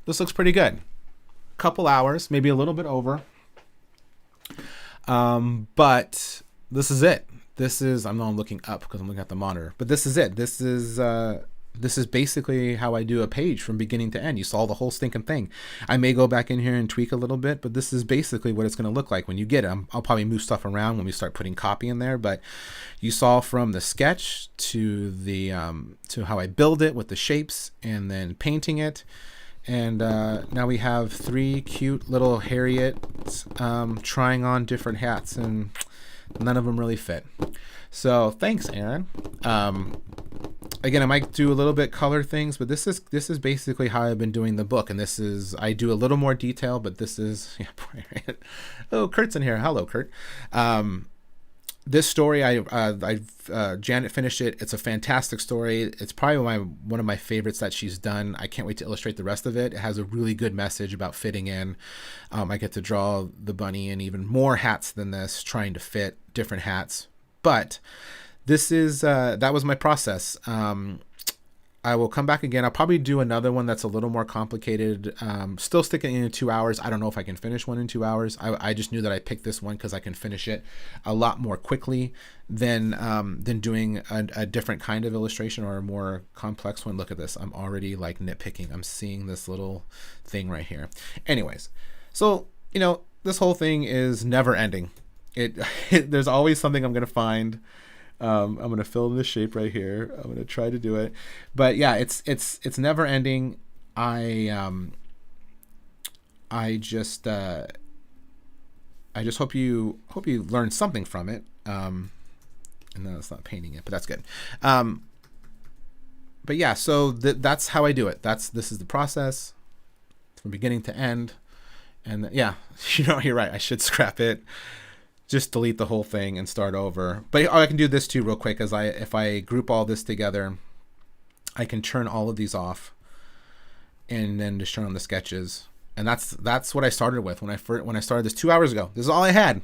This looks pretty good. Couple hours, maybe a little bit over. But this is it. This is, I'm not looking up because I'm looking at the monitor, but this is it. This is basically how I do a page from beginning to end. You saw the whole stinking thing. I may go back in here and tweak a little bit, but this is basically what it's going to look like when you get it. I'll probably move stuff around when we start putting copy in there, but you saw from the sketch to the to how I build it with the shapes and then painting it. And now we have 3 cute little Harriets trying on different hats, and none of them really fit. So thanks, Aaron. Again, I might do a little bit color things, but this is basically how I've been doing the book. And this is, I do a little more detail, but this is, yeah, oh, Kurt's in here. Hello, Kurt. This story, Janet finished it. It's a fantastic story. It's probably one of my favorites that she's done. I can't wait to illustrate the rest of it. It has a really good message about fitting in. I get to draw the bunny in even more hats than this, trying to fit different hats. But this is that was my process. I will come back again. I'll probably do another one that's a little more complicated. Still sticking in 2 hours. I don't know if I can finish one in 2 hours. I just knew that I picked this one because I can finish it a lot more quickly than doing a different kind of illustration or a more complex one. Look at this. I'm already like nitpicking. I'm seeing this little thing right here. Anyways, so this whole thing is never ending. There's always something I'm gonna find. I'm gonna fill in the shape right here. I'm gonna try to do it, but yeah, it's never ending. I just hope you learn something from it. And no, it's not painting it, but that's good. But yeah, so that's how I do it. This is the process from beginning to end. And yeah, you're right. I should scrap it. Just delete the whole thing and start over. But I can do this too real quick, if I group all this together, I can turn all of these off and then just turn on the sketches. And that's what I started with when I started this 2 hours ago. This is all I had.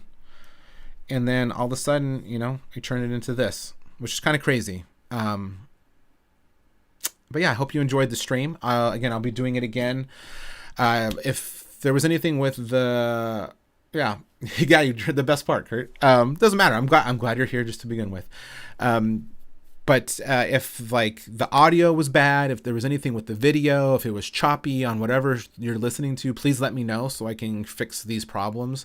And then all of a sudden, I turn it into this, which is kind of crazy. But yeah, I hope you enjoyed the stream. Again, I'll be doing it again. If there was anything with the you got the best part, Kurt. Doesn't matter. I'm glad you're here just to begin with. But if like the audio was bad, if there was anything with the video, if it was choppy on whatever you're listening to, please let me know so I can fix these problems.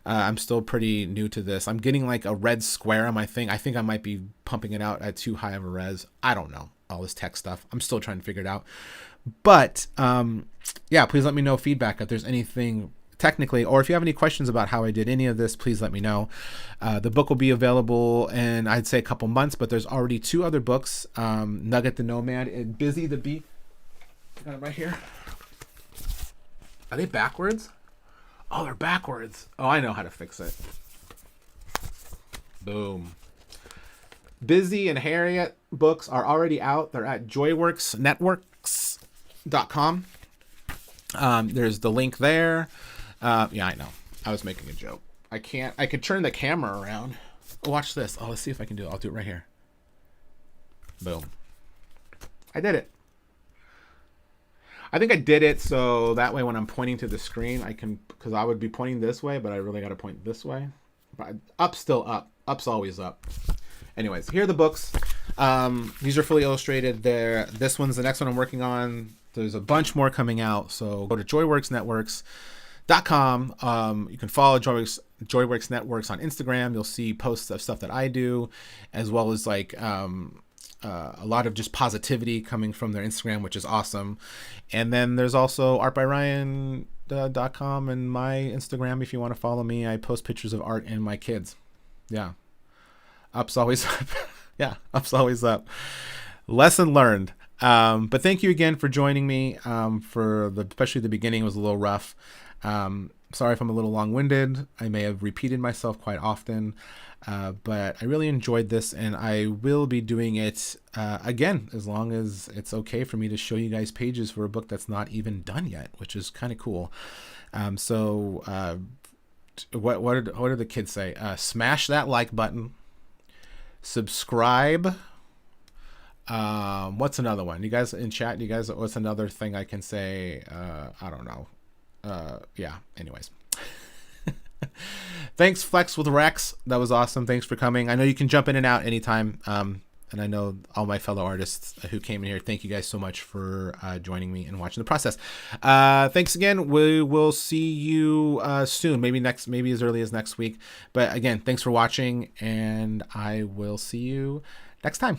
I'm still pretty new to this. I'm getting like a red square on my thing. I think I might be pumping it out at too high of a res. I don't know. All this tech stuff. I'm still trying to figure it out. But yeah, please let me know feedback if there's anything technically, or if you have any questions about how I did any of this, please let me know. The book will be available in, I'd say, a couple months, but there's already 2 other books, Nugget the Nomad and Busy the Bee. Got it right here. Are they backwards? Oh, they're backwards. Oh, I know how to fix it. Boom. Busy and Harriet books are already out. They're at JoyWorksNetworks.com. There's the link there. Yeah, I know. I was making a joke. I could turn the camera around. Watch this. Oh, let's see if I can do it. I'll do it right here. Boom. I did it. I think I did it so that way when I'm pointing to the screen, I can, because I would be pointing this way, but I really got to point this way. But up's still up. Up's always up. Anyways, here are the books. These are fully illustrated. This one's the next one I'm working on. There's a bunch more coming out. So go to JoyWorksNetworks.com. You can follow JoyWorks Networks on Instagram. You'll see posts of stuff that I do, as well as like a lot of just positivity coming from their Instagram, which is awesome. And then there's also Artbyryan.com and my Instagram. If you want to follow me, I post pictures of art and my kids. Yeah. Up's always up. Yeah, up's always up. Lesson learned. But thank you again for joining me. Especially the beginning was a little rough. Sorry if I'm a little long-winded. I may have repeated myself quite often, but I really enjoyed this, and I will be doing it again as long as it's okay for me to show you guys pages for a book that's not even done yet, which is kind of cool. What do the kids say? Smash that like button. Subscribe. What's another one? You guys in chat, what's another thing I can say? I don't know. Yeah, anyways. Thanks, Flex with Rex. That was awesome. Thanks for coming. I know you can jump in and out anytime. And I know all my fellow artists who came in here. Thank you guys so much for joining me and watching the process. Thanks again. We will see you soon. Maybe as early as next week. But again, thanks for watching, and I will see you next time.